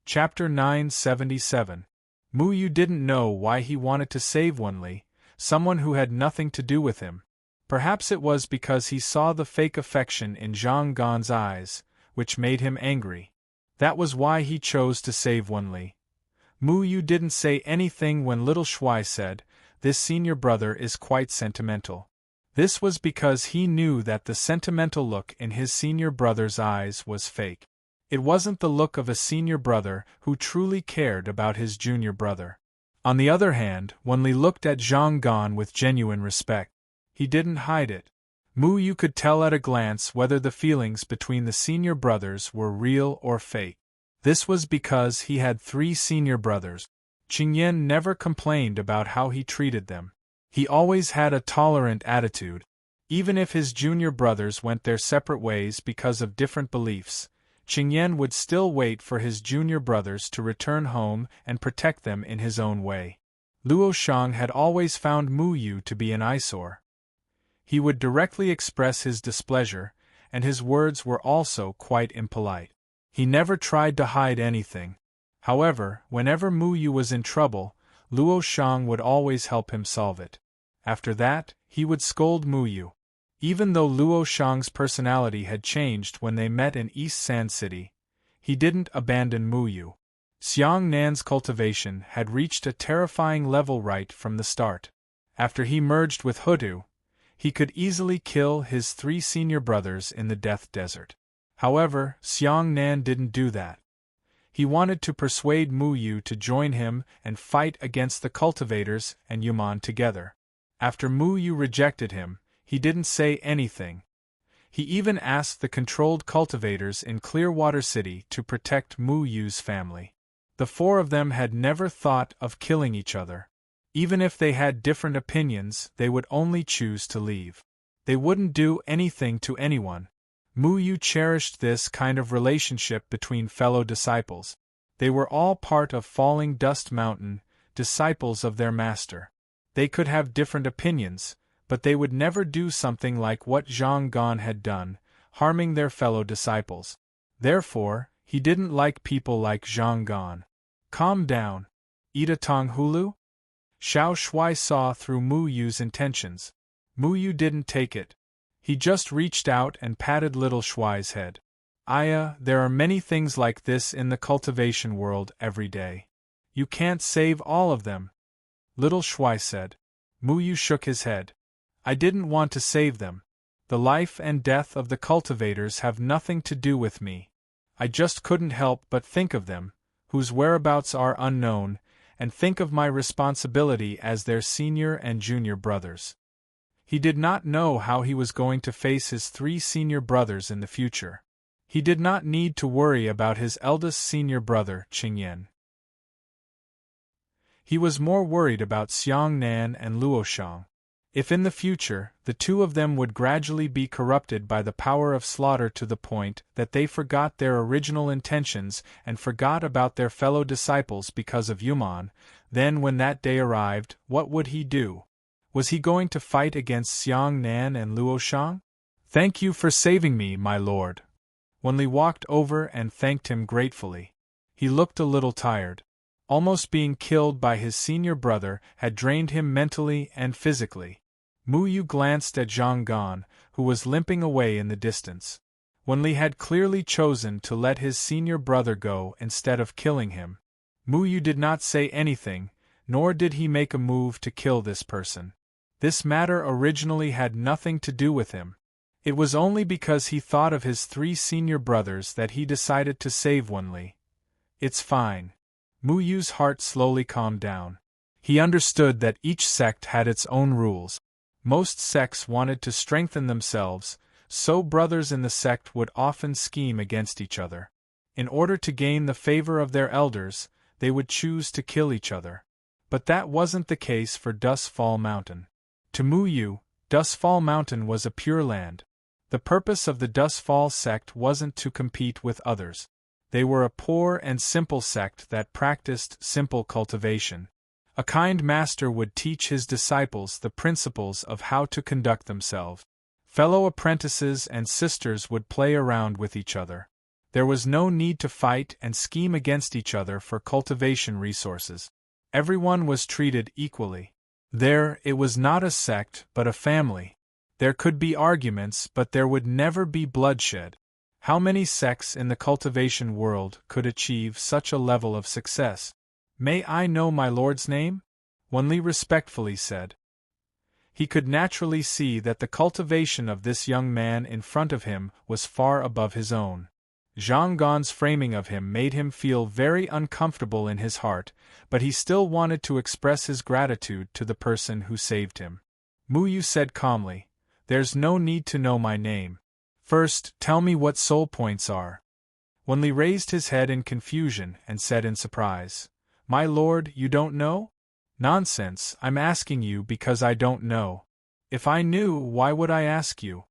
Chapter 977. Mu Yu didn't know why he wanted to save Wenli, someone who had nothing to do with him. Perhaps it was because he saw the fake affection in Zhang Gan's eyes, which made him angry. That was why he chose to save Wenli. Mu Yu didn't say anything when little Shuai said, "This senior brother is quite sentimental." This was because he knew that the sentimental look in his senior brother's eyes was fake. It wasn't the look of a senior brother who truly cared about his junior brother. On the other hand, Wenli looked at Zhang Gan with genuine respect. He didn't hide it. Mu Yu could tell at a glance whether the feelings between the senior brothers were real or fake. This was because he had 3 senior brothers. Qingyan never complained about how he treated them. He always had a tolerant attitude. Even if his junior brothers went their separate ways because of different beliefs, Qingyan would still wait for his junior brothers to return home and protect them in his own way. Luo Shang had always found Mu Yu to be an eyesore. He would directly express his displeasure, and his words were also quite impolite. He never tried to hide anything. However, whenever Mu Yu was in trouble, Luo Shang would always help him solve it. After that, he would scold Mu Yu. Even though Luo Shang's personality had changed when they met in East Sand City, he didn't abandon Mu Yu. Xiang Nan's cultivation had reached a terrifying level right from the start. After he merged with Hudu, he could easily kill his 3 senior brothers in the Death Desert. However, Xiang Nan didn't do that. He wanted to persuade Mu Yu to join him and fight against the cultivators and Yuman together. After Mu Yu rejected him, he didn't say anything. He even asked the controlled cultivators in Clearwater City to protect Mu Yu's family. The 4 of them had never thought of killing each other. Even if they had different opinions, they would only choose to leave. They wouldn't do anything to anyone. Mu Yu cherished this kind of relationship between fellow disciples. They were all part of Falling Dust Mountain, disciples of their master. They could have different opinions, but they would never do something like what Zhang Gan had done, harming their fellow disciples. Therefore, he didn't like people like Zhang Gan. Calm down. Eat a tong hulu? Xiao Shuai saw through Mu Yu's intentions. Mu Yu didn't take it. He just reached out and patted little Shuai's head. Aya, there are many things like this in the cultivation world every day. You can't save all of them. Little Shuai said. Mu Yu shook his head. I didn't want to save them. The life and death of the cultivators have nothing to do with me. I just couldn't help but think of them, whose whereabouts are unknown, and think of my responsibility as their senior and junior brothers. He did not know how he was going to face his 3 senior brothers in the future. He did not need to worry about his eldest senior brother, Qingyan. He was more worried about Xiang Nan and Luo Shang. If in the future, the 2 of them would gradually be corrupted by the power of slaughter to the point that they forgot their original intentions and forgot about their fellow disciples because of Yuman, then when that day arrived, what would he do? Was he going to fight against Xiang Nan and Luo Shang? Thank you for saving me, my lord. Wenli walked over and thanked him gratefully. He looked a little tired. Almost being killed by his senior brother had drained him mentally and physically. Mu Yu glanced at Zhang Gan, who was limping away in the distance. Wenli had clearly chosen to let his senior brother go instead of killing him. Mu Yu did not say anything, nor did he make a move to kill this person. This matter originally had nothing to do with him. It was only because he thought of his 3 senior brothers that he decided to save Wenli. It's fine. Mu Yu's heart slowly calmed down. He understood that each sect had its own rules. Most sects wanted to strengthen themselves, so brothers in the sect would often scheme against each other. In order to gain the favor of their elders, they would choose to kill each other. But that wasn't the case for Dustfall Mountain. To Mu Yu, Dustfall Mountain was a pure land. The purpose of the Dustfall sect wasn't to compete with others. They were a poor and simple sect that practiced simple cultivation. A kind master would teach his disciples the principles of how to conduct themselves. Fellow apprentices and sisters would play around with each other. There was no need to fight and scheme against each other for cultivation resources. Everyone was treated equally. There, it was not a sect but a family. There could be arguments, but there would never be bloodshed. How many sects in the cultivation world could achieve such a level of success? May I know my lord's name? Wanli respectfully said. He could naturally see that the cultivation of this young man in front of him was far above his own. Zhang Gan's framing of him made him feel very uncomfortable in his heart, but he still wanted to express his gratitude to the person who saved him. Mu Yu said calmly, "There's no need to know my name. First, tell me what soul points are." Wanli raised his head in confusion and said in surprise, "My lord, you don't know?" "Nonsense, I'm asking you because I don't know. If I knew, why would I ask you?"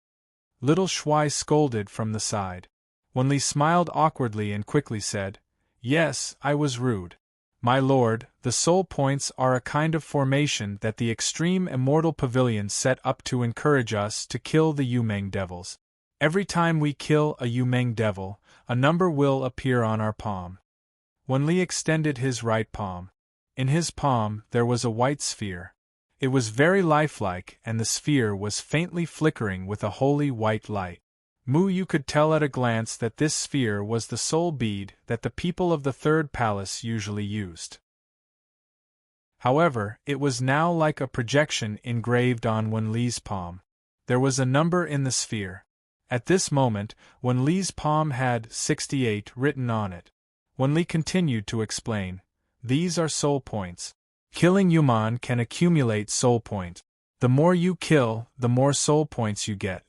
Little Shuai scolded from the side. Wanli smiled awkwardly and quickly said, "Yes, I was rude. My lord, the soul points are a kind of formation that the extreme immortal pavilion set up to encourage us to kill the Yumeng devils. Every time we kill a Yumeng devil, a number will appear on our palm." Wanli extended his right palm. In his palm there was a white sphere. It was very lifelike, and the sphere was faintly flickering with a holy white light. Mu Yu could tell at a glance that this sphere was the soul bead that the people of the third palace usually used. However, it was now like a projection engraved on Wanli's palm. There was a number in the sphere. At this moment, Wanli's palm had 68 written on it. Wanli continued to explain, "These are soul points. Killing Yuman can accumulate soul points. The more you kill, the more soul points you get.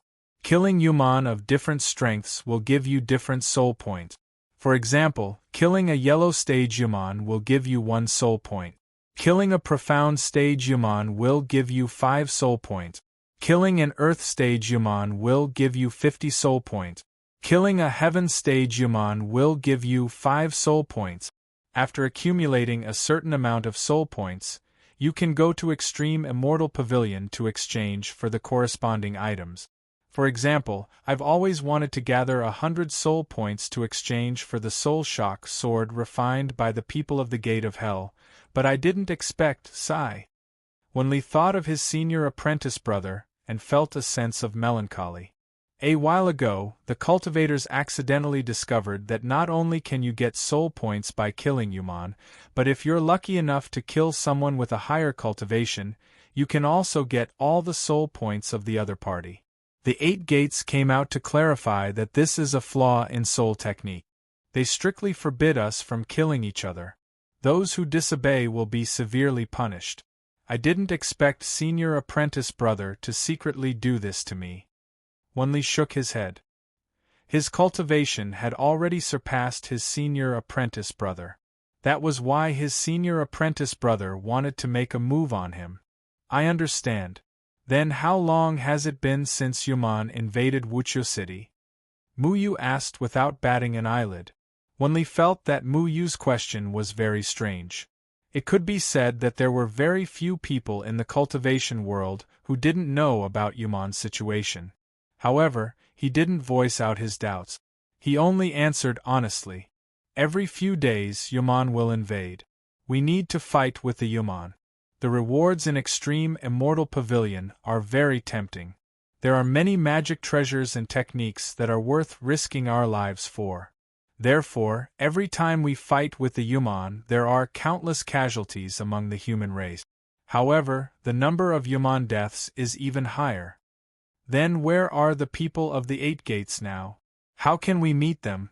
Killing Yuman of different strengths will give you different soul points. For example, killing a yellow stage Yuman will give you 1 soul point. Killing a profound stage Yuman will give you 5 soul points. Killing an earth stage Yuman will give you 50 soul points. Killing a heaven stage Yuman will give you 5 soul points. After accumulating a certain amount of soul points, you can go to Extreme Immortal Pavilion to exchange for the corresponding items. For example, I've always wanted to gather 100 soul points to exchange for the Soul Shock sword refined by the people of the Gate of Hell, but I didn't expect Sai." Wanli thought of his senior apprentice brother and felt a sense of melancholy. A while ago, the cultivators accidentally discovered that not only can you get soul points by killing Yuman, but if you're lucky enough to kill someone with a higher cultivation, you can also get all the soul points of the other party. The 8 gates came out to clarify that this is a flaw in soul technique. They strictly forbid us from killing each other. Those who disobey will be severely punished. I didn't expect senior apprentice brother to secretly do this to me. Wanli shook his head. His cultivation had already surpassed his senior apprentice brother. That was why his senior apprentice brother wanted to make a move on him. I understand. Then how long has it been since Yuman invaded Wuqiu City? Mu Yu asked without batting an eyelid. Wanli felt that Mu Yu's question was very strange. It could be said that there were very few people in the cultivation world who didn't know about Yuman's situation. However, he didn't voice out his doubts. He only answered honestly. "Every few days Yuman will invade. We need to fight with the Yuman. The rewards in Extreme Immortal Pavilion are very tempting. There are many magic treasures and techniques that are worth risking our lives for. Therefore, every time we fight with the Yuman, there are countless casualties among the human race. However, the number of Yuman deaths is even higher. Then where are the people of the 8 gates now? How can we meet them?"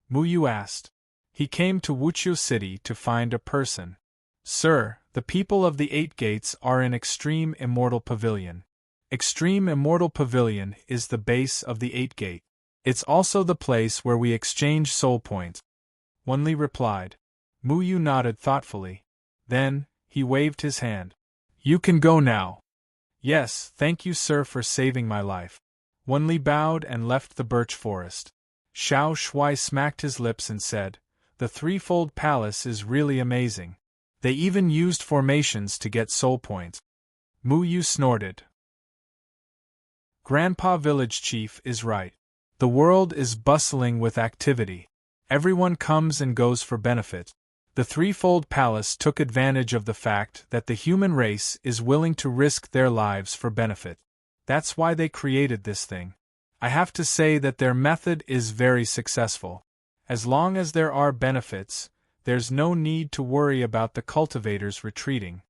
Mu Yu asked. He came to Wuqiu City to find a person. "Sir, the people of the 8 gates are in Extreme Immortal Pavilion. Extreme Immortal Pavilion is the base of the 8 gate. It's also the place where we exchange soul points," Wanli replied. Mu Yu nodded thoughtfully. Then, he waved his hand. "You can go now." "Yes, thank you sir for saving my life." Wanli bowed and left the birch forest. Xiao Shuai smacked his lips and said, "The threefold palace is really amazing. They even used formations to get soul points." Mu Yu snorted. "Grandpa Village Chief is right. The world is bustling with activity. Everyone comes and goes for benefit. The Threefold Palace took advantage of the fact that the human race is willing to risk their lives for benefit. That's why they created this thing. I have to say that their method is very successful. As long as there are benefits, there's no need to worry about the cultivators retreating.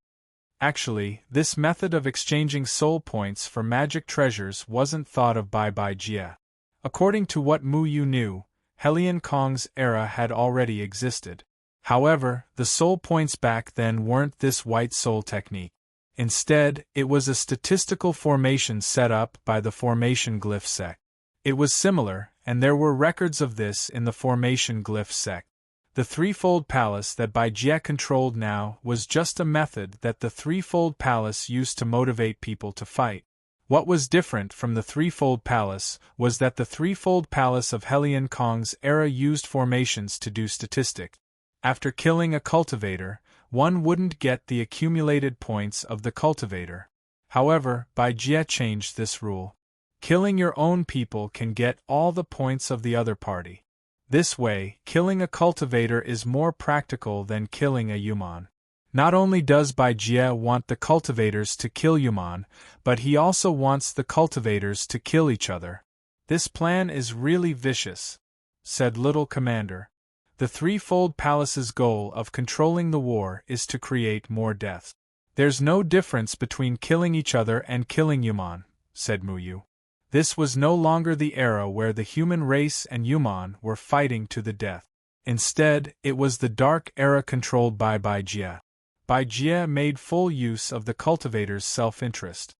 Actually, this method of exchanging soul points for magic treasures wasn't thought of by Bai Jie. According to what Mu Yu knew, Helion Kong's era had already existed. However, the soul points back then weren't this white soul technique. Instead, it was a statistical formation set up by the formation glyph sect. It was similar, and there were records of this in the formation glyph sect. The Threefold Palace that Bai Jie controlled now was just a method that the Threefold Palace used to motivate people to fight. What was different from the Threefold Palace was that the Threefold Palace of Helion Kong's era used formations to do statistics. After killing a cultivator, one wouldn't get the accumulated points of the cultivator. However, Bai Jie changed this rule. Killing your own people can get all the points of the other party. This way, killing a cultivator is more practical than killing a human. Not only does Bai Jie want the cultivators to kill human, but he also wants the cultivators to kill each other. This plan is really vicious, said Little Commander. The Threefold Palace's goal of controlling the war is to create more deaths. There's no difference between killing each other and killing human, said Mu Yu. This was no longer the era where the human race and human were fighting to the death. Instead, it was the dark era controlled by Bai Jie. Bai Jie made full use of the cultivators' self-interest.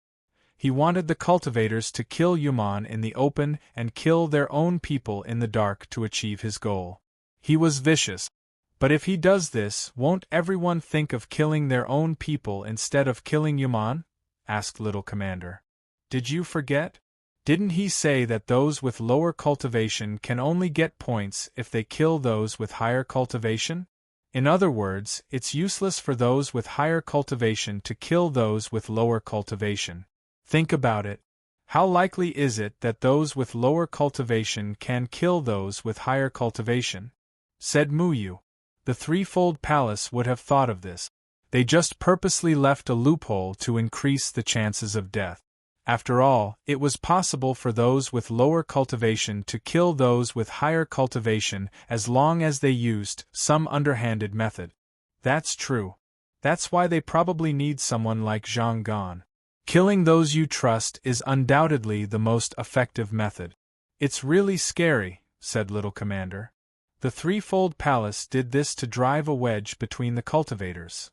He wanted the cultivators to kill human in the open and kill their own people in the dark to achieve his goal. He was vicious. But if he does this, won't everyone think of killing their own people instead of killing human? Asked Little Commander. Did you forget? Didn't he say that those with lower cultivation can only get points if they kill those with higher cultivation? In other words, it's useless for those with higher cultivation to kill those with lower cultivation. Think about it. How likely is it that those with lower cultivation can kill those with higher cultivation? Said Mu Yu. The Threefold Palace would have thought of this. They just purposely left a loophole to increase the chances of death. After all, it was possible for those with lower cultivation to kill those with higher cultivation as long as they used some underhanded method. That's true. That's why they probably need someone like Zhang Gan. Killing those you trust is undoubtedly the most effective method. It's really scary, said Little Commander. The Threefold Palace did this to drive a wedge between the cultivators.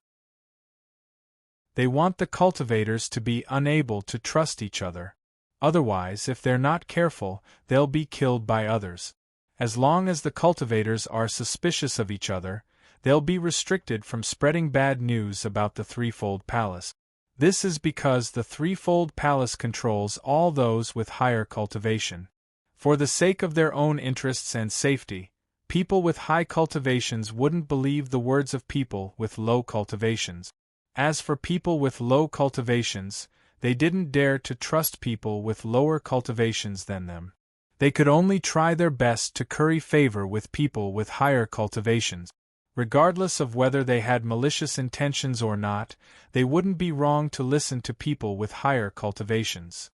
They want the cultivators to be unable to trust each other. Otherwise, if they're not careful, they'll be killed by others. As long as the cultivators are suspicious of each other, they'll be restricted from spreading bad news about the Threefold Palace. This is because the Threefold Palace controls all those with higher cultivation. For the sake of their own interests and safety, people with high cultivations wouldn't believe the words of people with low cultivations. As for people with low cultivations, they didn't dare to trust people with lower cultivations than them. They could only try their best to curry favor with people with higher cultivations. Regardless of whether they had malicious intentions or not, they wouldn't be wrong to listen to people with higher cultivations.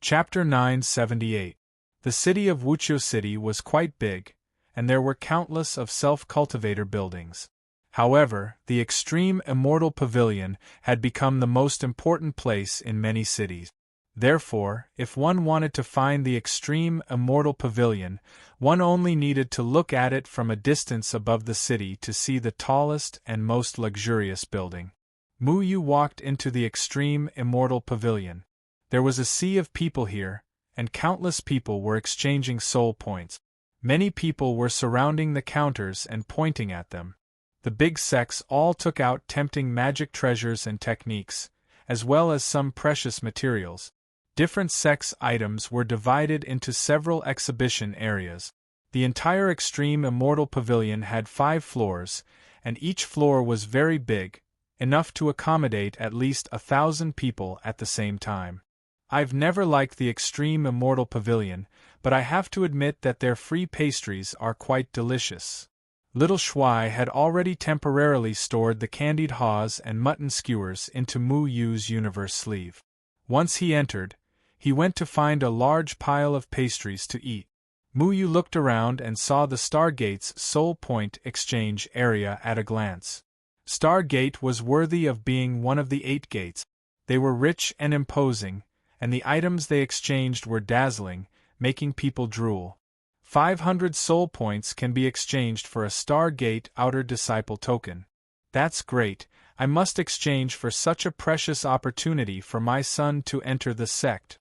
Chapter 978. The city of Wuqiu City was quite big, and there were countless of self-cultivator buildings. However, the Extreme Immortal Pavilion had become the most important place in many cities. Therefore, if one wanted to find the Extreme Immortal Pavilion, one only needed to look at it from a distance above the city to see the tallest and most luxurious building. Mu Yu walked into the Extreme Immortal Pavilion. There was a sea of people here, and countless people were exchanging soul points. Many people were surrounding the counters and pointing at them. The big sects all took out tempting magic treasures and techniques, as well as some precious materials. Different sects' items were divided into several exhibition areas. The entire Extreme Immortal Pavilion had 5 floors, and each floor was very big, enough to accommodate at least 1,000 people at the same time. I've never liked the Extreme Immortal Pavilion, but I have to admit that their free pastries are quite delicious. Little Shuai had already temporarily stored the candied haws and mutton skewers into Mu Yu's universe sleeve. Once he entered, he went to find a large pile of pastries to eat. Mu Yu looked around and saw the Stargate's Soul Point exchange area at a glance. Stargate was worthy of being one of the 8 gates. They were rich and imposing, and the items they exchanged were dazzling, making people drool. 500 soul points can be exchanged for a Stargate Outer Disciple token. That's great. I must exchange for such a precious opportunity for my son to enter the sect.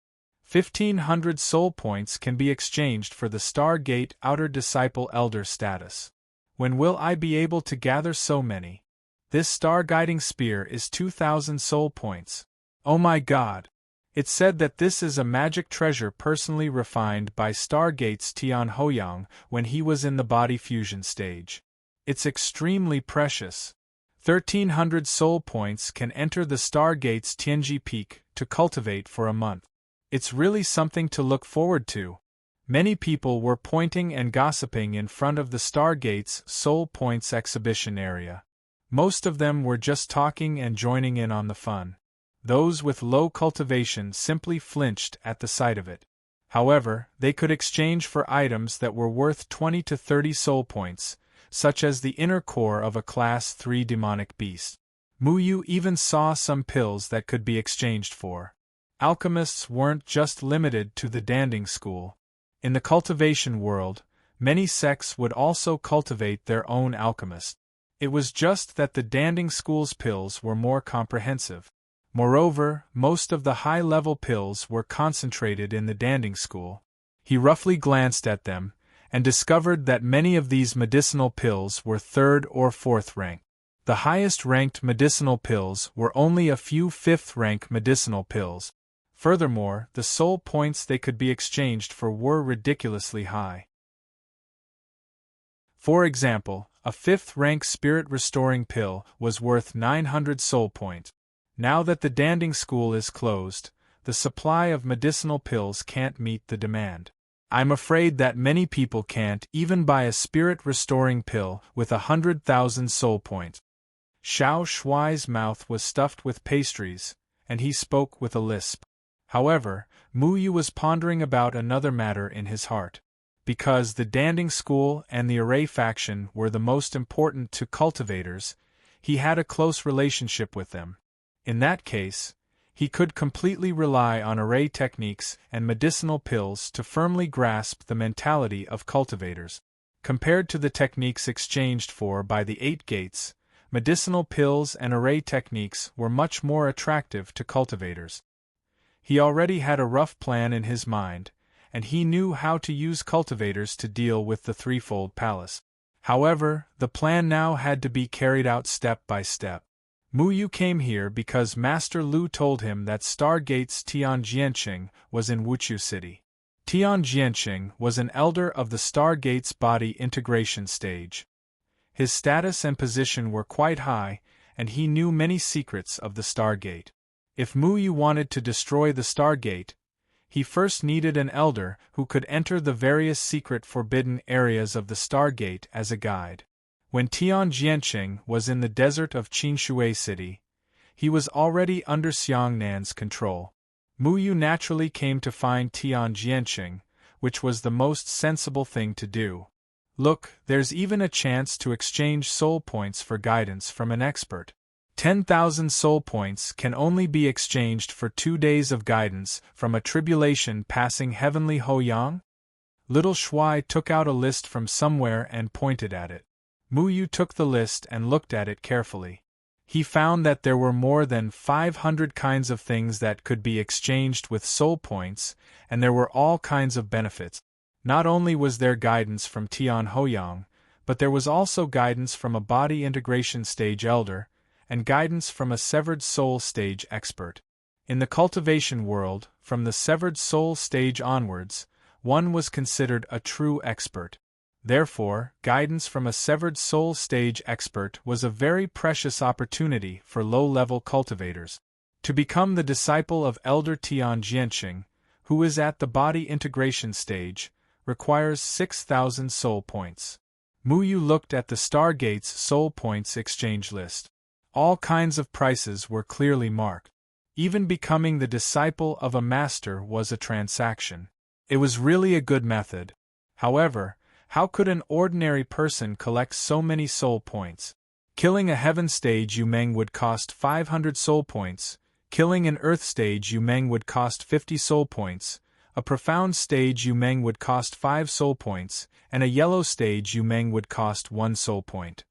1,500 soul points can be exchanged for the Stargate Outer Disciple Elder status. When will I be able to gather so many? This star-guiding spear is 2,000 soul points. Oh my god! It's said that this is a magic treasure personally refined by Stargate's Tian Hoyang when he was in the body fusion stage. It's extremely precious. 1,300 soul points can enter the Stargate's Tianji Peak to cultivate for a month. It's really something to look forward to. Many people were pointing and gossiping in front of the Stargate's Soul Points exhibition area. Most of them were just talking and joining in on the fun. Those with low cultivation simply flinched at the sight of it. However, they could exchange for items that were worth 20 to 30 soul points, such as the inner core of a Class 3 demonic beast. Mu Yu even saw some pills that could be exchanged for. Alchemists weren't just limited to the Danding School. In the cultivation world, many sects would also cultivate their own alchemists. It was just that the Danding School's pills were more comprehensive. Moreover, most of the high-level pills were concentrated in the Danding School. He roughly glanced at them, and discovered that many of these medicinal pills were 3rd or 4th rank. The highest-ranked medicinal pills were only a few 5th-rank medicinal pills. Furthermore, the soul points they could be exchanged for were ridiculously high. For example, a 5th-rank spirit-restoring pill was worth 900 soul points. Now that the Danding School is closed, the supply of medicinal pills can't meet the demand. I'm afraid that many people can't even buy a spirit-restoring pill with 100,000 soul points. Xiao Shuai's mouth was stuffed with pastries, and he spoke with a lisp. However, Mu Yu was pondering about another matter in his heart. Because the Danding School and the Array faction were the most important to cultivators, he had a close relationship with them. In that case, he could completely rely on array techniques and medicinal pills to firmly grasp the mentality of cultivators. Compared to the techniques exchanged for by the 8 gates, medicinal pills and array techniques were much more attractive to cultivators. He already had a rough plan in his mind, and he knew how to use cultivators to deal with the Threefold Palace. However, the plan now had to be carried out step by step. Mu Yu came here because Master Lu told him that Stargate's Tian Jianqing was in Wuchu City. Tian Jianqing was an elder of the Stargate's body integration stage. His status and position were quite high, and he knew many secrets of the Stargate. If Mu Yu wanted to destroy the Stargate, he first needed an elder who could enter the various secret forbidden areas of the Stargate as a guide. When Tian Jianqing was in the desert of Qinshui City, he was already under Xiangnan's control. Mu Yu naturally came to find Tian Jianqing, which was the most sensible thing to do. Look, there's even a chance to exchange soul points for guidance from an expert. 10,000 soul points can only be exchanged for 2 days of guidance from a tribulation passing heavenly Hoyang? Little Shuai took out a list from somewhere and pointed at it. Mu Yu took the list and looked at it carefully. He found that there were more than 500 kinds of things that could be exchanged with soul points, and there were all kinds of benefits. Not only was there guidance from Tian Hoyang, but there was also guidance from a body integration stage elder, and guidance from a severed soul stage expert. In the cultivation world, from the severed soul stage onwards, one was considered a true expert. Therefore, guidance from a severed soul stage expert was a very precious opportunity for low-level cultivators. To become the disciple of Elder Tian Jianqing, who is at the body integration stage, requires 6,000 soul points. Mu Yu looked at the Stargate's soul points exchange list. All kinds of prices were clearly marked. Even becoming the disciple of a master was a transaction. It was really a good method. However, how could an ordinary person collect so many soul points? Killing a heaven stage Yumeng would cost 500 soul points, killing an earth stage Yumeng would cost 50 soul points, a profound stage Yumeng would cost 5 soul points, and a yellow stage Yumeng would cost 1 soul point.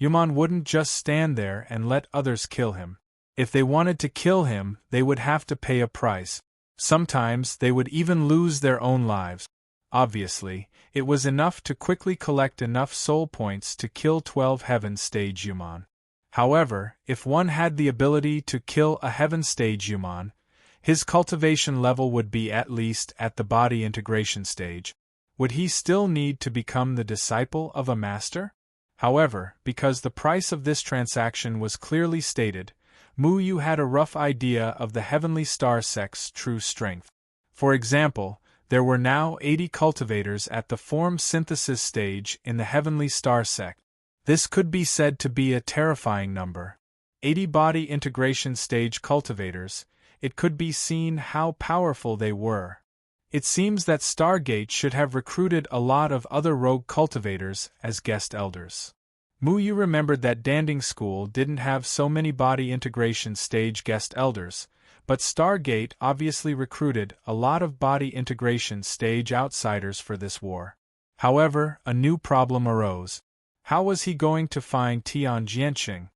Yuman wouldn't just stand there and let others kill him. If they wanted to kill him, they would have to pay a price. Sometimes they would even lose their own lives. Obviously, it was enough to quickly collect enough soul points to kill 12 heaven stage Yuman. However, if one had the ability to kill a heaven stage Yuman, his cultivation level would be at least at the body integration stage. Would he still need to become the disciple of a master? However, because the price of this transaction was clearly stated, Mu Yu had a rough idea of the heavenly star sect's true strength. For example, there were now 80 cultivators at the form synthesis stage in the heavenly star sect. This could be said to be a terrifying number. 80 body integration stage cultivators, it could be seen how powerful they were. It seems that Stargate should have recruited a lot of other rogue cultivators as guest elders. Mu Yu remembered that Danding School didn't have so many body integration stage guest elders, but Stargate obviously recruited a lot of body integration stage outsiders for this war. However, a new problem arose. How was he going to find Tian Jianqing?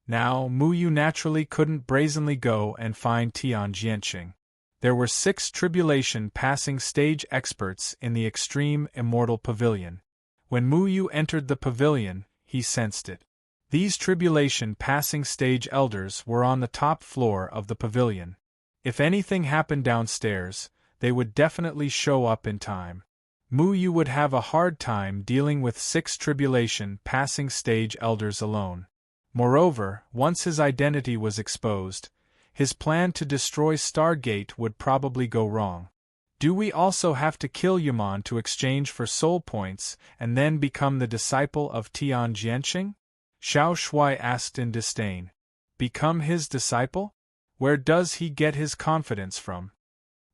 Now, Mu Yu naturally couldn't brazenly go and find Tian Jianqing. There were 6 tribulation passing stage experts in the Extreme Immortal Pavilion. When Mu Yu entered the pavilion, he sensed it. These tribulation passing stage elders were on the top floor of the pavilion. If anything happened downstairs, they would definitely show up in time. Mu Yu would have a hard time dealing with 6 tribulation passing stage elders alone. Moreover, once his identity was exposed, his plan to destroy Stargate would probably go wrong. Do we also have to kill Yuman to exchange for soul points and then become the disciple of Tian Jianqing? Xiao Shui asked in disdain. Become his disciple? Where does he get his confidence from?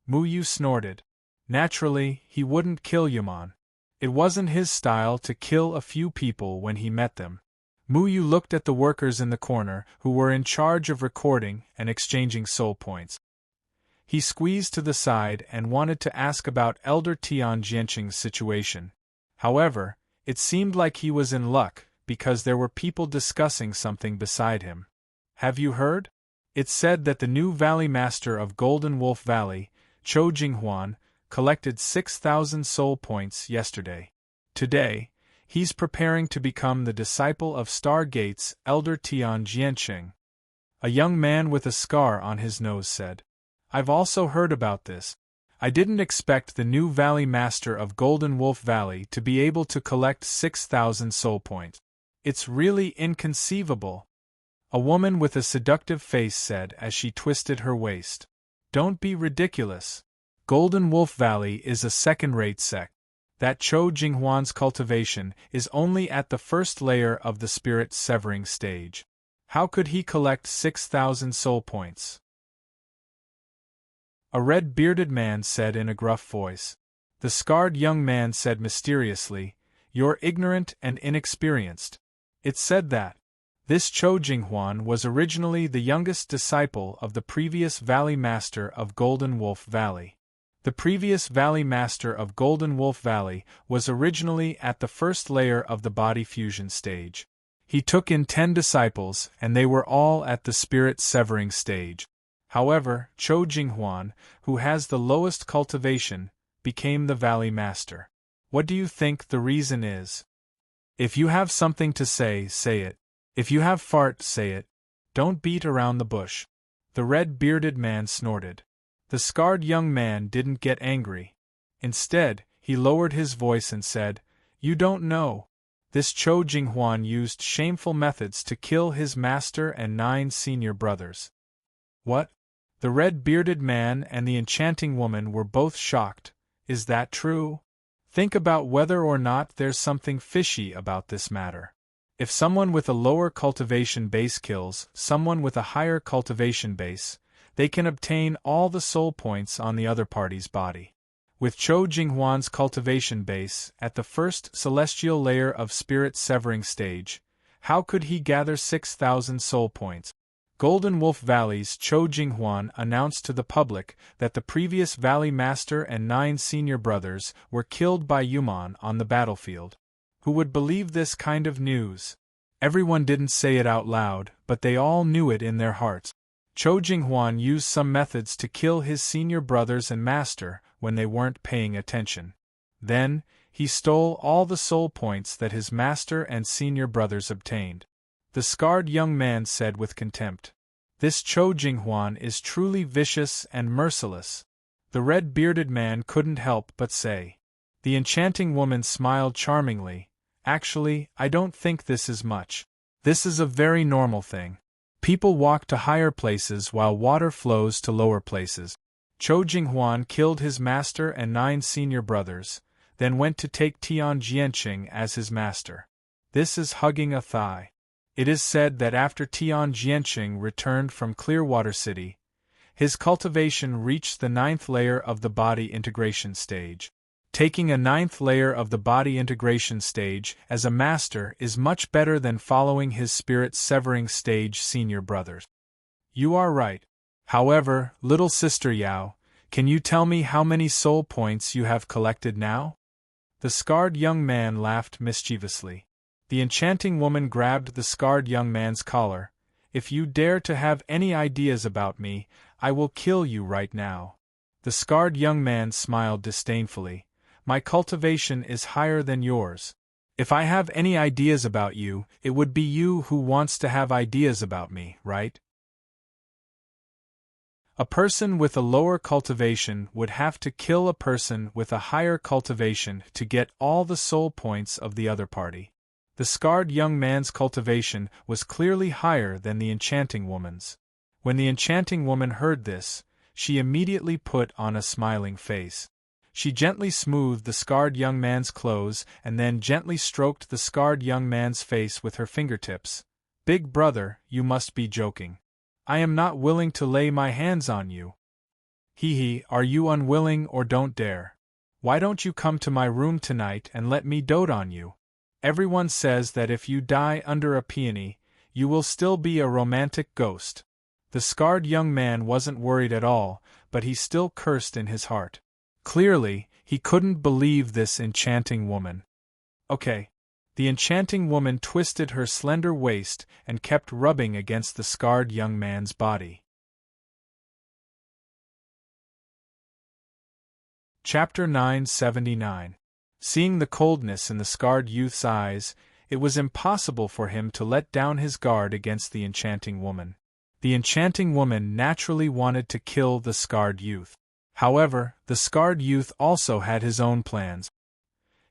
Mu Yu snorted. Naturally, he wouldn't kill Yuman. It wasn't his style to kill a few people when he met them. Mu Yu looked at the workers in the corner who were in charge of recording and exchanging soul points. He squeezed to the side and wanted to ask about Elder Tian Jianqing's situation. However, it seemed like he was in luck because there were people discussing something beside him. Have you heard? It's said that the new Valley Master of Golden Wolf Valley, Chou Jinghuan, collected 6,000 soul points yesterday. Today, he's preparing to become the disciple of Stargate's Elder Tian Jianqing. A young man with a scar on his nose said. I've also heard about this. I didn't expect the new Valley Master of Golden Wolf Valley to be able to collect 6,000 soul points. It's really inconceivable. A woman with a seductive face said as she twisted her waist. Don't be ridiculous. Golden Wolf Valley is a second-rate sect. That Chou Jinghuan's cultivation is only at the first layer of the spirit severing stage. How could he collect 6,000 soul points? A red-bearded man said in a gruff voice. The scarred young man said mysteriously, You're ignorant and inexperienced. It said that. This Chou Jinghuan was originally the youngest disciple of the previous Valley Master of Golden Wolf Valley. The previous Valley Master of Golden Wolf Valley was originally at the first layer of the body fusion stage. He took in 10 disciples and they were all at the spirit severing stage. However, Chou Jinghuan, who has the lowest cultivation, became the Valley Master. What do you think the reason is? If you have something to say, say it. If you have fart, say it. Don't beat around the bush. The red-bearded man snorted. The scarred young man didn't get angry. Instead, he lowered his voice and said, You don't know. This Cho Jinghuan used shameful methods to kill his master and 9 senior brothers. What? The red-bearded man and the enchanting woman were both shocked. Is that true? Think about whether or not there's something fishy about this matter. If someone with a lower cultivation base kills someone with a higher cultivation base, they can obtain all the soul points on the other party's body. With Cho Jinghuan's cultivation base at the first celestial layer of spirit severing stage, how could he gather 6,000 soul points? Golden Wolf Valley's Cho Jinghuan announced to the public that the previous Valley Master and 9 senior brothers were killed by Yuman on the battlefield. Who would believe this kind of news? Everyone didn't say it out loud, but they all knew it in their hearts. Cho Jinghuan used some methods to kill his senior brothers and master when they weren't paying attention. Then, he stole all the soul points that his master and senior brothers obtained. The scarred young man said with contempt. This Cho Jinghuan is truly vicious and merciless. The red-bearded man couldn't help but say. The enchanting woman smiled charmingly. Actually, I don't think this is much. This is a very normal thing. People walk to higher places while water flows to lower places. Cho Jinghuan killed his master and 9 senior brothers, then went to take Tian Jianqing as his master. This is hugging a thigh. It is said that after Tian Jianqing returned from Clearwater City, his cultivation reached the 9th layer of the body integration stage. Taking a 9th layer of the body integration stage as a master is much better than following his spirit severing stage senior brothers. You are right. However, little sister Yao, can you tell me how many soul points you have collected now? The scarred young man laughed mischievously. The enchanting woman grabbed the scarred young man's collar. If you dare to have any ideas about me, I will kill you right now. The scarred young man smiled disdainfully. My cultivation is higher than yours. If I have any ideas about you, it would be you who wants to have ideas about me, right? A person with a lower cultivation would have to kill a person with a higher cultivation to get all the soul points of the other party. The scarred young man's cultivation was clearly higher than the enchanting woman's. When the enchanting woman heard this, she immediately put on a smiling face. She gently smoothed the scarred young man's clothes and then gently stroked the scarred young man's face with her fingertips. Big brother, you must be joking. I am not willing to lay my hands on you. Hee, are you unwilling or don't dare? Why don't you come to my room tonight and let me dote on you? Everyone says that if you die under a peony, you will still be a romantic ghost. The scarred young man wasn't worried at all, but he still cursed in his heart. Clearly, he couldn't believe this enchanting woman. Okay. The enchanting woman twisted her slender waist and kept rubbing against the scarred young man's body. Chapter 979. Seeing the coldness in the scarred youth's eyes, it was impossible for him to let down his guard against the enchanting woman. The enchanting woman naturally wanted to kill the scarred youth. However, the scarred youth also had his own plans.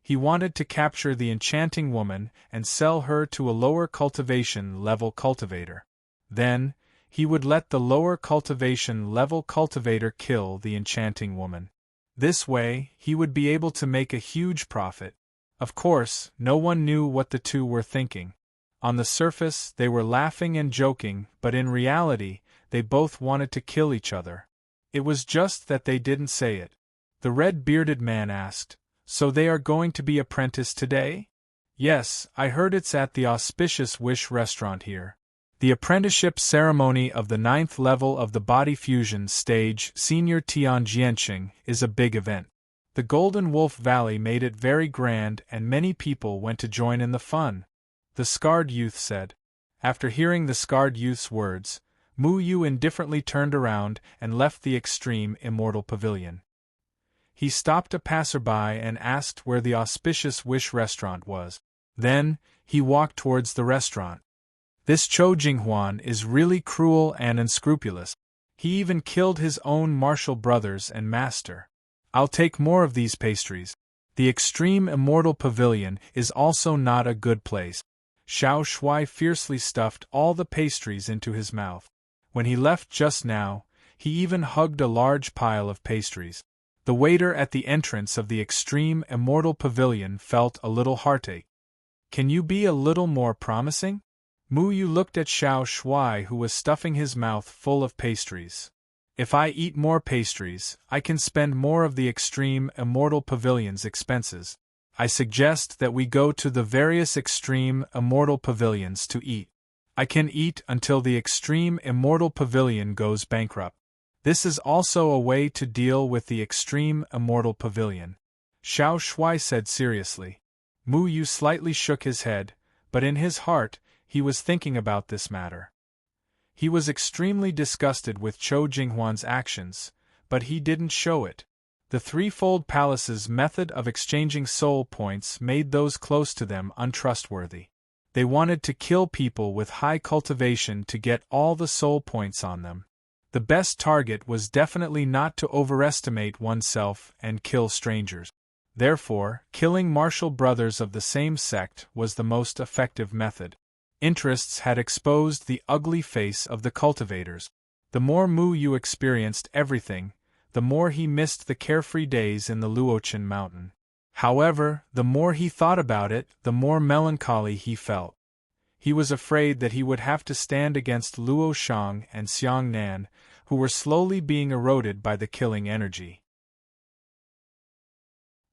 He wanted to capture the enchanting woman and sell her to a lower cultivation level cultivator. Then, he would let the lower cultivation level cultivator kill the enchanting woman. This way, he would be able to make a huge profit. Of course, no one knew what the two were thinking. On the surface, they were laughing and joking, but in reality, they both wanted to kill each other. It was just that they didn't say it. The red-bearded man asked, "So they are going to be apprenticed today?" "Yes, I heard it's at the Auspicious Wish restaurant here. The apprenticeship ceremony of the 9th level of the body fusion stage Senior Tian Jianqing is a big event. The Golden Wolf Valley made it very grand and many people went to join in the fun," the scarred youth said. After hearing the scarred youth's words, Mu Yu indifferently turned around and left the extreme immortal pavilion. He stopped a passerby and asked where the Auspicious Wish restaurant was. Then, he walked towards the restaurant. This Cho Jinghuan is really cruel and unscrupulous. He even killed his own martial brothers and master. I'll take more of these pastries. The extreme immortal pavilion is also not a good place. Xiao Shui fiercely stuffed all the pastries into his mouth. When he left just now, he even hugged a large pile of pastries. The waiter at the entrance of the extreme immortal pavilion felt a little heartache. Can you be a little more promising? Mu Yu looked at Xiao Shui, who was stuffing his mouth full of pastries. If I eat more pastries, I can spend more of the extreme immortal pavilion's expenses. I suggest that we go to the various extreme immortal pavilions to eat. I can eat until the extreme immortal pavilion goes bankrupt. This is also a way to deal with the extreme immortal pavilion, Xiao Shui said seriously. Mu Yu slightly shook his head, but in his heart, he was thinking about this matter. He was extremely disgusted with Chou Jinghuan's actions, but he didn't show it. The Threefold Palace's method of exchanging soul points made those close to them untrustworthy. They wanted to kill people with high cultivation to get all the soul points on them. The best target was definitely not to overestimate oneself and kill strangers. Therefore, killing martial brothers of the same sect was the most effective method. Interests had exposed the ugly face of the cultivators. The more Mu Yu experienced everything, the more he missed the carefree days in the Luochen mountain. However, the more he thought about it, the more melancholy he felt. He was afraid that he would have to stand against Luo Shang and Xiang Nan, who were slowly being eroded by the killing energy.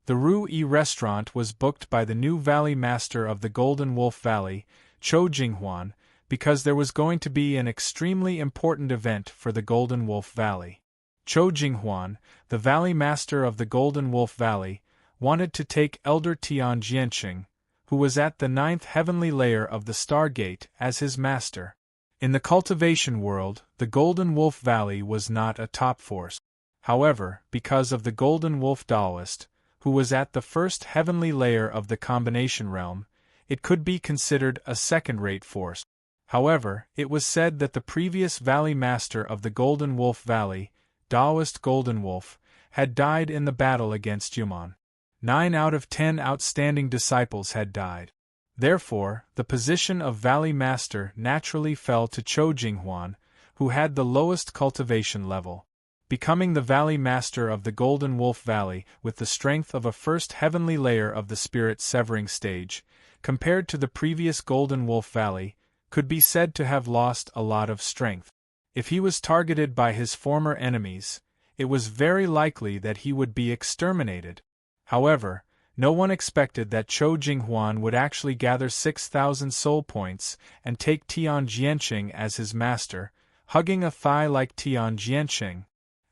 The Ru Yi restaurant was booked by the new Valley Master of the Golden Wolf Valley, Chou Jinghuan, because there was going to be an extremely important event for the Golden Wolf Valley. Chou Jinghuan, the Valley Master of the Golden Wolf Valley, wanted to take Elder Tian Jianqing, who was at the 9th heavenly layer of the Stargate, as his master. In the cultivation world, the Golden Wolf Valley was not a top force. However, because of the Golden Wolf Daoist, who was at the 1st heavenly layer of the combination realm, it could be considered a second-rate force. However, it was said that the previous Valley Master of the Golden Wolf Valley, Daoist Golden Wolf, had died in the battle against Yuman. 9 out of 10 outstanding disciples had died. Therefore, the position of Valley Master naturally fell to Chou Jinghuan, who had the lowest cultivation level. Becoming the Valley Master of the Golden Wolf Valley with the strength of a 1st heavenly layer of the Spirit Severing stage, compared to the previous Golden Wolf Valley, could be said to have lost a lot of strength. If he was targeted by his former enemies, it was very likely that he would be exterminated. However, no one expected that Chou Jinghuan would actually gather 6,000 soul points and take Tian Jianqing as his master, hugging a thigh like Tian Jianqing.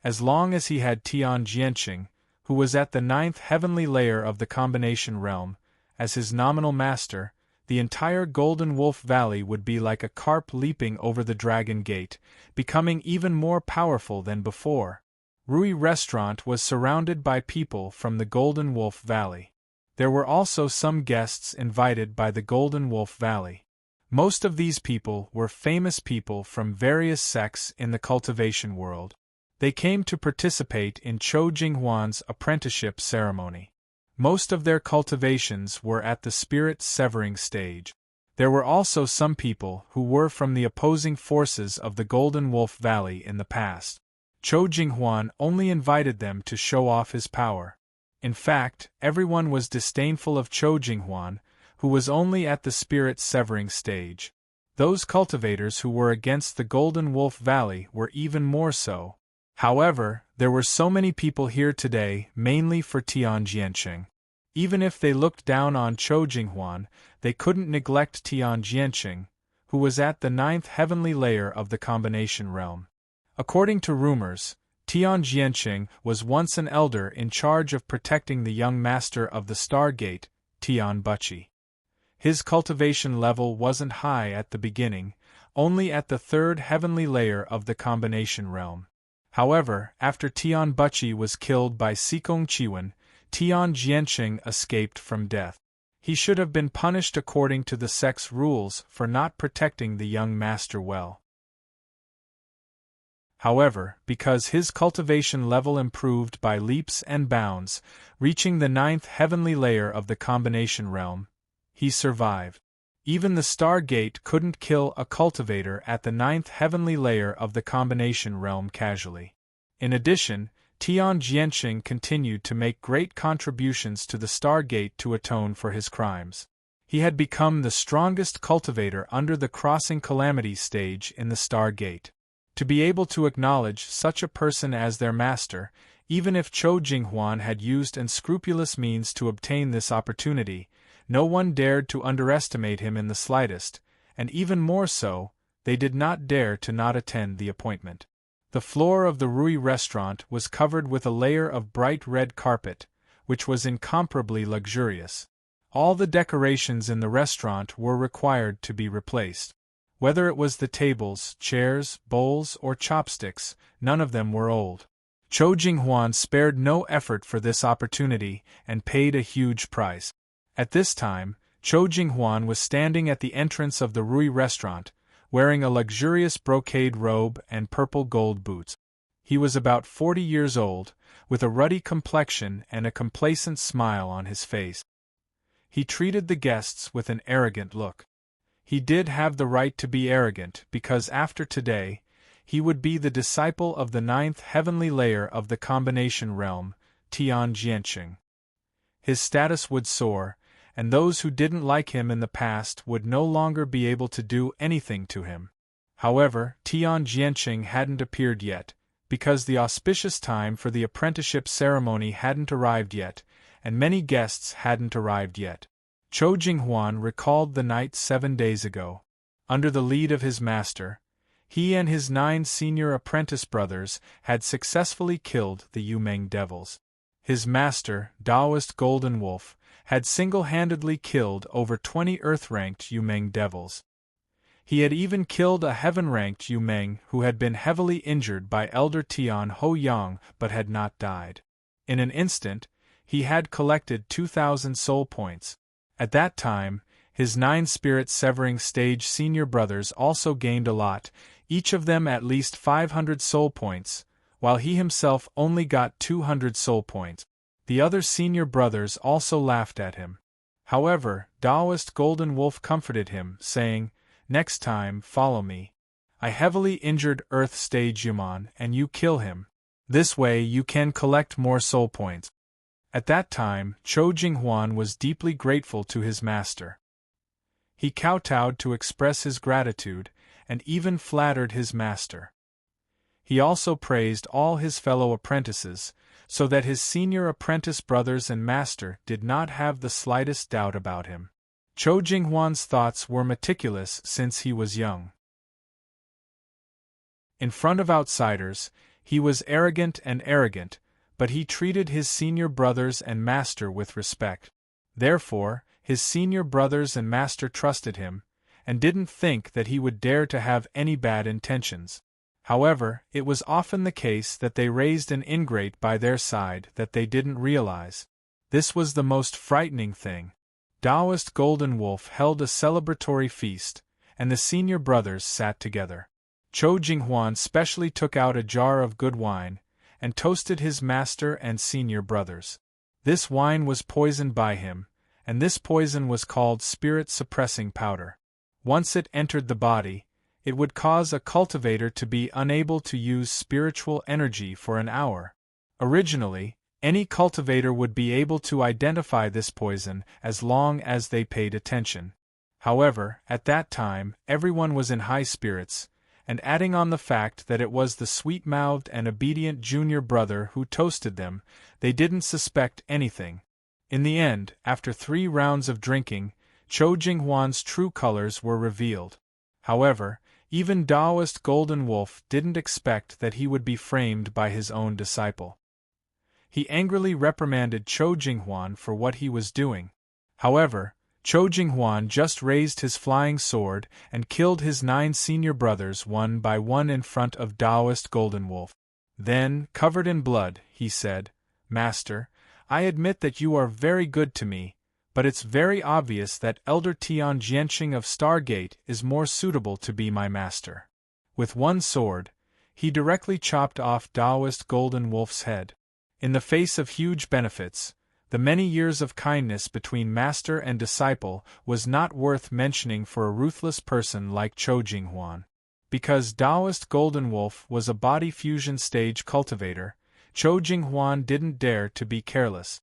As long as he had Tian Jianqing, who was at the 9th heavenly layer of the combination realm, as his nominal master, the entire Golden Wolf Valley would be like a carp leaping over the Dragon Gate, becoming even more powerful than before. Rui Restaurant was surrounded by people from the Golden Wolf Valley. There were also some guests invited by the Golden Wolf Valley. Most of these people were famous people from various sects in the cultivation world. They came to participate in Chou Jinghuan's apprenticeship ceremony. Most of their cultivations were at the spirit severing stage. There were also some people who were from the opposing forces of the Golden Wolf Valley in the past. Chou Jinghuan only invited them to show off his power. In fact, everyone was disdainful of Chou Jinghuan, who was only at the spirit severing stage. Those cultivators who were against the Golden Wolf Valley were even more so. However, there were so many people here today mainly for Tian Jianqing. Even if they looked down on Chou Jinghuan, they couldn't neglect Tian Jianqing, who was at the 9th heavenly layer of the combination realm. According to rumors, Tian Jianqing was once an elder in charge of protecting the young master of the Stargate, Tian Buchi. His cultivation level wasn't high at the beginning, only at the 3rd heavenly layer of the combination realm. However, after Tian Buchi was killed by Sikong Chiwen, Tian Jianqing escaped from death. He should have been punished according to the sect's rules for not protecting the young master well. However, because his cultivation level improved by leaps and bounds, reaching the 9th heavenly layer of the combination realm, he survived. Even the Stargate couldn't kill a cultivator at the 9th heavenly layer of the combination realm casually. In addition, Tian Jianqing continued to make great contributions to the Stargate to atone for his crimes. He had become the strongest cultivator under the Crossing Calamity stage in the Stargate. To be able to acknowledge such a person as their master, even if Zhou Jinghuan had used unscrupulous means to obtain this opportunity, no one dared to underestimate him in the slightest, and even more so, they did not dare to not attend the appointment. The floor of the Rui restaurant was covered with a layer of bright red carpet, which was incomparably luxurious. All the decorations in the restaurant were required to be replaced. Whether it was the tables, chairs, bowls, or chopsticks, none of them were old. Zhou Jinghuan spared no effort for this opportunity and paid a huge price. At this time, Zhou Jinghuan was standing at the entrance of the Rui restaurant, wearing a luxurious brocade robe and purple gold boots. He was about 40 years old, with a ruddy complexion and a complacent smile on his face. He treated the guests with an arrogant look. He did have the right to be arrogant because after today, he would be the disciple of the 9th heavenly layer of the combination realm, Tian Jianqing. His status would soar, and those who didn't like him in the past would no longer be able to do anything to him. However, Tian Jianqing hadn't appeared yet, because the auspicious time for the apprenticeship ceremony hadn't arrived yet, and many guests hadn't arrived yet. Zhou Jinghuan recalled the night 7 days ago. Under the lead of his master, he and his 9 senior apprentice brothers had successfully killed the Yumeng devils. His master, Taoist Golden Wolf, had single-handedly killed over 20 Earth-ranked Yumeng devils. He had even killed a Heaven-ranked Yumeng who had been heavily injured by Elder Tian Ho Yang but had not died. In an instant, he had collected 2,000 soul points. At that time, his 9 spirit-severing stage senior brothers also gained a lot, each of them at least 500 soul points, while he himself only got 200 soul points. The other senior brothers also laughed at him. However, Taoist Golden Wolf comforted him, saying, "Next time, follow me. I heavily injured Earth Stage Yuman and you kill him. This way you can collect more soul points." At that time, Zhou Jinghuan was deeply grateful to his master. He kowtowed to express his gratitude, and even flattered his master. He also praised all his fellow apprentices, so that his senior apprentice brothers and master did not have the slightest doubt about him. Zhou Jinghuan's thoughts were meticulous since he was young. In front of outsiders, he was arrogant, but he treated his senior brothers and master with respect. Therefore, his senior brothers and master trusted him, and didn't think that he would dare to have any bad intentions. However, it was often the case that they raised an ingrate by their side that they didn't realize. This was the most frightening thing. Taoist Golden Wolf held a celebratory feast, and the senior brothers sat together. Zhou Jinghuan specially took out a jar of good wine, and toasted his master and senior brothers. This wine was poisoned by him, and this poison was called spirit-suppressing powder. Once it entered the body, it would cause a cultivator to be unable to use spiritual energy for an hour. Originally, any cultivator would be able to identify this poison as long as they paid attention. However, at that time, everyone was in high spirits, and adding on the fact that it was the sweet-mouthed and obedient junior brother who toasted them, they didn't suspect anything. In the end, after 3 rounds of drinking, Zhou Jinghuan's true colors were revealed. However, even Taoist Golden Wolf didn't expect that he would be framed by his own disciple. He angrily reprimanded Zhou Jinghuan for what he was doing. However, Zhou Jinghuan just raised his flying sword and killed his 9 senior brothers one by one in front of Taoist Golden Wolf. Then, covered in blood, he said, "Master, I admit that you are very good to me, but it's very obvious that Elder Tian Jianqing of Stargate is more suitable to be my master." With one sword, he directly chopped off Taoist Golden Wolf's head. In the face of huge benefits, the many years of kindness between master and disciple was not worth mentioning for a ruthless person like Chou Jinghuan. Because Taoist Golden Wolf was a body fusion stage cultivator, Chou Jinghuan didn't dare to be careless.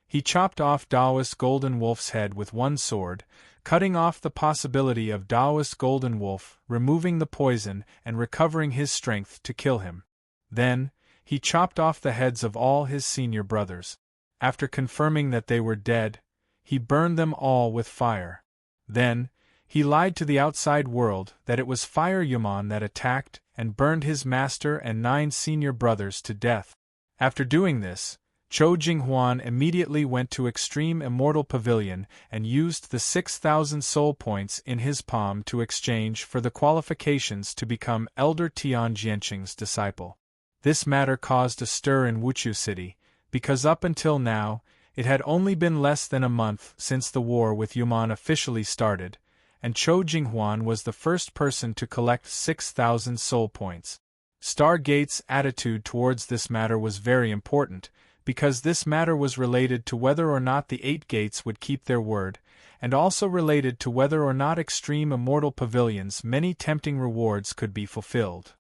He chopped off Taoist Golden Wolf's head with one sword, cutting off the possibility of Taoist Golden Wolf removing the poison and recovering his strength to kill him. Then, he chopped off the heads of all his senior brothers. After confirming that they were dead, he burned them all with fire. Then, he lied to the outside world that it was Fire Yaman that attacked and burned his master and 9 senior brothers to death. After doing this, Chou Jinghuan immediately went to Extreme Immortal Pavilion and used the 6,000 soul points in his palm to exchange for the qualifications to become Elder Tian Jianqing's disciple. This matter caused a stir in Wuchu City, because up until now, it had only been less than a month since the war with Yuman officially started, and Chou Jinghuan was the first person to collect 6,000 soul points. Stargate's attitude towards this matter was very important, because this matter was related to whether or not the 8 gates would keep their word, and also related to whether or not Extreme Immortal Pavilion's many tempting rewards could be fulfilled.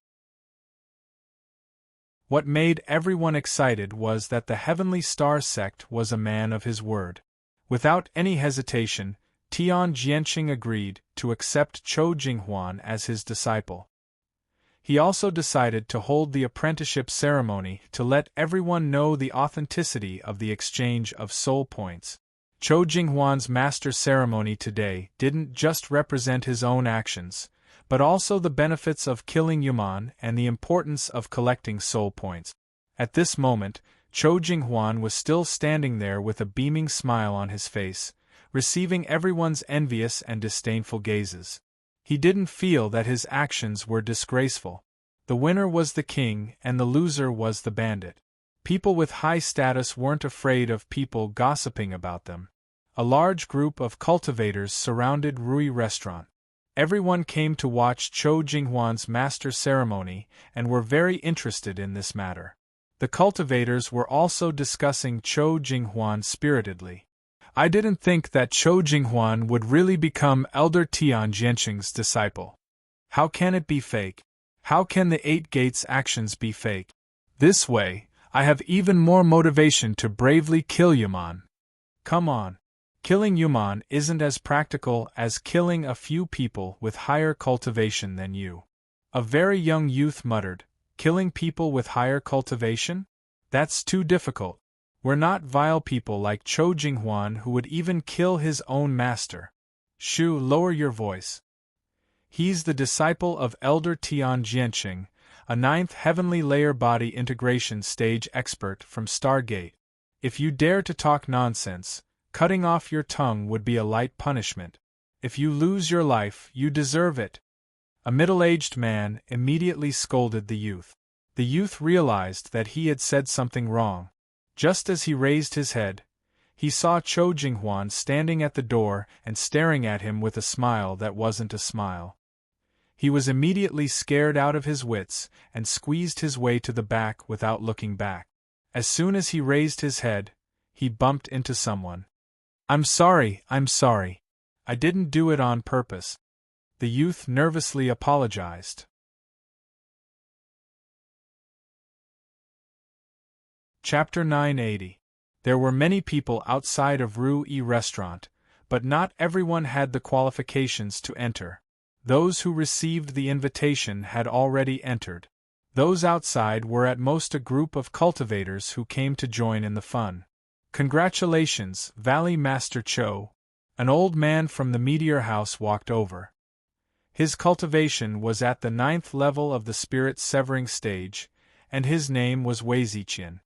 What made everyone excited was that the Heavenly Star sect was a man of his word. Without any hesitation, Tian Jianqing agreed to accept Chou Jinghuan as his disciple. He also decided to hold the apprenticeship ceremony to let everyone know the authenticity of the exchange of soul points. Chou Jinghuan's master ceremony today didn't just represent his own actions, but also the benefits of killing Yuman and the importance of collecting soul points. At this moment, Chou Jinghuan was still standing there with a beaming smile on his face, receiving everyone's envious and disdainful gazes. He didn't feel that his actions were disgraceful. The winner was the king and the loser was the bandit. People with high status weren't afraid of people gossiping about them. A large group of cultivators surrounded Rui Restaurant. Everyone came to watch Chou Jinghuan's master ceremony and were very interested in this matter. The cultivators were also discussing Chou Jinghuan spiritedly. I didn't think that Chou Jinghuan would really become Elder Tian Jianqing's disciple. How can it be fake? How can the 8 gates' actions be fake? This way, I have even more motivation to bravely kill Yuman. Come on. Killing Yuman isn't as practical as killing a few people with higher cultivation than you. A very young youth muttered, "Killing people with higher cultivation? That's too difficult. We're not vile people like Chou Jinghuan who would even kill his own master." Shu, lower your voice. He's the disciple of Elder Tian Jianqing, a 9th heavenly layer body integration stage expert from Stargate. If you dare to talk nonsense, cutting off your tongue would be a light punishment. If you lose your life, you deserve it. A middle-aged man immediately scolded the youth. The youth realized that he had said something wrong. Just as he raised his head, he saw Chou Jinghuan standing at the door and staring at him with a smile that wasn't a smile. He was immediately scared out of his wits and squeezed his way to the back without looking back. As soon as he raised his head, he bumped into someone. I'm sorry. I didn't do it on purpose." The youth nervously apologized. Chapter 980. There were many people outside of Rui Restaurant, but not everyone had the qualifications to enter. Those who received the invitation had already entered. Those outside were at most a group of cultivators who came to join in the fun. "Congratulations, Valley Master Chou." An old man from the Meteor House walked over. His cultivation was at the 9th level of the Spirit Severing stage, and his name was Wei Ziqian.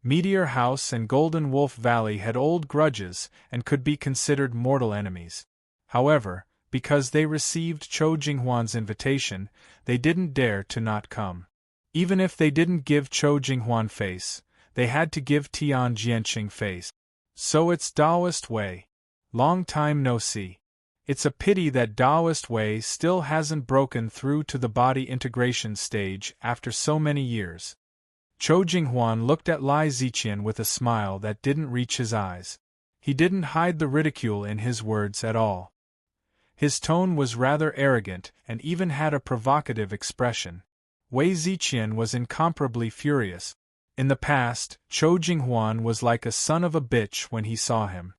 Meteor House and Golden Wolf Valley had old grudges and could be considered mortal enemies. However, because they received Chou Jinghuan's invitation, they didn't dare to not come. Even if they didn't give Chou Jinghuan face, they had to give Tian Jianqing face. "So it's Taoist way. Long time no see. It's a pity that Taoist Wei still hasn't broken through to the body integration stage after so many years. Chou Jinghuan looked at Lai Ziqian with a smile that didn't reach his eyes. He didn't hide the ridicule in his words at all. His tone was rather arrogant and even had a provocative expression. Wei Ziqian was incomparably furious. In the past, Chou Jinghuan was like a son of a bitch when he saw him.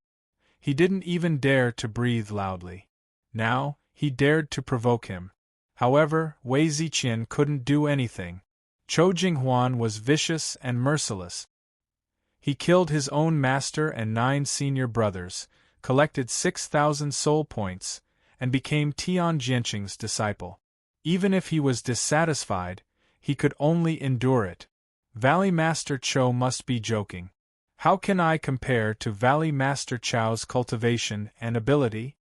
He didn't even dare to breathe loudly. Now, he dared to provoke him. However, Wei Ziqian couldn't do anything. Chou Jinghuan was vicious and merciless. He killed his own master and 9 senior brothers, collected 6,000 soul points, and became Tian Jianqing's disciple. Even if he was dissatisfied, he could only endure it. Valley Master Chou must be joking. How can I compare to Valley Master Chou's cultivation and ability?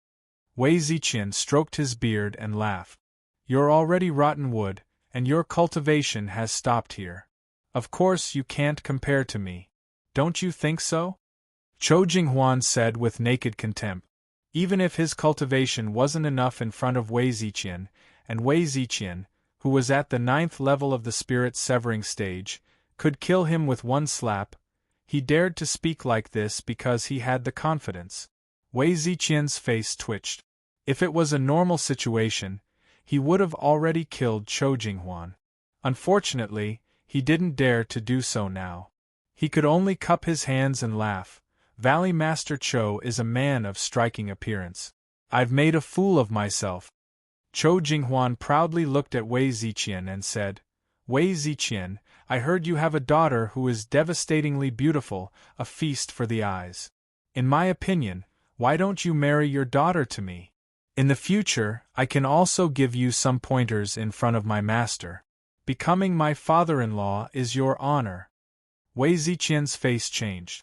Wei Ziqian stroked his beard and laughed. You're already rotten wood, and your cultivation has stopped here. Of course you can't compare to me. Don't you think so? Chou Jinghuan said with naked contempt. Even if his cultivation wasn't enough in front of Wei Ziqian, and Wei Ziqian, who was at the 9th level of the spirit severing stage, could kill him with one slap, he dared to speak like this because he had the confidence. Wei Ziqian's face twitched. If it was a normal situation, he would have already killed Chou Jinghuan. Unfortunately, he didn't dare to do so now. He could only cup his hands and laugh. Valley Master Chou is a man of striking appearance. I've made a fool of myself. Chou Jinghuan proudly looked at Wei Ziqian and said, Wei Ziqian, I heard you have a daughter who is devastatingly beautiful, a feast for the eyes. In my opinion, why don't you marry your daughter to me? In the future, I can also give you some pointers in front of my master. Becoming my father-in-law is your honor. Wei Ziqian's face changed.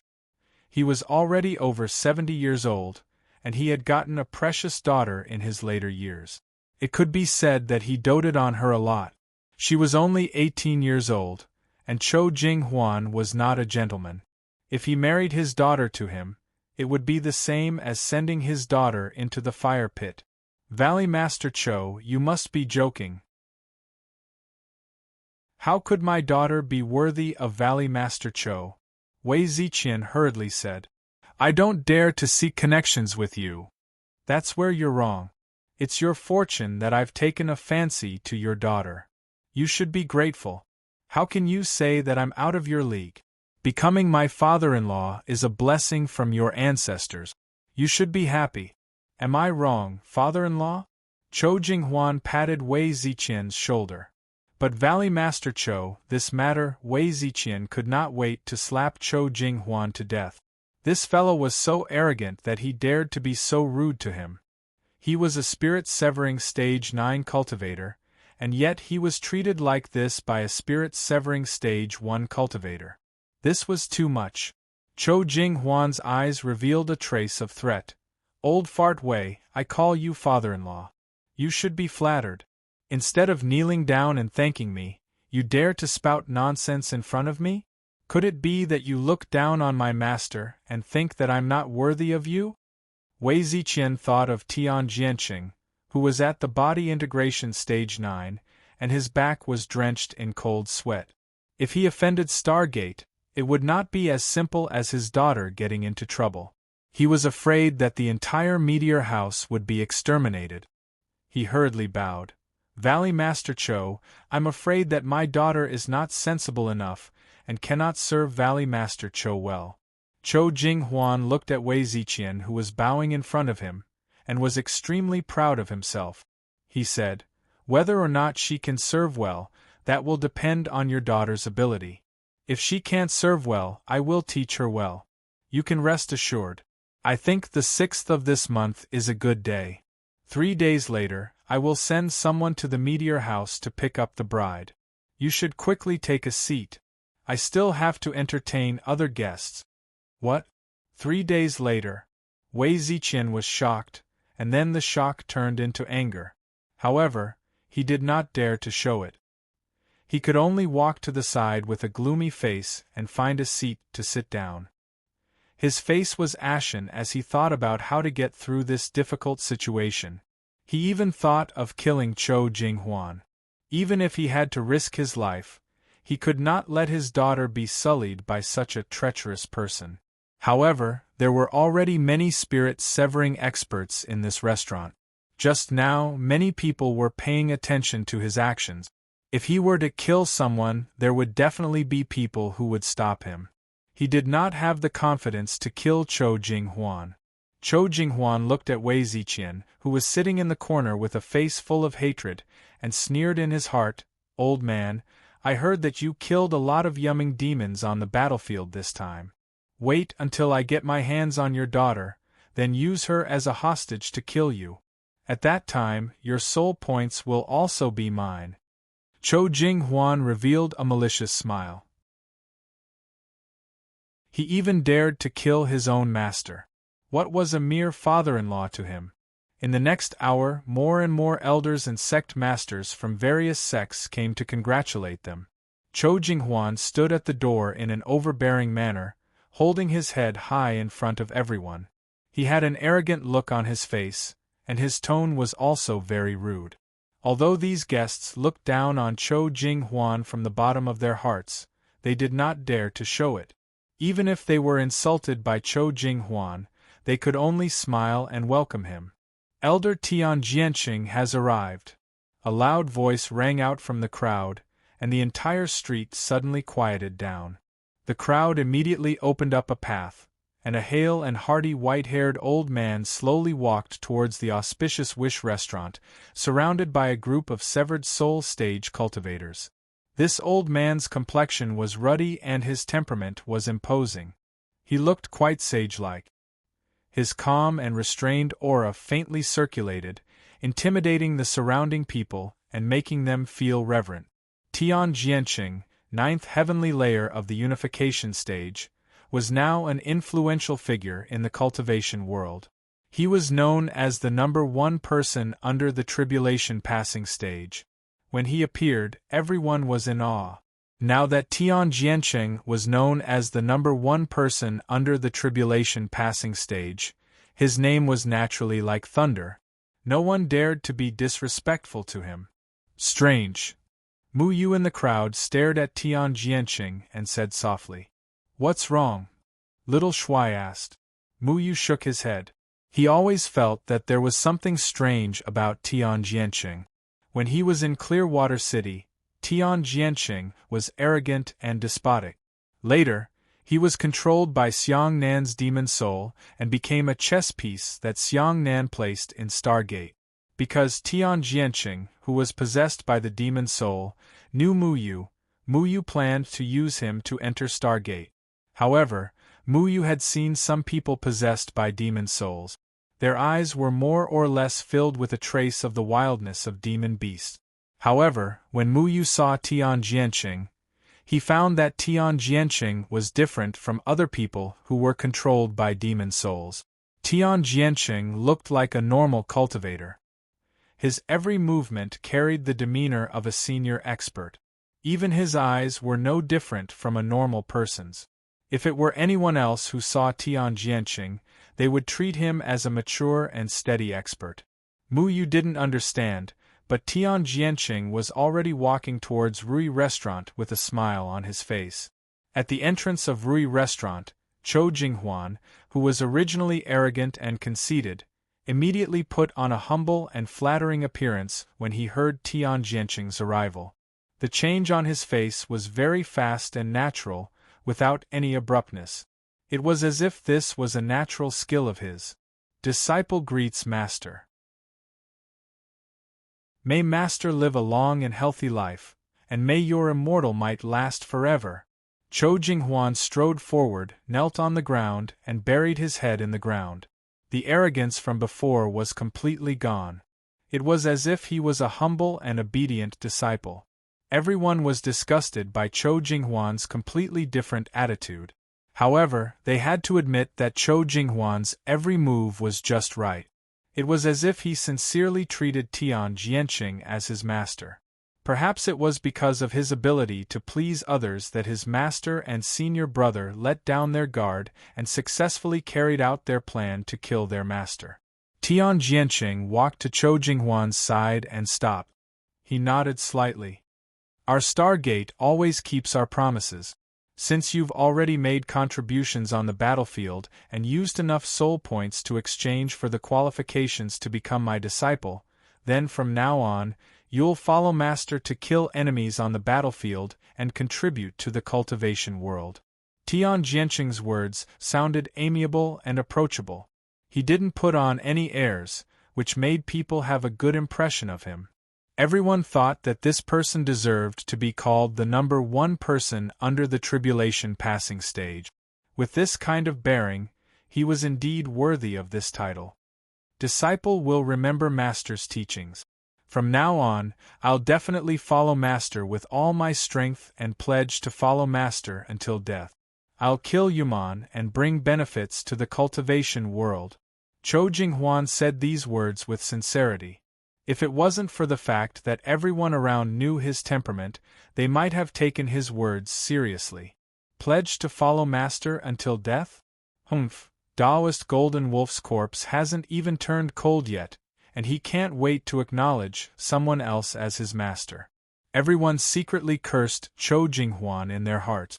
He was already over 70 years old, and he had gotten a precious daughter in his later years. It could be said that he doted on her a lot. She was only 18 years old, and Chou Jinghuan was not a gentleman. If he married his daughter to him, it would be the same as sending his daughter into the fire pit. Valley Master Chou, you must be joking. How could my daughter be worthy of Valley Master Chou? Wei Ziqian hurriedly said. I don't dare to seek connections with you. That's where you're wrong. It's your fortune that I've taken a fancy to your daughter. You should be grateful. How can you say that I'm out of your league? Becoming my father-in-law is a blessing from your ancestors. You should be happy. Am I wrong, father-in-law? Chou Jinghuan patted Wei Ziqian's shoulder. But Valley Master Chou, this matter, Wei Ziqian could not wait to slap Chou Jinghuan to death. This fellow was so arrogant that he dared to be so rude to him. He was a spirit-severing stage 9 cultivator, and yet he was treated like this by a spirit-severing stage 1 cultivator. This was too much. Chou Jinghuan's eyes revealed a trace of threat. Old fart Wei, I call you father-in-law. You should be flattered. Instead of kneeling down and thanking me, you dare to spout nonsense in front of me? Could it be that you look down on my master and think that I'm not worthy of you? Wei Ziqian thought of Tian Jianqing, who was at the body integration stage 9, and his back was drenched in cold sweat. If he offended Stargate, it would not be as simple as his daughter getting into trouble. He was afraid that the entire meteor house would be exterminated. He hurriedly bowed. Valley Master Chou, I'm afraid that my daughter is not sensible enough, and cannot serve Valley Master Chou well. Chou Jinghuan looked at Wei Ziqian, who was bowing in front of him, and was extremely proud of himself. He said, Whether or not she can serve well, that will depend on your daughter's ability. If she can't serve well, I will teach her well. You can rest assured. I think the 6th of this month is a good day. 3 days later, I will send someone to the meteor house to pick up the bride. You should quickly take a seat. I still have to entertain other guests. What? 3 days later? Wei Ziqian was shocked, and then the shock turned into anger. However, he did not dare to show it. He could only walk to the side with a gloomy face and find a seat to sit down. His face was ashen as he thought about how to get through this difficult situation. He even thought of killing Chou Jinghuan. Even if he had to risk his life, he could not let his daughter be sullied by such a treacherous person. However, there were already many spirit-severing experts in this restaurant. Just now, many people were paying attention to his actions. If he were to kill someone, there would definitely be people who would stop him. He did not have the confidence to kill Chou Jinghuan. Chou Jinghuan looked at Wei Ziqian, who was sitting in the corner with a face full of hatred, and sneered in his heart, "Old man, I heard that you killed a lot of yumming demons on the battlefield this time. Wait until I get my hands on your daughter, then use her as a hostage to kill you. At that time, your soul points will also be mine." Chou Jinghuan revealed a malicious smile. He even dared to kill his own master. What was a mere father-in-law to him? In the next hour, more and more elders and sect masters from various sects came to congratulate them. Chou Jinghuan stood at the door in an overbearing manner, holding his head high in front of everyone. He had an arrogant look on his face, and his tone was also very rude. Although these guests looked down on Chou Jinghuan from the bottom of their hearts, they did not dare to show it. Even if they were insulted by Chou Jinghuan, they could only smile and welcome him. "Elder Tian Jianqing has arrived." A loud voice rang out from the crowd, and the entire street suddenly quieted down. The crowd immediately opened up a path, and a hale and hearty white-haired old man slowly walked towards the auspicious Wish restaurant, surrounded by a group of severed soul stage cultivators. This old man's complexion was ruddy and his temperament was imposing. He looked quite sage-like. His calm and restrained aura faintly circulated, intimidating the surrounding people and making them feel reverent. Tian Jianqing, ninth heavenly layer of the unification stage, was now an influential figure in the cultivation world. He was known as the number one person under the tribulation passing stage. When he appeared, everyone was in awe. Now that Tian Jianqing was known as the number one person under the tribulation passing stage, his name was naturally like thunder. No one dared to be disrespectful to him. "Strange." Mu Yu in the crowd stared at Tian Jianqing and said softly, "What's wrong?" Little Shuai asked. Mu Yu shook his head. He always felt that there was something strange about Tian Jianqing. When he was in Clearwater City, Tian Jianqing was arrogant and despotic. Later, he was controlled by Xiang Nan's demon soul and became a chess piece that Xiang Nan placed in Stargate. Because Tian Jianqing, who was possessed by the demon soul, knew Mu Yu planned to use him to enter Stargate. However, Mu Yu had seen some people possessed by demon souls. Their eyes were more or less filled with a trace of the wildness of demon beasts. However, when Mu Yu saw Tian Jianqing, he found that Tian Jianqing was different from other people who were controlled by demon souls. Tian Jianqing looked like a normal cultivator. His every movement carried the demeanor of a senior expert. Even his eyes were no different from a normal person's. If it were anyone else who saw Tian Jianqing, they would treat him as a mature and steady expert. Mu Yu didn't understand, but Tian Jianqing was already walking towards Rui Restaurant with a smile on his face. At the entrance of Rui Restaurant, Chou Jinghuan, who was originally arrogant and conceited, immediately put on a humble and flattering appearance when he heard Tian Jianqing's arrival. The change on his face was very fast and natural, without any abruptness. It was as if this was a natural skill of his. Disciple greets master. May master live a long and healthy life, and may your immortal might last forever. Chou Jinghuan strode forward, knelt on the ground, and buried his head in the ground. The arrogance from before was completely gone. It was as if he was a humble and obedient disciple. Everyone was disgusted by Chou Jinghuan's completely different attitude. However, they had to admit that Chou Jinghuan's every move was just right. It was as if he sincerely treated Tian Jianqing as his master. Perhaps it was because of his ability to please others that his master and senior brother let down their guard and successfully carried out their plan to kill their master. Tian Jianqing walked to Zhou Jinghuan's side and stopped. He nodded slightly. Our Stargate always keeps our promises. Since you've already made contributions on the battlefield and used enough soul points to exchange for the qualifications to become my disciple, then from now on, you'll follow Master to kill enemies on the battlefield and contribute to the cultivation world. Tian Jianqing's words sounded amiable and approachable. He didn't put on any airs, which made people have a good impression of him. Everyone thought that this person deserved to be called the number one person under the tribulation passing stage. With this kind of bearing, he was indeed worthy of this title. Disciple will remember Master's teachings. From now on, I'll definitely follow Master with all my strength and pledge to follow Master until death. I'll kill Yuman and bring benefits to the cultivation world. Zhou Jinghuan said these words with sincerity. If it wasn't for the fact that everyone around knew his temperament, they might have taken his words seriously. Pledge to follow Master until death? Humph, Taoist Golden Wolf's corpse hasn't even turned cold yet, and he can't wait to acknowledge someone else as his master. Everyone secretly cursed Zhou Jinghuan in their hearts.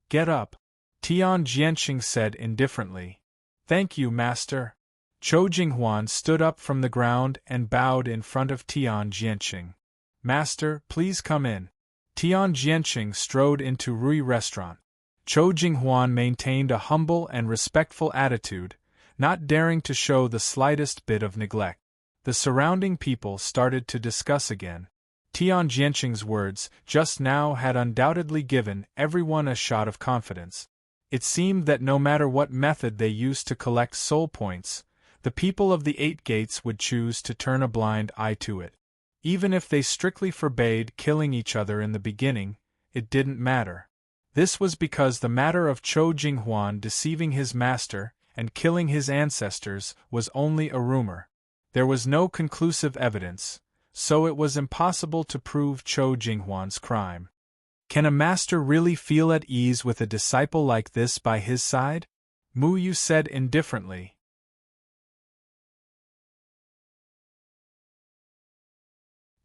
Get up, Tian Jianqing said indifferently. Thank you, Master. Zhou Jinghuan stood up from the ground and bowed in front of Tian Jianqing. Master, please come in. Tian Jianqing strode into Rui Restaurant. Zhou Jinghuan maintained a humble and respectful attitude, not daring to show the slightest bit of neglect. The surrounding people started to discuss again. Tian Jianqing's words just now had undoubtedly given everyone a shot of confidence. It seemed that no matter what method they used to collect soul points, the people of the 8 gates would choose to turn a blind eye to it. Even if they strictly forbade killing each other in the beginning, it didn't matter. This was because the matter of Zhou Jinghuan deceiving his master and killing his ancestors was only a rumor. There was no conclusive evidence, so it was impossible to prove Zhou Jinghuan's crime. Can a master really feel at ease with a disciple like this by his side? Mu Yu said indifferently.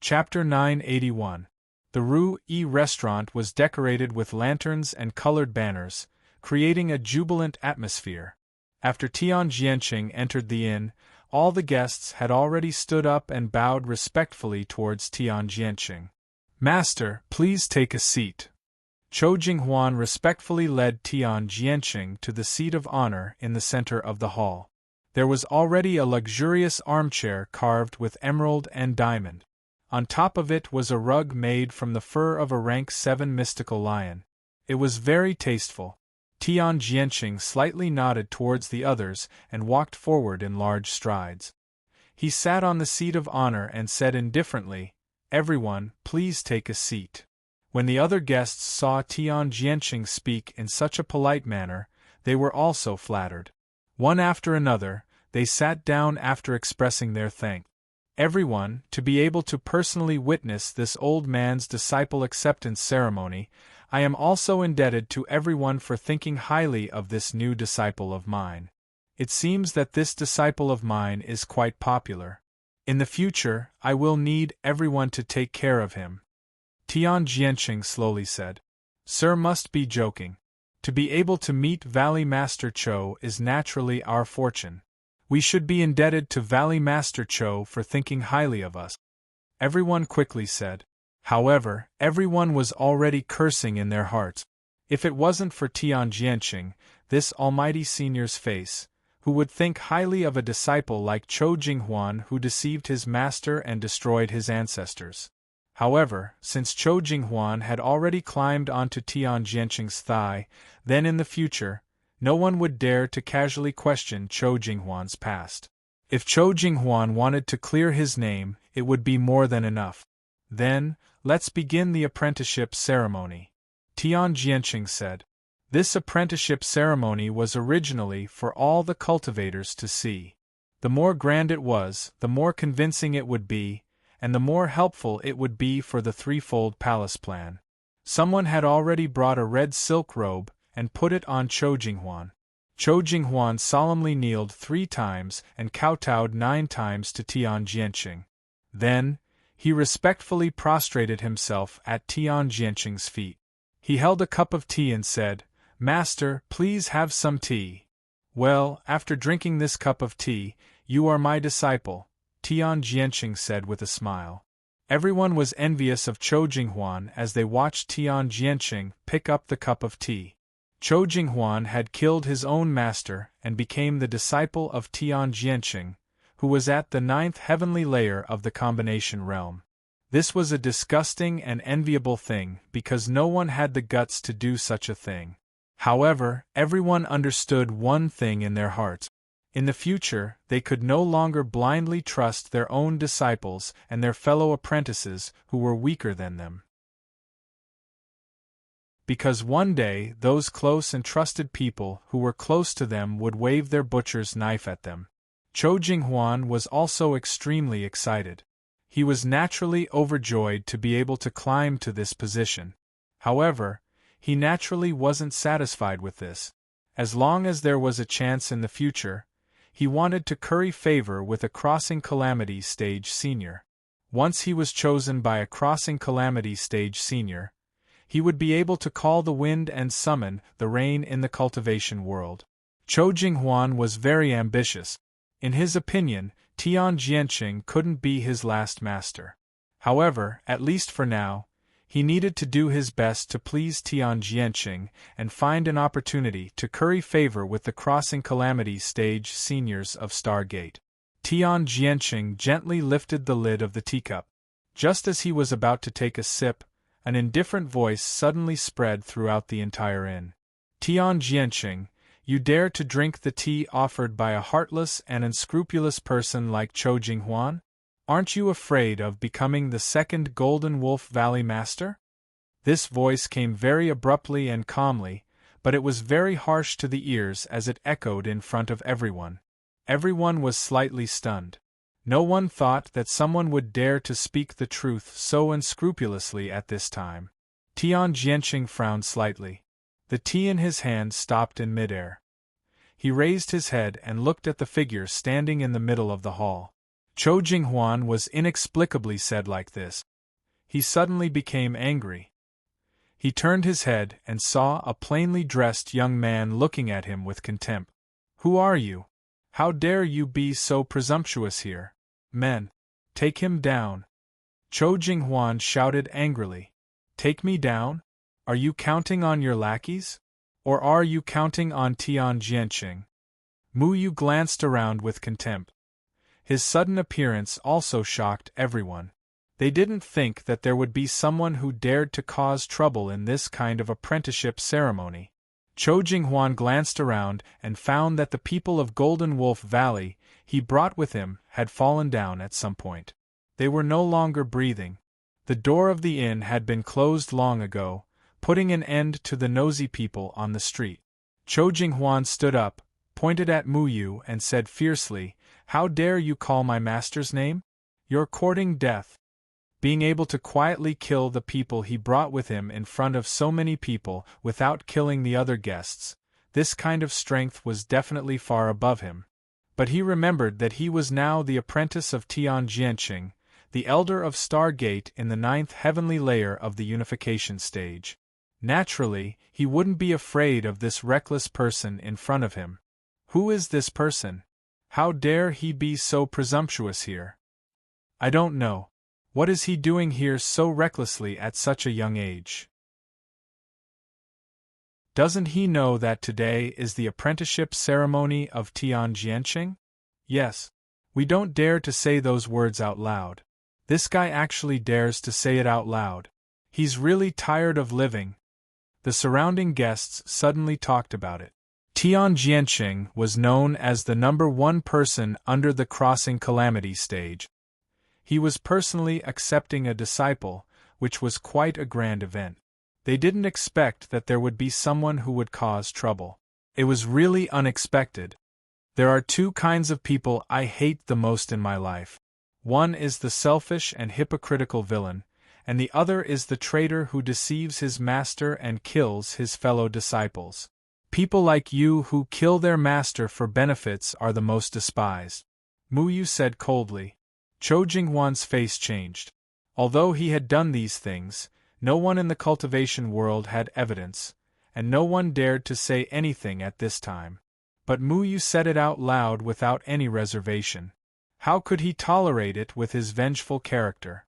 Chapter 981. The Rue restaurant was decorated with lanterns and colored banners, creating a jubilant atmosphere. After Tian Jianqing entered the inn, all the guests had already stood up and bowed respectfully towards Tian Jianqing. Master, please take a seat. Zhou Jinghuan respectfully led Tian Jianqing to the seat of honor in the center of the hall. There was already a luxurious armchair carved with emerald and diamond. On top of it was a rug made from the fur of a rank 7 mystical lion. It was very tasteful. Tian Jianqing slightly nodded towards the others and walked forward in large strides. He sat on the seat of honor and said indifferently, "Everyone, please take a seat." When the other guests saw Tian Jianqing speak in such a polite manner, they were also flattered. One after another, they sat down after expressing their thanks. Everyone, to be able to personally witness this old man's disciple acceptance ceremony, I am also indebted to everyone for thinking highly of this new disciple of mine. It seems that this disciple of mine is quite popular. In the future, I will need everyone to take care of him. Tian Jianqing slowly said. Sir must be joking. To be able to meet Valley Master Cho is naturally our fortune. We should be indebted to Valley Master Cho for thinking highly of us. Everyone quickly said. However, everyone was already cursing in their hearts. If it wasn't for Tian Jianqing, this almighty senior's face, who would think highly of a disciple like Zhou Jinghuan who deceived his master and destroyed his ancestors. However, since Zhou Jinghuan had already climbed onto Tian Jianqing's thigh, then in the future, no one would dare to casually question Zhou Jinghuan's past. If Zhou Jinghuan wanted to clear his name, it would be more than enough. Then, let's begin the apprenticeship ceremony. Tian Jianqing said. This apprenticeship ceremony was originally for all the cultivators to see. The more grand it was, the more convincing it would be, and the more helpful it would be for the threefold palace plan. Someone had already brought a red silk robe and put it on Chou Jinghuan. Chou Jinghuan solemnly kneeled 3 times and kowtowed 9 times to Tian Jianqing. Then, he respectfully prostrated himself at Tian Jianqing's feet. He held a cup of tea and said, "Master, please have some tea." "Well, after drinking this cup of tea, you are my disciple," Tian Jianqing said with a smile. Everyone was envious of Chou Jinghuan as they watched Tian Jianqing pick up the cup of tea. Chou Jinghuan had killed his own master and became the disciple of Tian Jianqing, who was at the 9th heavenly layer of the combination realm. This was a disgusting and enviable thing because no one had the guts to do such a thing. However, everyone understood one thing in their hearts. In the future, they could no longer blindly trust their own disciples and their fellow apprentices who were weaker than them. Because one day those close and trusted people who were close to them would wave their butcher's knife at them. Chou Jinghuan was also extremely excited. He was naturally overjoyed to be able to climb to this position. However, he naturally wasn't satisfied with this. As long as there was a chance in the future, he wanted to curry favor with a Crossing Calamity Stage Senior. Once he was chosen by a Crossing Calamity Stage Senior, he would be able to call the wind and summon the rain in the cultivation world. Chou Jinghuan was very ambitious. In his opinion, Tian Jianqing couldn't be his last master. However, at least for now, he needed to do his best to please Tian Jianqing and find an opportunity to curry favor with the Crossing Calamity Stage Seniors of Stargate. Tian Jianqing gently lifted the lid of the teacup. Just as he was about to take a sip, an indifferent voice suddenly spread throughout the entire inn. "Tian Jianqing, you dare to drink the tea offered by a heartless and unscrupulous person like Chou Jinghuan? Aren't you afraid of becoming the second Golden Wolf Valley Master?" This voice came very abruptly and calmly, but it was very harsh to the ears as it echoed in front of everyone. Everyone was slightly stunned. No one thought that someone would dare to speak the truth so unscrupulously at this time. Tian Jianqing frowned slightly. The tea in his hand stopped in midair. He raised his head and looked at the figure standing in the middle of the hall. Chou Jinghuan was inexplicably said like this. He suddenly became angry. He turned his head and saw a plainly dressed young man looking at him with contempt. "Who are you? How dare you be so presumptuous here? Men, take him down!" Chou Jinghuan shouted angrily. "Take me down? Are you counting on your lackeys? Or are you counting on Tian Jianqing?" Mu Yu glanced around with contempt. His sudden appearance also shocked everyone. They didn't think that there would be someone who dared to cause trouble in this kind of apprenticeship ceremony. Chou Jinghuan glanced around and found that the people of Golden Wolf Valley he brought with him had fallen down at some point. They were no longer breathing. The door of the inn had been closed long ago, putting an end to the nosy people on the street. Chou Jinghuan stood up, pointed at Mu Yu and said fiercely, "How dare you call my master's name? You're courting death." Being able to quietly kill the people he brought with him in front of so many people without killing the other guests, this kind of strength was definitely far above him. But he remembered that he was now the apprentice of Tian Jianqing, the elder of Stargate in the 9th heavenly layer of the unification stage. Naturally, he wouldn't be afraid of this reckless person in front of him. Who is this person? How dare he be so presumptuous here? I don't know. What is he doing here so recklessly at such a young age? Doesn't he know that today is the apprenticeship ceremony of Tian Jianqing? Yes. We don't dare to say those words out loud. This guy actually dares to say it out loud. He's really tired of living. The surrounding guests suddenly talked about it. Tian Jianqing was known as the #1 person under the Crossing Calamity stage. He was personally accepting a disciple, which was quite a grand event. They didn't expect that there would be someone who would cause trouble. It was really unexpected. There are 2 kinds of people I hate the most in my life. One is the selfish and hypocritical villain, and the other is the traitor who deceives his master and kills his fellow disciples. People like you who kill their master for benefits are the most despised. Mu Yu said coldly. Chou Jinghuan's face changed. Although he had done these things, no one in the cultivation world had evidence, and no one dared to say anything at this time. But Mu Yu said it out loud without any reservation. How could he tolerate it with his vengeful character?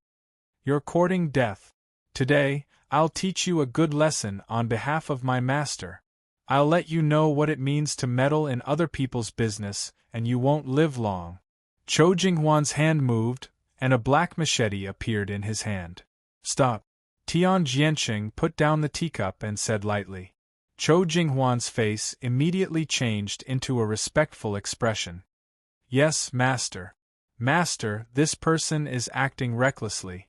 You're courting death. Today, I'll teach you a good lesson on behalf of my master. I'll let you know what it means to meddle in other people's business, and you won't live long. Chou Jinghuan's hand moved, and a black machete appeared in his hand. Stop. Tian Jianqing put down the teacup and said lightly. Chou Jinghuan's face immediately changed into a respectful expression. Yes, master. Master, this person is acting recklessly.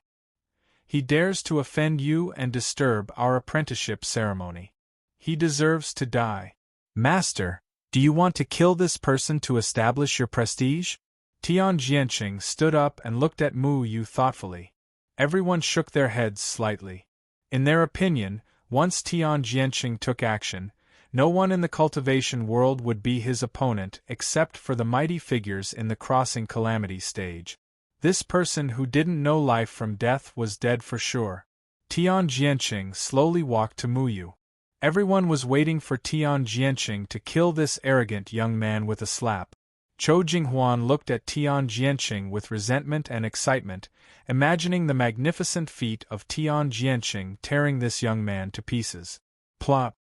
He dares to offend you and disturb our apprenticeship ceremony. He deserves to die. Master, do you want to kill this person to establish your prestige? Tian Jianqing stood up and looked at Mu Yu thoughtfully. Everyone shook their heads slightly. In their opinion, once Tian Jianqing took action, no one in the cultivation world would be his opponent except for the mighty figures in the crossing calamity stage. This person who didn't know life from death was dead for sure. Tian Jianqing slowly walked to Mu Yu. Everyone was waiting for Tian Jianqing to kill this arrogant young man with a slap. Chou Jinghuan looked at Tian Jianqing with resentment and excitement, imagining the magnificent feat of Tian Jianqing tearing this young man to pieces. Plop.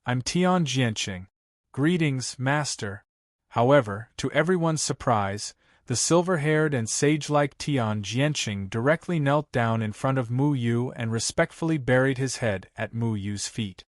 I'm Tian Jianqing. Greetings, master. However, to everyone's surprise, the silver-haired and sage-like Tian Jianqing directly knelt down in front of Mu Yu and respectfully buried his head at Mu Yu's feet.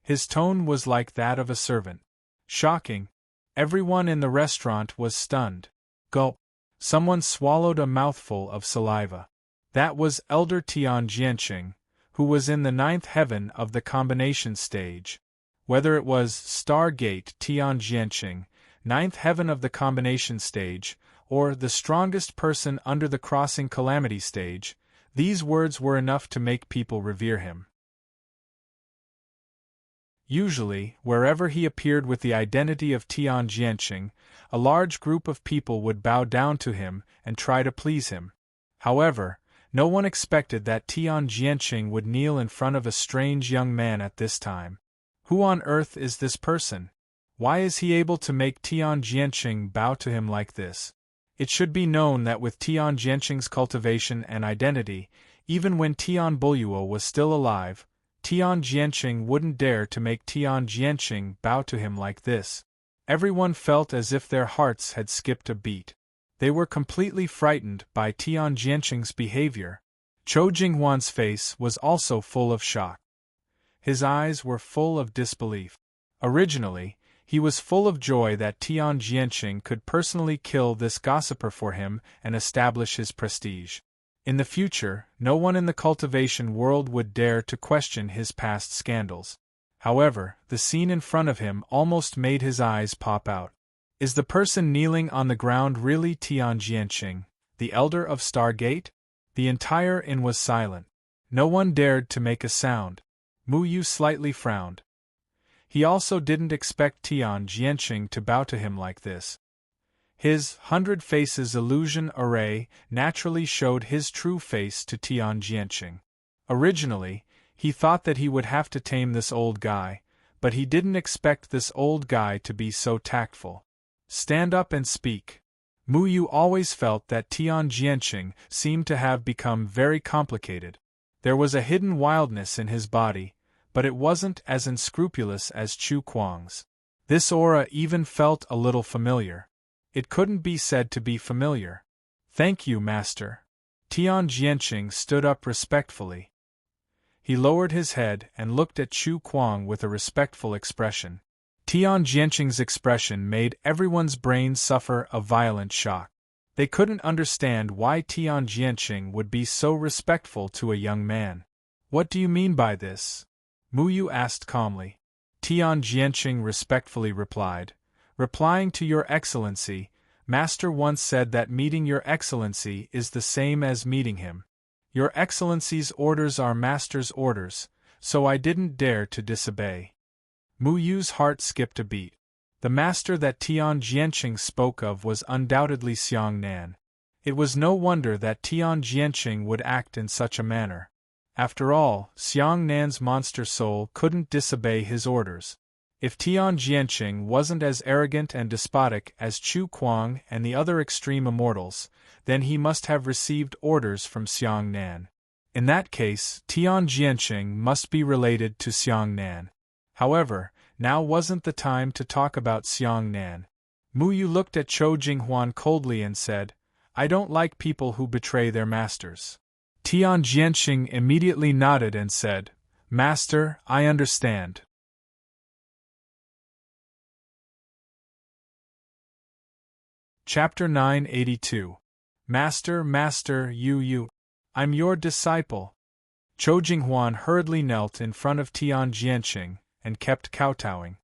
His tone was like that of a servant. Shocking. Everyone in the restaurant was stunned. Gulp. Someone swallowed a mouthful of saliva. That was Elder Tian Jianqing, who was in the 9th heaven of the combination stage. Whether it was Stargate Tian Jianqing, 9th heaven of the combination stage, or the strongest person under the crossing calamity stage, these words were enough to make people revere him. Usually, wherever he appeared with the identity of Tian Jianqing, a large group of people would bow down to him and try to please him. However, no one expected that Tian Jianqing would kneel in front of a strange young man at this time. Who on earth is this person? Why is he able to make Tian Jianqing bow to him like this? It should be known that with Tian Jianqing's cultivation and identity, even when Tian Buyuo was still alive, Tian Jianqing wouldn't dare to make Tian Jianqing bow to him like this. Everyone felt as if their hearts had skipped a beat. They were completely frightened by Tian Jianqing's behavior. Chou Jinghuan's face was also full of shock. His eyes were full of disbelief. Originally, he was full of joy that Tian Jianqing could personally kill this gossiper for him and establish his prestige. In the future, no one in the cultivation world would dare to question his past scandals. However, the scene in front of him almost made his eyes pop out. Is the person kneeling on the ground really Tian Jianqing, the elder of Stargate? The entire inn was silent. No one dared to make a sound. Mu Yu slightly frowned. He also didn't expect Tian Jianqing to bow to him like this. His 100 faces illusion array naturally showed his true face to Tian Jianqing. Originally, he thought that he would have to tame this old guy, but he didn't expect this old guy to be so tactful. Stand up and speak. Mu Yu always felt that Tian Jianqing seemed to have become very complicated. There was a hidden wildness in his body, but it wasn't as unscrupulous as Chu Kuang's. This aura even felt a little familiar. It couldn't be said to be familiar. Thank you, master. Tian Jianqing stood up respectfully. He lowered his head and looked at Chu Kuang with a respectful expression. Tian Jianqing's expression made everyone's brain suffer a violent shock. They couldn't understand why Tian Jianqing would be so respectful to a young man. What do you mean by this? Mu Yu asked calmly. Tian Jianqing respectfully replied, replying to Your Excellency, Master once said that meeting your Excellency is the same as meeting him. Your Excellency's orders are Master's orders, so I didn't dare to disobey. Mu Yu's heart skipped a beat. The master that Tian Jianqing spoke of was undoubtedly Xiang Nan. It was no wonder that Tian Jianqing would act in such a manner. After all, Xiang Nan's monster soul couldn't disobey his orders. If Tian Jianqing wasn't as arrogant and despotic as Chu Kuang and the other extreme immortals, then he must have received orders from Xiang Nan. In that case, Tian Jianqing must be related to Xiang Nan. However, now wasn't the time to talk about Xiang Nan. Mu Yu looked at Chou Jinghuan coldly and said, "I don't like people who betray their masters." Tian Jianqing immediately nodded and said, "Master, I understand." Chapter 982. Master, you. I'm your disciple. Chou Jinghuan hurriedly knelt in front of Tian Jianqing and kept kowtowing.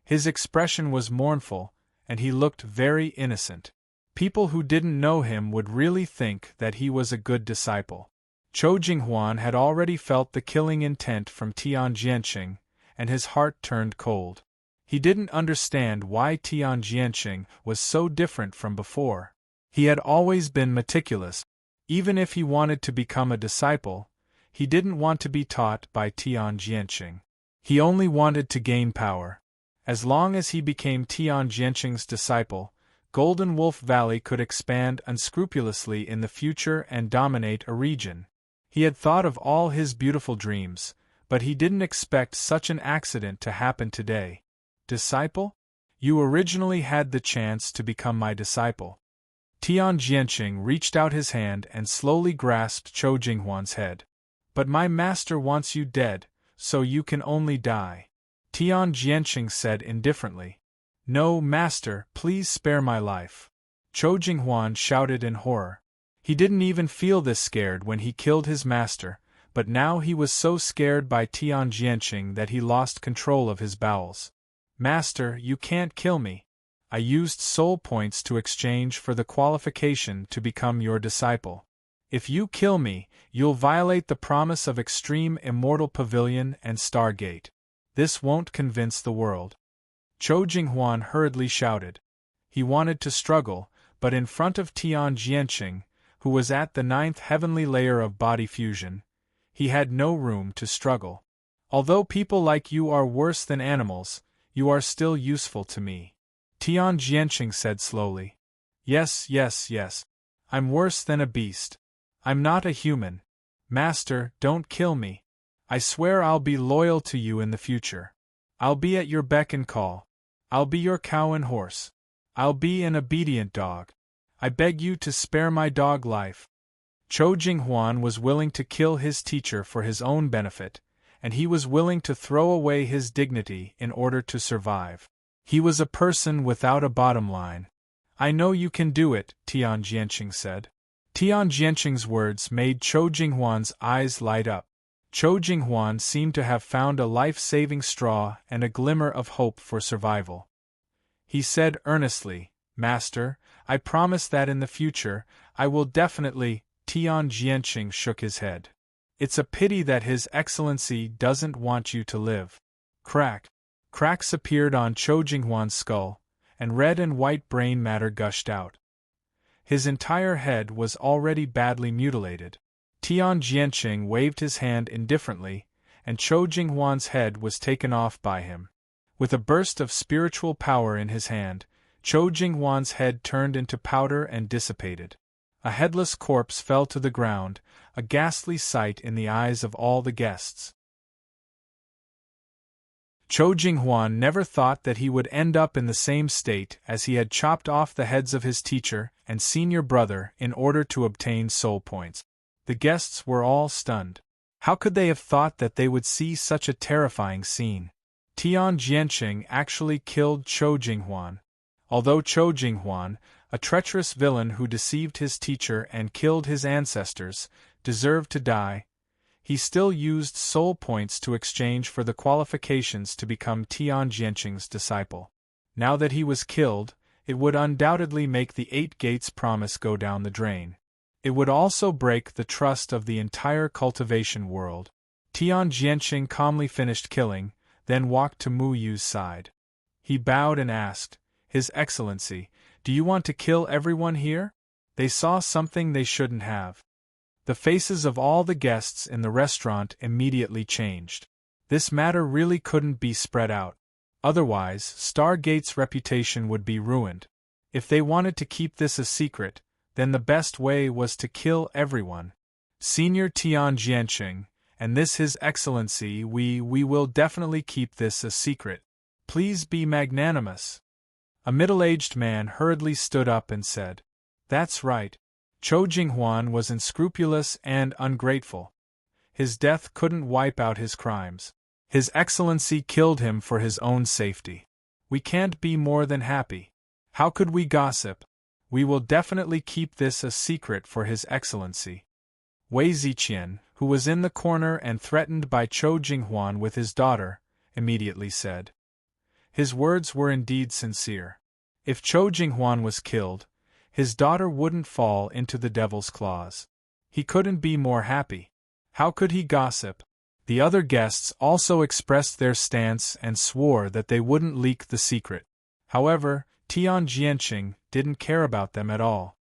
His expression was mournful, and he looked very innocent. People who didn't know him would really think that he was a good disciple. Chou Jinghuan had already felt the killing intent from Tian Jianqing, and his heart turned cold. He didn't understand why Tian Jianqing was so different from before. He had always been meticulous. Even if he wanted to become a disciple, he didn't want to be taught by Tian Jianqing. He only wanted to gain power. As long as he became Tian Jianqing's disciple, Golden Wolf Valley could expand unscrupulously in the future and dominate a region. He had thought of all his beautiful dreams, but he didn't expect such an accident to happen today. Disciple? You originally had the chance to become my disciple. Tian Jianqing reached out his hand and slowly grasped Chou Jinghuan's head. But my master wants you dead, so you can only die. Tian Jianqing said indifferently. No, master, please spare my life. Chou Jinghuan shouted in horror. He didn't even feel this scared when he killed his master, but now he was so scared by Tian Jianqing that he lost control of his bowels. Master, you can't kill me. I used soul points to exchange for the qualification to become your disciple. If you kill me, you'll violate the promise of Extreme Immortal Pavilion and Stargate. This won't convince the world. Chou Jinghuan hurriedly shouted. He wanted to struggle, but in front of Tian Jianqing, who was at the 9th heavenly layer of body fusion, he had no room to struggle. Although people like you are worse than animals, you are still useful to me. Tian Jianqing said slowly. Yes. I'm worse than a beast. I'm not a human. Master, don't kill me. I swear I'll be loyal to you in the future. I'll be at your beck and call. I'll be your cow and horse. I'll be an obedient dog. I beg you to spare my dog life. Chou Jinghuan was willing to kill his teacher for his own benefit, and he was willing to throw away his dignity in order to survive. He was a person without a bottom line. I know you can do it, Tian Jianqing said. Tian Jianqing's words made Chou Jinghuan's eyes light up. Chou Jinghuan seemed to have found a life-saving straw and a glimmer of hope for survival. He said earnestly, Master, I promise that in the future, I will definitely. Tian Jianqing shook his head. It's a pity that His Excellency doesn't want you to live. Crack. Cracks appeared on Chou Jinghuan's skull, and red and white brain matter gushed out. His entire head was already badly mutilated. Tian Jianqing waved his hand indifferently, and Chou Jinghuan's head was taken off by him. With a burst of spiritual power in his hand, Chou Jinghuan's head turned into powder and dissipated. A headless corpse fell to the ground, a ghastly sight in the eyes of all the guests. Chou Jinghuan never thought that he would end up in the same state as he had chopped off the heads of his teacher and senior brother in order to obtain soul points. The guests were all stunned. How could they have thought that they would see such a terrifying scene? Tian Jianqing actually killed Chou Jinghuan. Although Chou Jinghuan, a treacherous villain who deceived his teacher and killed his ancestors, deserved to die, he still used soul points to exchange for the qualifications to become Tian Jianqing's disciple. Now that he was killed, It would undoubtedly make the 8 Gates promise go down the drain. It would also break the trust of the entire cultivation world. Tian Jianqing calmly finished killing, then walked to Mu Yu's side. He bowed and asked, "His Excellency, do you want to kill everyone here?" They saw something they shouldn't have. The faces of all the guests in the restaurant immediately changed. This matter really couldn't be spread out. Otherwise, Stargate's reputation would be ruined. If they wanted to keep this a secret, then the best way was to kill everyone. Senior Tian Jianqing, and this His Excellency, we will definitely keep this a secret. Please be magnanimous. A middle-aged man hurriedly stood up and said, "That's right. Chou Jinghuan was unscrupulous and ungrateful. His death couldn't wipe out his crimes. His Excellency killed him for his own safety. We can't be more than happy. How could we gossip? We will definitely keep this a secret for His Excellency." Wei Ziqian, who was in the corner and threatened by Chou Jinghuan with his daughter, immediately said. His words were indeed sincere. If Chou Jinghuan was killed, his daughter wouldn't fall into the devil's claws. He couldn't be more happy. How could he gossip? The other guests also expressed their stance and swore that they wouldn't leak the secret. However, Tian Jianqing didn't care about them at all.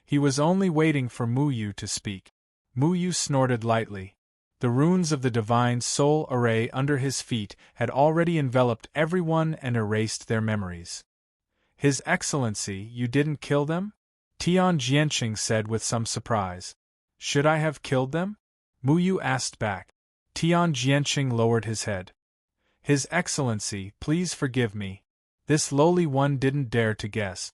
He was only waiting for Mu Yu to speak. Mu Yu snorted lightly. The runes of the divine soul array under his feet had already enveloped everyone and erased their memories. "His Excellency, you didn't kill them?" Tian Jianqing said with some surprise. "Should I have killed them?" Mu Yu asked back. Tian Jianqing lowered his head. "His Excellency, please forgive me. This lowly one didn't dare to guess."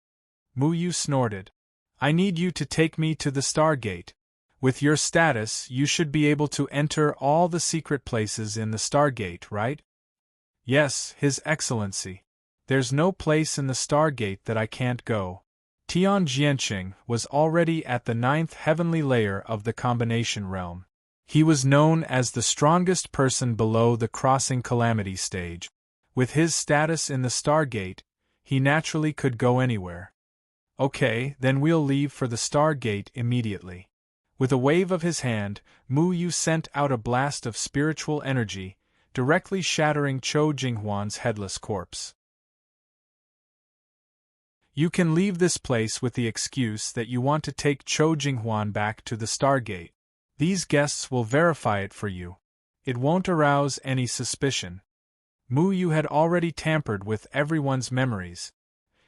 Mu Yu snorted. "I need you to take me to the Stargate. With your status, you should be able to enter all the secret places in the Stargate, right?" "Yes, His Excellency. There's no place in the Stargate that I can't go." Tian Jianqing was already at the 9th heavenly layer of the combination realm. He was known as the strongest person below the crossing calamity stage. With his status in the Stargate, he naturally could go anywhere. "Okay, then we'll leave for the Stargate immediately." With a wave of his hand, Mu Yu sent out a blast of spiritual energy, directly shattering Chou Jinghuan's headless corpse. "You can leave this place with the excuse that you want to take Chou Jinghuan back to the Stargate. These guests will verify it for you. It won't arouse any suspicion." Mu Yu had already tampered with everyone's memories.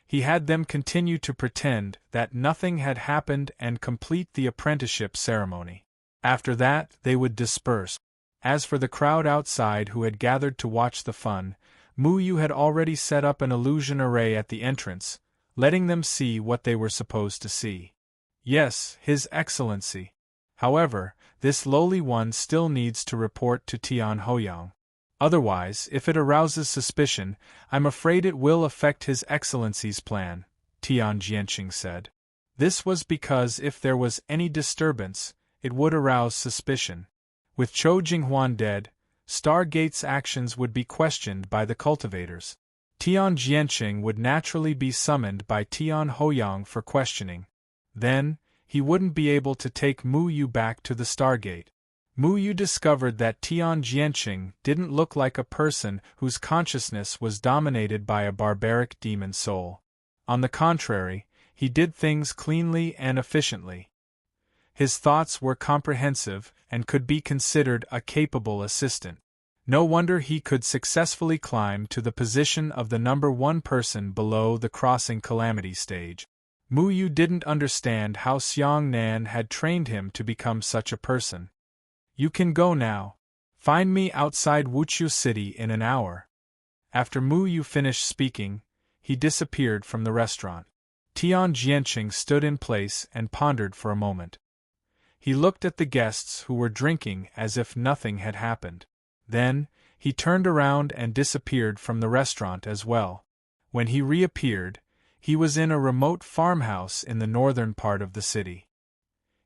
He had them continue to pretend that nothing had happened and complete the apprenticeship ceremony. After that, they would disperse. As for the crowd outside who had gathered to watch the fun, Mu Yu had already set up an illusion array at the entrance, letting them see what they were supposed to see. "Yes, His Excellency. However, this lowly one still needs to report to Tian Hoyang. Otherwise, if it arouses suspicion, I'm afraid it will affect His Excellency's plan," Tian Jianqing said. This was because if there was any disturbance, it would arouse suspicion. With Chou Jinghuan dead, Stargate's actions would be questioned by the cultivators. Tian Jianqing would naturally be summoned by Tian Hoyang for questioning. Then, he wouldn't be able to take Mu Yu back to the Stargate. Mu Yu discovered that Tian Jianqing didn't look like a person whose consciousness was dominated by a barbaric demon soul. On the contrary, he did things cleanly and efficiently. His thoughts were comprehensive and could be considered a capable assistant. No wonder he could successfully climb to the position of the number 1 person below the crossing calamity stage. Mu Yu didn't understand how Xiang Nan had trained him to become such a person. "You can go now. Find me outside Wuqiu City in an hour." After Mu Yu finished speaking, he disappeared from the restaurant. Tian Jianqing stood in place and pondered for a moment. He looked at the guests who were drinking as if nothing had happened. Then, he turned around and disappeared from the restaurant as well. When he reappeared, he was in a remote farmhouse in the northern part of the city.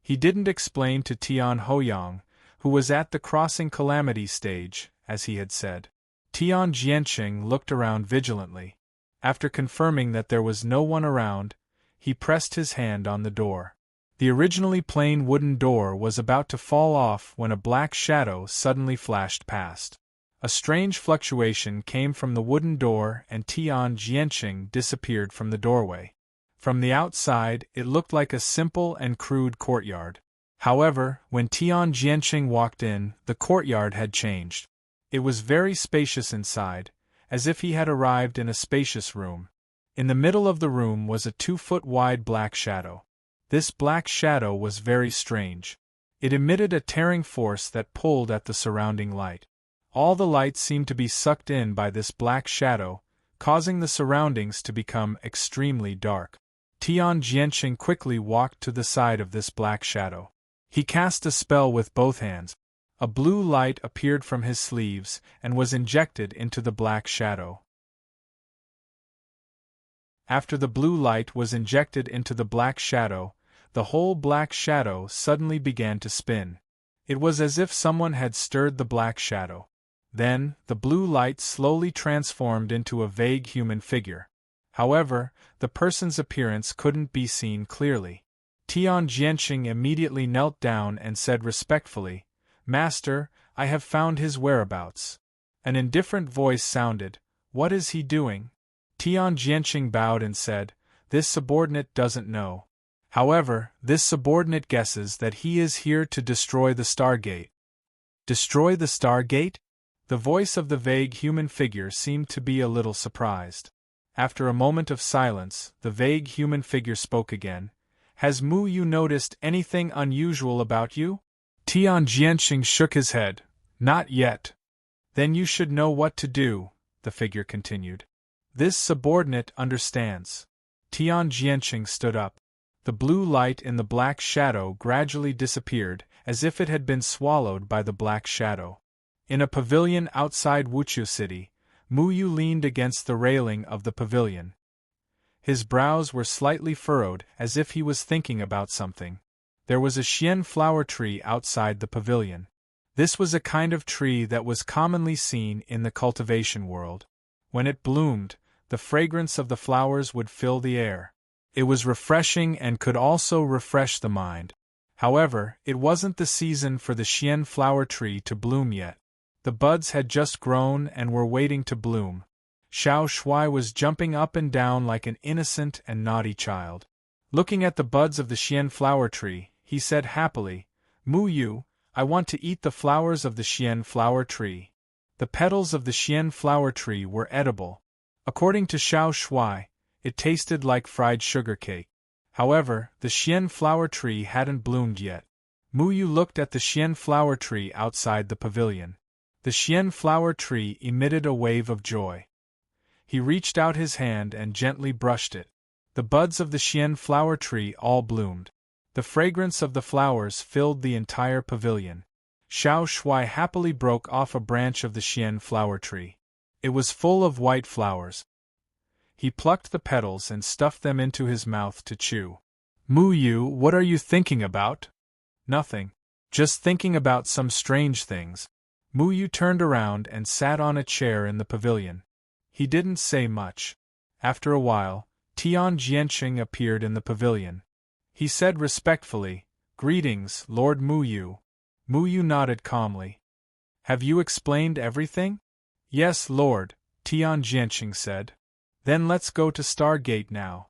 He didn't explain to Tian Hoyang, who was at the crossing calamity stage, as he had said. Tian Jianqing looked around vigilantly. After confirming that there was no one around, he pressed his hand on the door. The originally plain wooden door was about to fall off when a black shadow suddenly flashed past. A strange fluctuation came from the wooden door and Tian Jianqing disappeared from the doorway. From the outside, it looked like a simple and crude courtyard. However, when Tian Jianqing walked in, the courtyard had changed. It was very spacious inside, as if he had arrived in a spacious room. In the middle of the room was a 2-foot-wide black shadow. This black shadow was very strange. It emitted a tearing force that pulled at the surrounding light. All the light seemed to be sucked in by this black shadow, causing the surroundings to become extremely dark. Tian Jianqing quickly walked to the side of this black shadow. He cast a spell with both hands. A blue light appeared from his sleeves and was injected into the black shadow. After the blue light was injected into the black shadow, the whole black shadow suddenly began to spin. It was as if someone had stirred the black shadow. Then, the blue light slowly transformed into a vague human figure. However, the person's appearance couldn't be seen clearly. Tian Jianqing immediately knelt down and said respectfully, "Master, I have found his whereabouts." An indifferent voice sounded, "What is he doing?" Tian Jianqing bowed and said, "This subordinate doesn't know. However, this subordinate guesses that he is here to destroy the Stargate." "Destroy the Stargate?" The voice of the vague human figure seemed to be a little surprised. After a moment of silence, the vague human figure spoke again. "Has Mu Yu noticed anything unusual about you?" Tian Jianqing shook his head. "Not yet." "Then you should know what to do," the figure continued. "This subordinate understands." Tian Jianqing stood up. The blue light in the black shadow gradually disappeared, as if it had been swallowed by the black shadow. In a pavilion outside Wuqiu City, Mu Yu leaned against the railing of the pavilion. His brows were slightly furrowed, as if he was thinking about something. There was a xian flower tree outside the pavilion. This was a kind of tree that was commonly seen in the cultivation world. When it bloomed, the fragrance of the flowers would fill the air. It was refreshing and could also refresh the mind. However, it wasn't the season for the xian flower tree to bloom yet. The buds had just grown and were waiting to bloom. Xiao Shuai was jumping up and down like an innocent and naughty child. Looking at the buds of the xian flower tree, he said happily, "Mu Yu, I want to eat the flowers of the xian flower tree." The petals of the xian flower tree were edible. According to Xiao Shuai, it tasted like fried sugar cake. However, the xian flower tree hadn't bloomed yet. Mu Yu looked at the xian flower tree outside the pavilion. The xian flower tree emitted a wave of joy. He reached out his hand and gently brushed it. The buds of the xian flower tree all bloomed. The fragrance of the flowers filled the entire pavilion. Xiao Shuai happily broke off a branch of the xian flower tree. It was full of white flowers. He plucked the petals and stuffed them into his mouth to chew. "Mu Yu, what are you thinking about?" "Nothing. Just thinking about some strange things." Mu Yu turned around and sat on a chair in the pavilion. He didn't say much. After a while, Tian Jianqing appeared in the pavilion. He said respectfully, "Greetings, Lord Mu Yu." Mu Yu nodded calmly. "Have you explained everything?" "Yes, Lord," Tian Jianqing said. "Then let's go to Stargate now."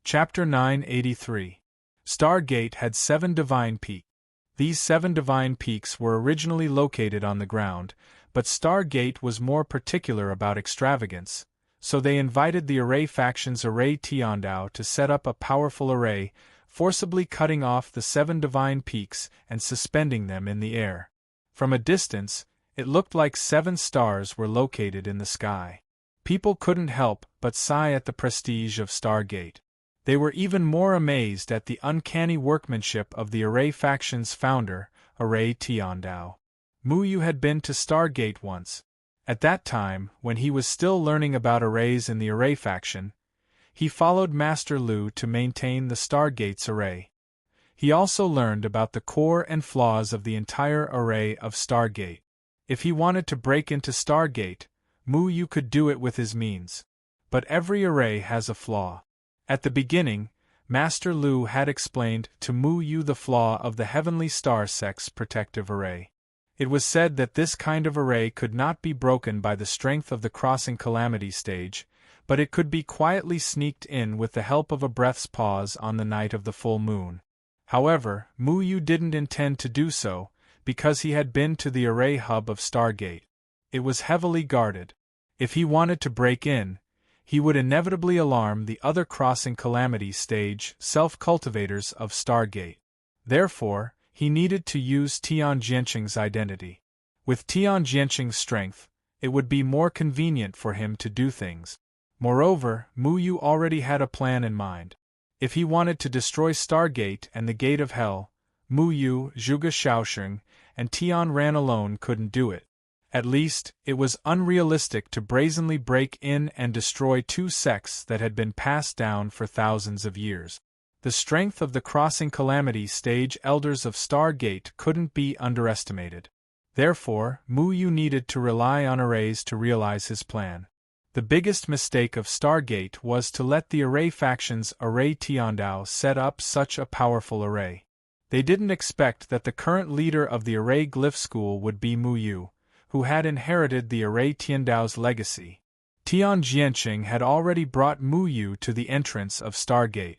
Chapter 983. Stargate had 7 divine peaks. These 7 divine peaks were originally located on the ground, but Stargate was more particular about extravagance, so they invited the array faction's array Tiandao to set up a powerful array, forcibly cutting off the 7 divine peaks and suspending them in the air. From a distance, it looked like 7 stars were located in the sky. People couldn't help but sigh at the prestige of Stargate. They were even more amazed at the uncanny workmanship of the Array faction's founder, Array Tiandao. Mu Yu had been to Stargate once. At that time, when he was still learning about arrays in the Array faction, he followed Master Lu to maintain the Stargate's array. He also learned about the core and flaws of the entire array of Stargate. If he wanted to break into Stargate, Mu Yu could do it with his means. But every array has a flaw. At the beginning, Master Lu had explained to Mu Yu the flaw of the Heavenly Star Sex protective array. It was said that this kind of array could not be broken by the strength of the crossing calamity stage, but it could be quietly sneaked in with the help of a breath's pause on the night of the full moon. However, Mu Yu didn't intend to do so, because he had been to the array hub of Stargate. It was heavily guarded. If he wanted to break in, he would inevitably alarm the other crossing calamity stage self-cultivators of Stargate. Therefore, he needed to use Tian Jianqing's identity. With Tian Jianqing's strength, it would be more convenient for him to do things. Moreover, Mu Yu already had a plan in mind. If he wanted to destroy Stargate and the Gate of Hell, Mu Yu, Zhuge Shaosheng, and Tian Ran alone couldn't do it. At least, it was unrealistic to brazenly break in and destroy two sects that had been passed down for thousands of years. The strength of the crossing calamity stage elders of Stargate couldn't be underestimated. Therefore, Mu Yu needed to rely on arrays to realize his plan. The biggest mistake of Stargate was to let the array faction's Array Tiandao set up such a powerful array. They didn't expect that the current leader of the Array Glyph School would be Mu Yu, who had inherited the Array Tiandao's legacy. Tian Jianqing had already brought Mu Yu to the entrance of Stargate.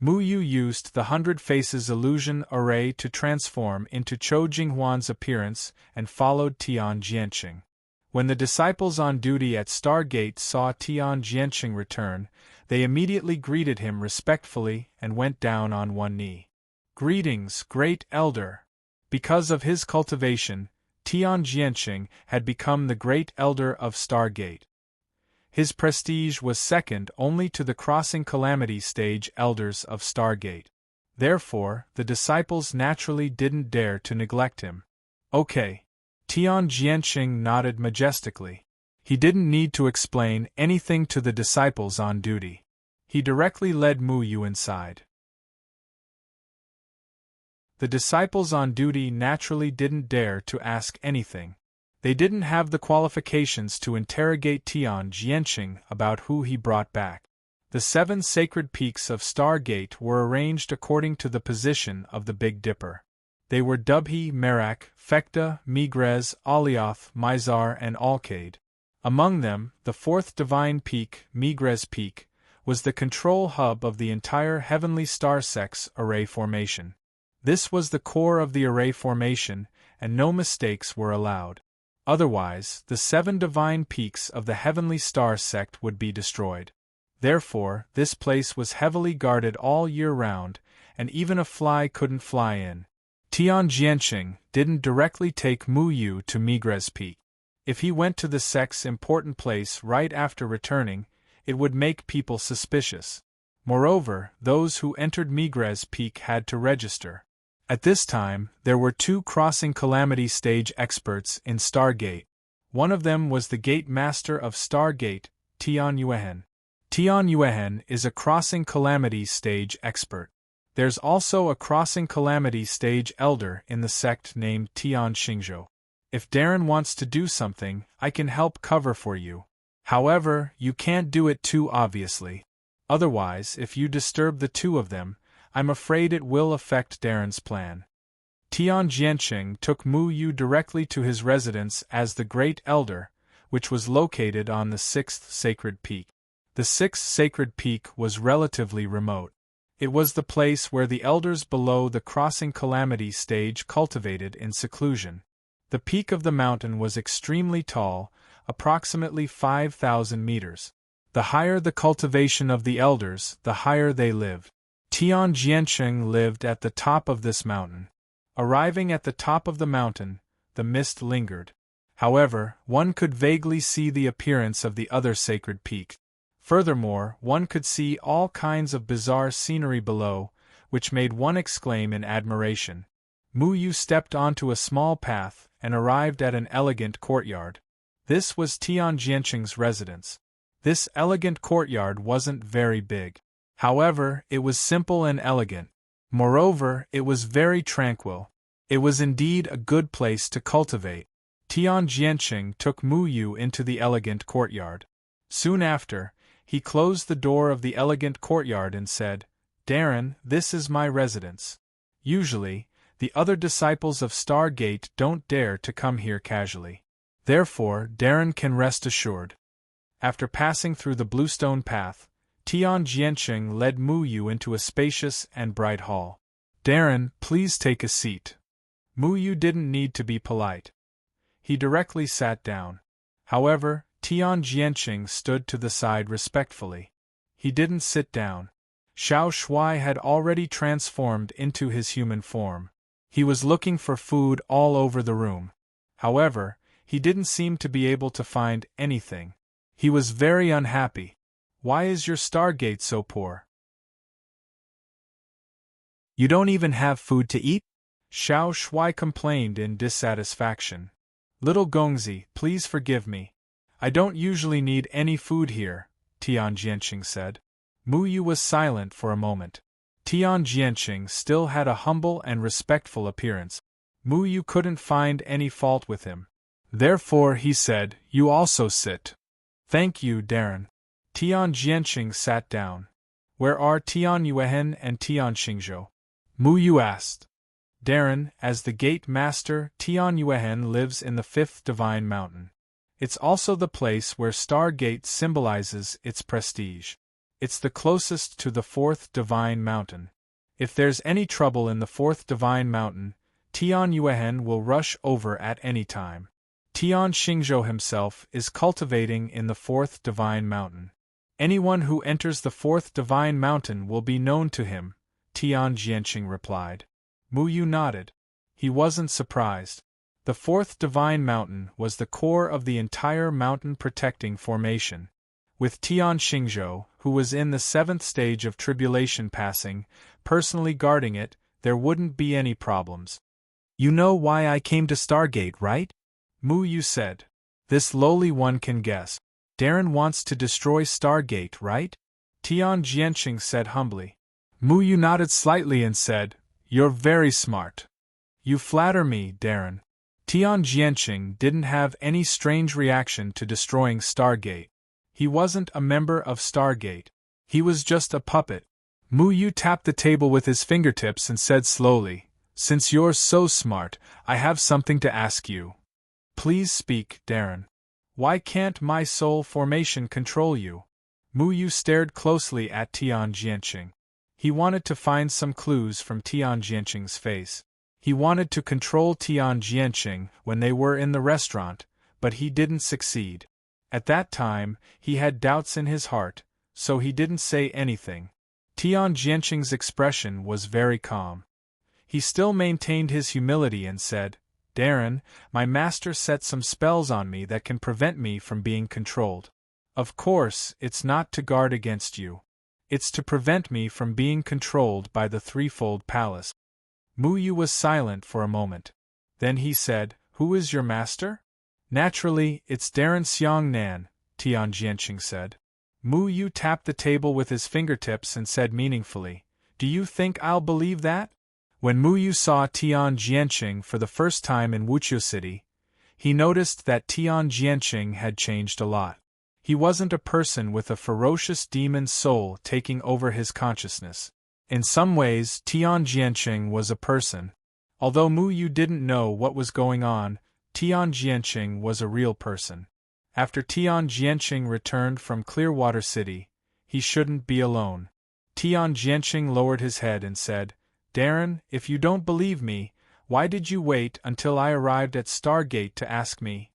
Mu Yu used the 100 Faces illusion array to transform into Chou Jinghuan's appearance and followed Tian Jianqing. When the disciples on duty at Stargate saw Tian Jianqing return, they immediately greeted him respectfully and went down on one knee. "Greetings, Great Elder." Because of his cultivation, Tian Jianqing had become the Great Elder of Stargate. His prestige was second only to the Crossing Calamity Stage Elders of Stargate. Therefore, the disciples naturally didn't dare to neglect him. "Okay." Tian Jianqing nodded majestically. He didn't need to explain anything to the disciples on duty. He directly led Mu Yu inside. The disciples on duty naturally didn't dare to ask anything. They didn't have the qualifications to interrogate Tian Jianqing about who he brought back. The 7 sacred peaks of Stargate were arranged according to the position of the Big Dipper. They were Dubhe, Merak, Phecta, Megrez, Alioth, Mizar, and Alcade. Among them, the 4th divine peak, Megrez Peak, was the control hub of the entire Heavenly Star Sex array formation. This was the core of the array formation, and no mistakes were allowed. Otherwise, the 7 divine peaks of the Heavenly Star Sect would be destroyed. Therefore, this place was heavily guarded all year round, and even a fly couldn't fly in. Tian Jianqing didn't directly take Mu Yu to Megrez Peak. If he went to the sect's important place right after returning, it would make people suspicious. Moreover, those who entered Megrez Peak had to register. At this time, there were 2 Crossing Calamity Stage experts in Stargate. One of them was the Gate Master of Stargate, Tian Yuehen. Tian Yuehen is a Crossing Calamity Stage expert. There's also a Crossing Calamity Stage elder in the sect named Tian Xingzhou. If Darren wants to do something, I can help cover for you. However, you can't do it too obviously. Otherwise, if you disturb the 2 of them, I'm afraid it will affect Darren's plan. Tian Jianqing took Mu Yu directly to his residence as the Great Elder, which was located on the 6th sacred peak. The 6th sacred peak was relatively remote. It was the place where the elders below the Crossing Calamity stage cultivated in seclusion. The peak of the mountain was extremely tall, approximately 5,000 meters. The higher the cultivation of the elders, the higher they lived. Tian Jianqing lived at the top of this mountain. Arriving at the top of the mountain, the mist lingered. However, one could vaguely see the appearance of the other sacred peak. Furthermore, one could see all kinds of bizarre scenery below, which made one exclaim in admiration. Mu Yu stepped onto a small path and arrived at an elegant courtyard. This was Tian Jianqing's residence. This elegant courtyard wasn't very big. However, it was simple and elegant. Moreover, it was very tranquil. It was indeed a good place to cultivate. Tian Jianqing took Mu Yu into the elegant courtyard. Soon after, he closed the door of the elegant courtyard and said, "Darren, this is my residence. Usually, the other disciples of Stargate don't dare to come here casually. Therefore, Darren can rest assured." After passing through the bluestone path, Tian Jianqing led Mu Yu into a spacious and bright hall. "Darren, please take a seat." Mu Yu didn't need to be polite. He directly sat down. However, Tian Jianqing stood to the side respectfully. He didn't sit down. Xiao Shui had already transformed into his human form. He was looking for food all over the room. However, he didn't seem to be able to find anything. He was very unhappy. "Why is your Stargate so poor? You don't even have food to eat?" Xiao Shui complained in dissatisfaction. "Little Gongzi, please forgive me. I don't usually need any food here," Tian Jianqing said. Mu Yu was silent for a moment. Tian Jianqing still had a humble and respectful appearance. Mu Yu couldn't find any fault with him. Therefore he said, "You also sit." "Thank you, Darren." Tian Jianqing sat down. "Where are Tian Yuehen and Tian Xingzhou?" Mu Yu asked. "Darren, as the gate master, Tian Yuehen lives in the fifth divine mountain. It's also the place where Stargate symbolizes its prestige. It's the closest to the fourth divine mountain. If there's any trouble in the fourth divine mountain, Tian Yuehen will rush over at any time. Tian Xingzhou himself is cultivating in the fourth divine mountain. Anyone who enters the fourth divine mountain will be known to him," Tian Jianqing replied. Mu Yu nodded. He wasn't surprised. The fourth divine mountain was the core of the entire mountain protecting formation. With Tian Xingzhou, who was in the seventh stage of tribulation passing, personally guarding it, there wouldn't be any problems. "You know why I came to Stargate, right?" Mu Yu said. "This lowly one can guess. Darren wants to destroy Stargate, right?" Tian Jianqing said humbly. Mu Yu nodded slightly and said, "You're very smart. You flatter me, Darren." Tian Jianqing didn't have any strange reaction to destroying Stargate. He wasn't a member of Stargate. He was just a puppet. Mu Yu tapped the table with his fingertips and said slowly, "Since you're so smart, I have something to ask you." "Please speak, Darren. Why can't my soul formation control you?" Mu Yu stared closely at Tian Jianqing. He wanted to find some clues from Tian Jianqing's face. He wanted to control Tian Jianqing when they were in the restaurant, but he didn't succeed. At that time, he had doubts in his heart, so he didn't say anything. Tian Jianqing's expression was very calm. He still maintained his humility and said, "Darren, my master set some spells on me that can prevent me from being controlled. Of course, it's not to guard against you. It's to prevent me from being controlled by the threefold palace." Mu Yu was silent for a moment. Then he said, "Who is your master?" "Naturally, it's Darren Xiangnan," Tian Jianqing said. Mu Yu tapped the table with his fingertips and said meaningfully, "Do you think I'll believe that?" When Mu Yu saw Tian Jianqing for the first time in Wuqiu City, he noticed that Tian Jianqing had changed a lot. He wasn't a person with a ferocious demon soul taking over his consciousness. In some ways, Tian Jianqing was a person. Although Mu Yu didn't know what was going on, Tian Jianqing was a real person. After Tian Jianqing returned from Clearwater City, he shouldn't be alone. Tian Jianqing lowered his head and said, "Darren, if you don't believe me, why did you wait until I arrived at Stargate to ask me?"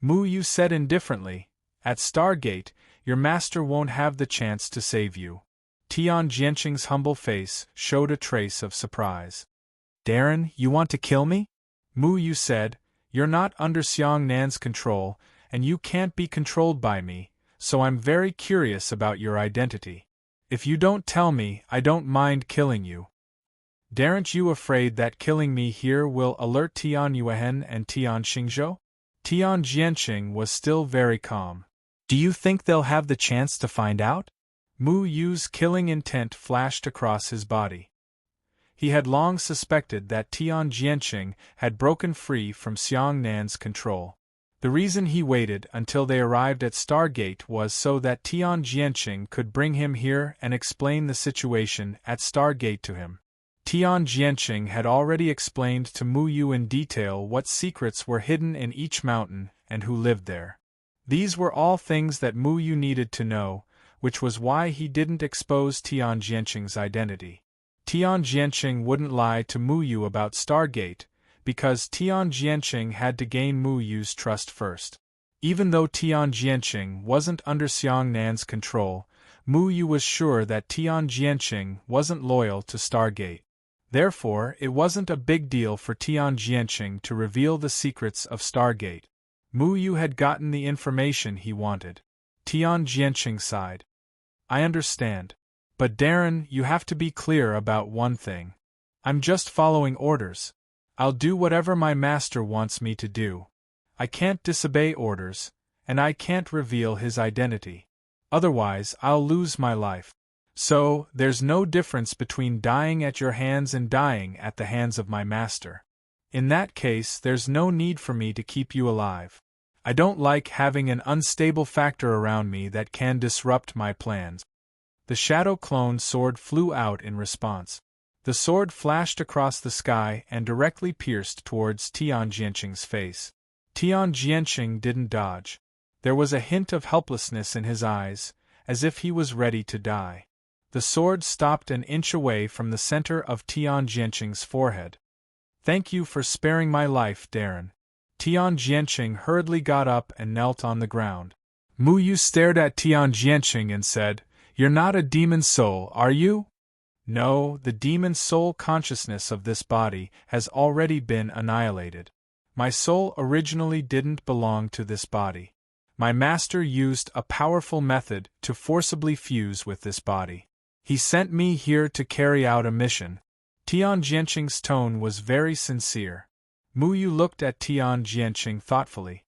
Mu Yu said indifferently, "At Stargate, your master won't have the chance to save you." Tian Jianqing's humble face showed a trace of surprise. "Darren, you want to kill me?" Mu Yu said, "You're not under Xiangnan's control, and you can't be controlled by me, so I'm very curious about your identity. If you don't tell me, I don't mind killing you." "Daren't you afraid that killing me here will alert Tian Yuehen and Tian Xingzhou?" Tian Jianqing was still very calm. "Do you think they'll have the chance to find out?" Mu Yu's killing intent flashed across his body. He had long suspected that Tian Jianqing had broken free from Xiang Nan's control. The reason he waited until they arrived at Stargate was so that Tian Jianqing could bring him here and explain the situation at Stargate to him. Tian Jianqing had already explained to Mu Yu in detail what secrets were hidden in each mountain and who lived there. These were all things that Mu Yu needed to know, which was why he didn't expose Tian Jianqing's identity. Tian Jianqing wouldn't lie to Mu Yu about Stargate, because Tian Jianqing had to gain Mu Yu's trust first. Even though Tian Jianqing wasn't under Xiang Nan's control, Mu Yu was sure that Tian Jianqing wasn't loyal to Stargate. Therefore, it wasn't a big deal for Tian Jianqing to reveal the secrets of Stargate. Mu Yu had gotten the information he wanted. Tian Jianqing sighed. I understand. But Darren, you have to be clear about one thing. I'm just following orders. I'll do whatever my master wants me to do. I can't disobey orders, and I can't reveal his identity. Otherwise, I'll lose my life. So, there's no difference between dying at your hands and dying at the hands of my master. In that case, there's no need for me to keep you alive. I don't like having an unstable factor around me that can disrupt my plans. The shadow clone sword flew out in response. The sword flashed across the sky and directly pierced towards Tian Jianqing's face. Tian Jianqing didn't dodge. There was a hint of helplessness in his eyes, as if he was ready to die. The sword stopped an inch away from the center of Tian Jianqing's forehead. Thank you for sparing my life, Darren. Tian Jianqing hurriedly got up and knelt on the ground. Mu Yu stared at Tian Jianqing and said, You're not a demon soul, are you? No, the demon soul consciousness of this body has already been annihilated. My soul originally didn't belong to this body. My master used a powerful method to forcibly fuse with this body. He sent me here to carry out a mission. Tian Jianqing's tone was very sincere. Mu Yu looked at Tian Jianqing thoughtfully.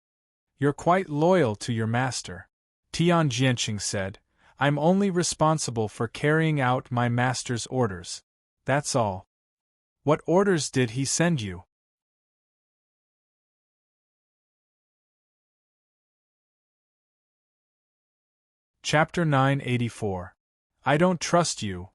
You're quite loyal to your master. Tian Jianqing said, I'm only responsible for carrying out my master's orders. That's all. What orders did he send you? Chapter 984. I don't trust you.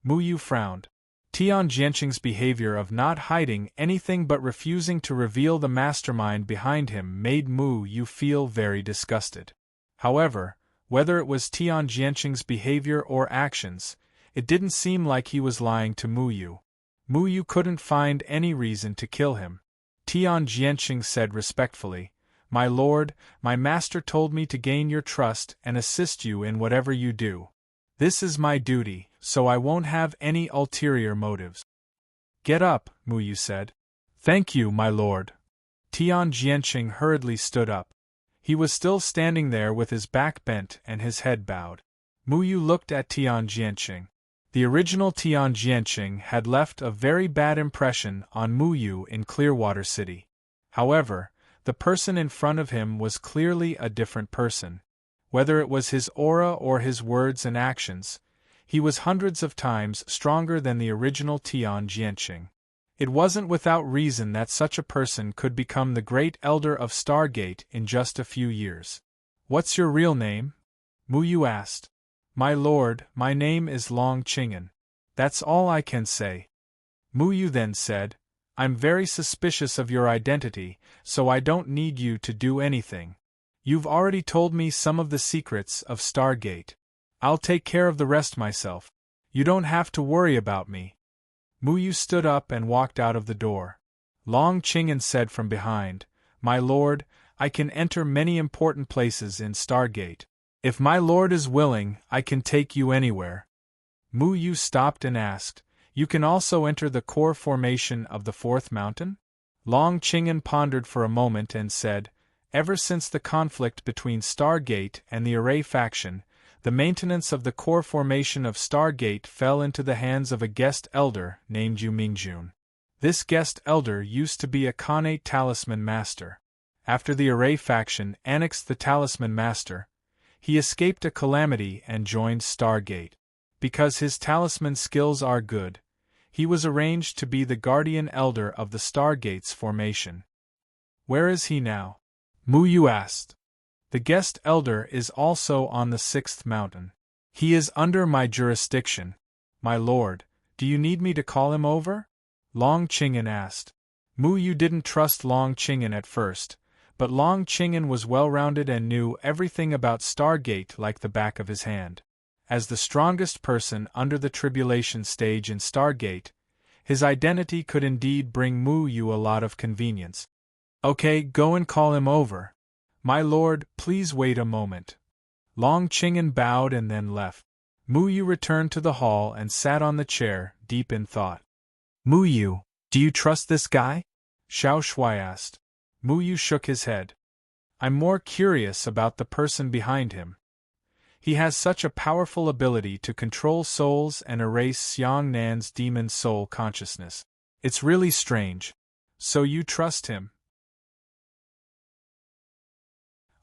Mu Yu frowned. Tian Jianqing's behavior of not hiding anything but refusing to reveal the mastermind behind him made Mu Yu feel very disgusted. However, whether it was Tian Jianqing's behavior or actions, it didn't seem like he was lying to Mu Yu. Mu Yu couldn't find any reason to kill him. Tian Jianqing said respectfully, My lord, my master told me to gain your trust and assist you in whatever you do. This is my duty, so I won't have any ulterior motives. Get up, Mu Yu said. Thank you, my lord. Tian Jianqing hurriedly stood up. He was still standing there with his back bent and his head bowed. Mu Yu looked at Tian Jianqing. The original Tian Jianqing had left a very bad impression on Mu Yu in Clearwater City. However, the person in front of him was clearly a different person. Whether it was his aura or his words and actions, he was hundreds of times stronger than the original Tian Jianqing. It wasn't without reason that such a person could become the great elder of Stargate in just a few years. What's your real name? Mu Yu asked. My lord, my name is Long Qing'an. That's all I can say. Mu Yu then said, I'm very suspicious of your identity, so I don't need you to do anything. You've already told me some of the secrets of Stargate. I'll take care of the rest myself. You don't have to worry about me. Mu Yu stood up and walked out of the door. Long Qing'an said from behind, My lord, I can enter many important places in Stargate. If my lord is willing, I can take you anywhere. Mu Yu stopped and asked, You can also enter the core formation of the fourth mountain? Long Qing'an pondered for a moment and said, Ever since the conflict between Stargate and the Array faction, the maintenance of the core formation of Stargate fell into the hands of a guest elder named Yu Mingjun. This guest elder used to be a Khanate talisman master. After the Array faction annexed the talisman master, he escaped a calamity and joined Stargate. Because his talisman skills are good, He was arranged to be the guardian elder of the Stargate's formation. Where is he now? Mu Yu asked. The guest elder is also on the 6th mountain. He is under my jurisdiction. My lord, do you need me to call him over? Long Qing'an asked. Mu Yu didn't trust Long Qing'an at first, but Long Qing'an was well-rounded and knew everything about Stargate like the back of his hand. As the strongest person under the tribulation stage in Stargate, his identity could indeed bring Mu Yu a lot of convenience. Okay, go and call him over. My lord, please wait a moment. Long Qing'an bowed and then left. Mu Yu returned to the hall and sat on the chair, deep in thought. Mu Yu, do you trust this guy? Xiao Shui asked. Mu Yu shook his head. I'm more curious about the person behind him. He has such a powerful ability to control souls and erase Xiang Nan's demon soul consciousness. It's really strange. So you trust him?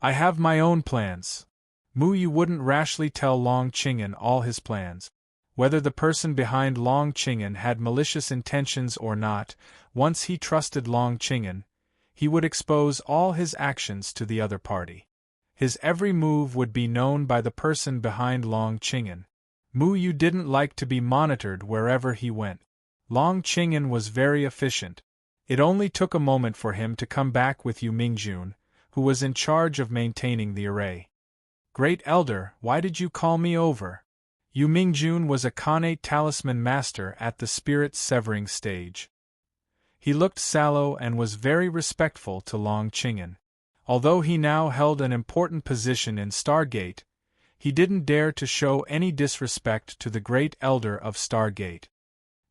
I have my own plans. Mu Yu wouldn't rashly tell Long Qing'an all his plans. Whether the person behind Long Qing'an had malicious intentions or not, once he trusted Long Qing'an, he would expose all his actions to the other party. His every move would be known by the person behind Long Qing'an. Mu Yu didn't like to be monitored wherever he went. Long Qing'an was very efficient. It only took a moment for him to come back with Yu Mingjun, who was in charge of maintaining the array. Great Elder, why did you call me over? Yu Mingjun was a Khanate talisman master at the spirit severing stage. He looked sallow and was very respectful to Long Qing'an. Although he now held an important position in Stargate, he didn't dare to show any disrespect to the Great Elder of Stargate.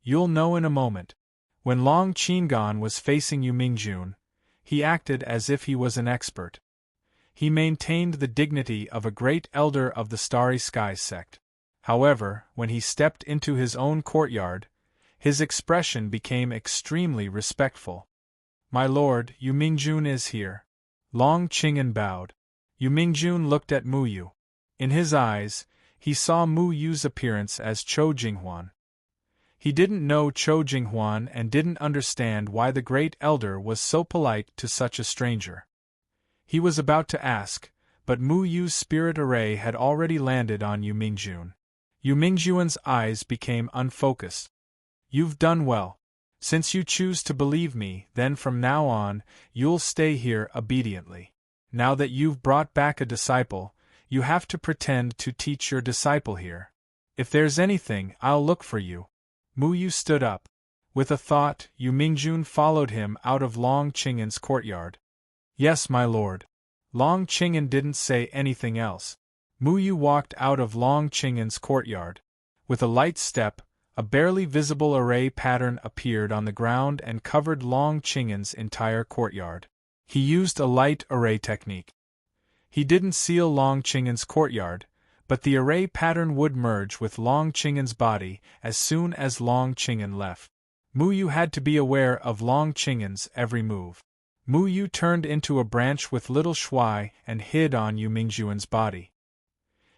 You'll know in a moment. When Long Qing'an was facing Yu Mingjun, he acted as if he was an expert. He maintained the dignity of a Great Elder of the Starry Sky sect. However, when he stepped into his own courtyard, his expression became extremely respectful. My lord, Yu Mingjun is here. Long Qing'an bowed. Yu Mingjun looked at Mu Yu. In his eyes, he saw Mu Yu's appearance as Chou Jinghuan. He didn't know Chou Jinghuan and didn't understand why the Great Elder was so polite to such a stranger. He was about to ask, but Mu Yu's spirit array had already landed on Yu Mingjun. Yu Mingjun's eyes became unfocused. You've done well. Since you choose to believe me, then from now on, you'll stay here obediently. Now that you've brought back a disciple, you have to pretend to teach your disciple here. If there's anything, I'll look for you. Mu Yu stood up. With a thought, Yu Mingjun followed him out of Long Qing'an's courtyard. Yes, my lord. Long Qing'an didn't say anything else. Mu Yu walked out of Long Qing'an's courtyard. With a light step, a barely visible array pattern appeared on the ground and covered Long Qing'an's entire courtyard. He used a light array technique. He didn't seal Long Qing'an's courtyard, but the array pattern would merge with Long Qing'an's body as soon as Long Qing'an left. Mu Yu had to be aware of Long Qing'an's every move. Mu Yu turned into a branch with little Shui and hid on Yu Mingjun's body.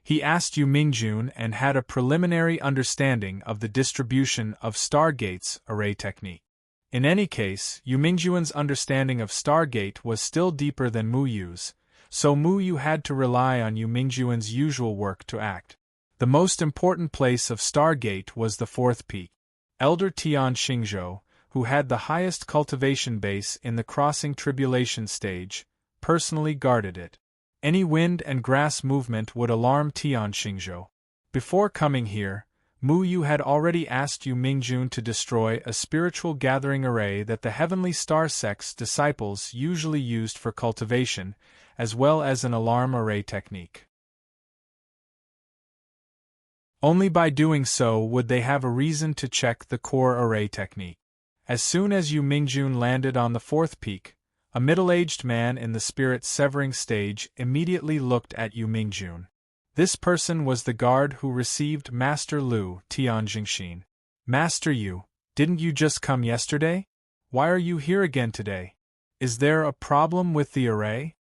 He asked Yu Mingjun and had a preliminary understanding of the distribution of Stargate's array technique. In any case, Yu Mingjun's understanding of Stargate was still deeper than Mu Yu's, so Mu Yu had to rely on Yu Mingjun's usual work to act. The most important place of Stargate was the 4th peak. Elder Tian Xingzhou, who had the highest cultivation base in the crossing tribulation stage, personally guarded it. Any wind and grass movement would alarm Tian Xingzhou. Before coming here, Mu Yu had already asked Yu Mingjun to destroy a spiritual gathering array that the Heavenly Star Sect's disciples usually used for cultivation, as well as an alarm array technique. Only by doing so would they have a reason to check the core array technique. As soon as Yu Mingjun landed on the 4th peak, a middle-aged man in the spirit severing stage immediately looked at Yu Mingjun. This person was the guard who received Master Lu Tianjingxin. Master Yu, didn't you just come yesterday? Why are you here again today? Is there a problem with the array?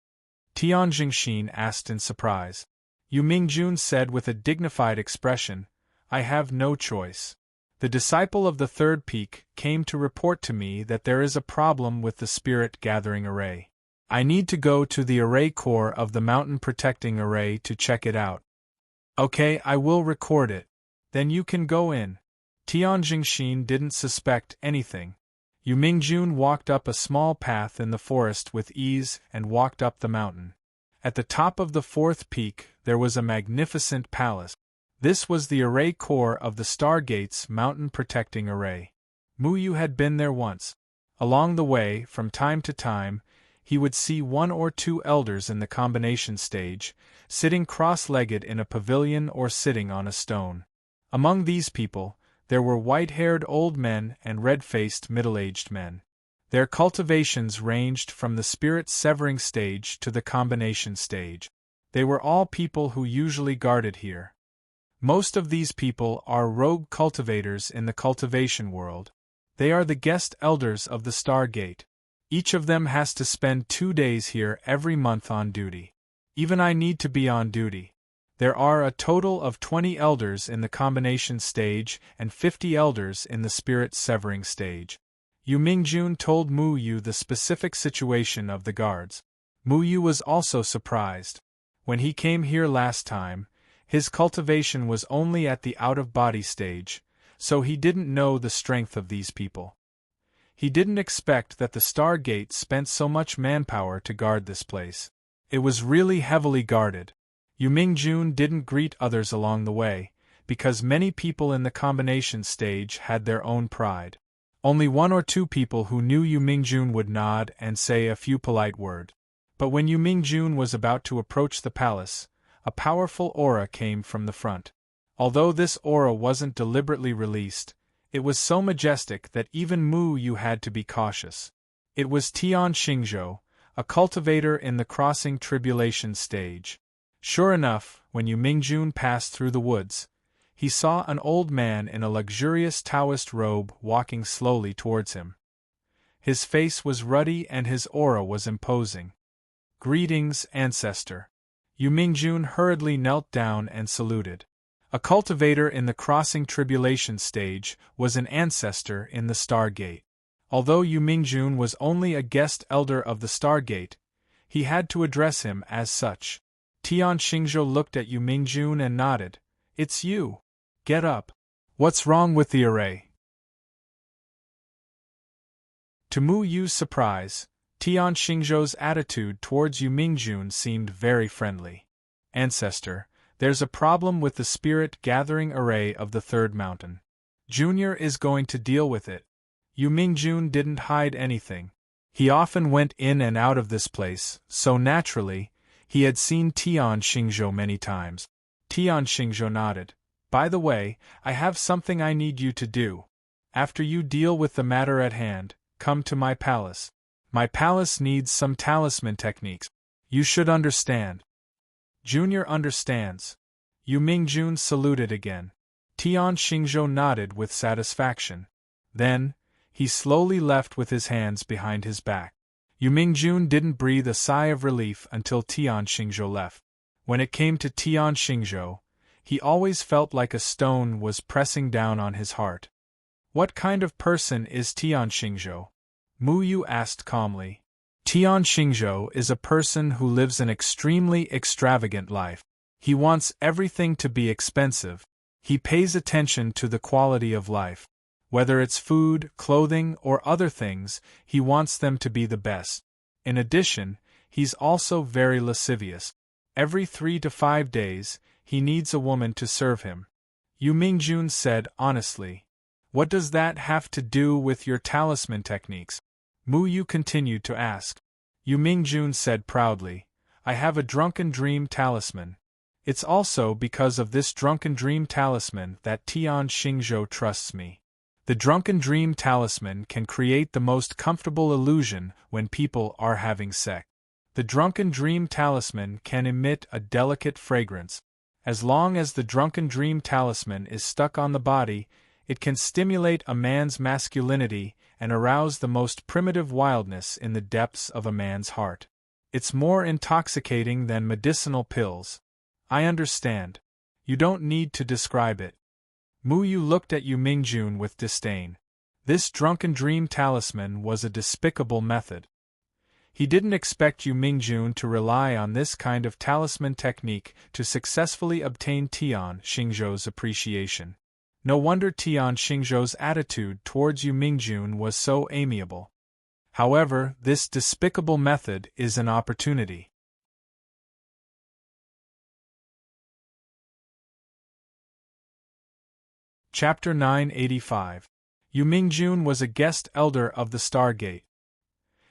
Tianjingxin asked in surprise. Yu Mingjun said with a dignified expression, I have no choice. The disciple of the third peak came to report to me that there is a problem with the spirit gathering array. I need to go to the array core of the mountain protecting array to check it out. Okay, I will record it. Then you can go in. Tian Jingxin didn't suspect anything. Yu Mingjun walked up a small path in the forest with ease and walked up the mountain. At the top of the fourth peak there was a magnificent palace. This was the array core of the Stargate's mountain protecting array. Mu Yu had been there once. Along the way, from time to time, he would see one or two elders in the combination stage, sitting cross-legged in a pavilion or sitting on a stone. Among these people, there were white-haired old men and red-faced middle-aged men. Their cultivations ranged from the spirit-severing stage to the combination stage. They were all people who usually guarded here. Most of these people are rogue cultivators in the cultivation world. They are the guest elders of the Stargate. Each of them has to spend 2 days here every month on duty. Even I need to be on duty. There are a total of 20 elders in the combination stage and 50 elders in the spirit-severing stage. Yu Mingjun told Mu Yu the specific situation of the guards. Mu Yu was also surprised. When he came here last time, his cultivation was only at the out-of-body stage, so he didn't know the strength of these people. He didn't expect that the Stargate spent so much manpower to guard this place. It was really heavily guarded. Yu Mingjun didn't greet others along the way, because many people in the combination stage had their own pride. Only 1 or 2 people who knew Yu Mingjun would nod and say a few polite words. But when Yu Mingjun was about to approach the palace, a powerful aura came from the front. Although this aura wasn't deliberately released, it was so majestic that even Mu Yu had to be cautious. It was Tian Xingzhou, a cultivator in the crossing tribulation stage. Sure enough, when Yu Mingjun passed through the woods, he saw an old man in a luxurious Taoist robe walking slowly towards him. His face was ruddy and his aura was imposing. "Greetings, ancestor." Yu Mingjun hurriedly knelt down and saluted. A cultivator in the crossing tribulation stage was an ancestor in the Stargate. Although Yu Mingjun was only a guest elder of the Stargate, he had to address him as such. Tian Xingzhou looked at Yu Mingjun and nodded. "It's you. Get up. What's wrong with the array?" To Mu Yu's surprise, Tian Xingzhou's attitude towards Yu Mingjun seemed very friendly. "Ancestor, there's a problem with the spirit-gathering array of the third mountain. Junior is going to deal with it." Yu Mingjun didn't hide anything. He often went in and out of this place, so naturally, he had seen Tian Xingzhou many times. Tian Xingzhou nodded. "By the way, I have something I need you to do. After you deal with the matter at hand, come to my palace. My palace needs some talisman techniques. You should understand." "Junior understands." Yu Mingjun saluted again. Tian Xingzhou nodded with satisfaction. Then, he slowly left with his hands behind his back. Yu Mingjun didn't breathe a sigh of relief until Tian Xingzhou left. When it came to Tian Xingzhou, he always felt like a stone was pressing down on his heart. "What kind of person is Tian Xingzhou?" Mu Yu asked calmly. Tian Xingzhou is a person who lives an extremely extravagant life. He wants everything to be expensive. He pays attention to the quality of life. Whether it's food, clothing, or other things, he wants them to be the best. In addition, he's also very lascivious. Every 3 to 5 days, he needs a woman to serve him. Yu Mingjun said honestly. "What does that have to do with your talisman techniques?" Mu Yu continued to ask. Yu Mingjun said proudly, "I have a drunken dream talisman. It's also because of this drunken dream talisman that Tian Xingzhou trusts me. The drunken dream talisman can create the most comfortable illusion when people are having sex. The drunken dream talisman can emit a delicate fragrance. As long as the drunken dream talisman is stuck on the body, it can stimulate a man's masculinity and arouse the most primitive wildness in the depths of a man's heart. It's more intoxicating than medicinal pills." "I understand. You don't need to describe it." Mu Yu looked at Yu Mingjun with disdain. This drunken dream talisman was a despicable method. He didn't expect Yu Mingjun to rely on this kind of talisman technique to successfully obtain Tian Xingzhou's appreciation. No wonder Tian Xingzhou's attitude towards Yu Mingjun was so amiable. However, this despicable method is an opportunity. Chapter 985. Yu Mingjun was a guest elder of the Stargate.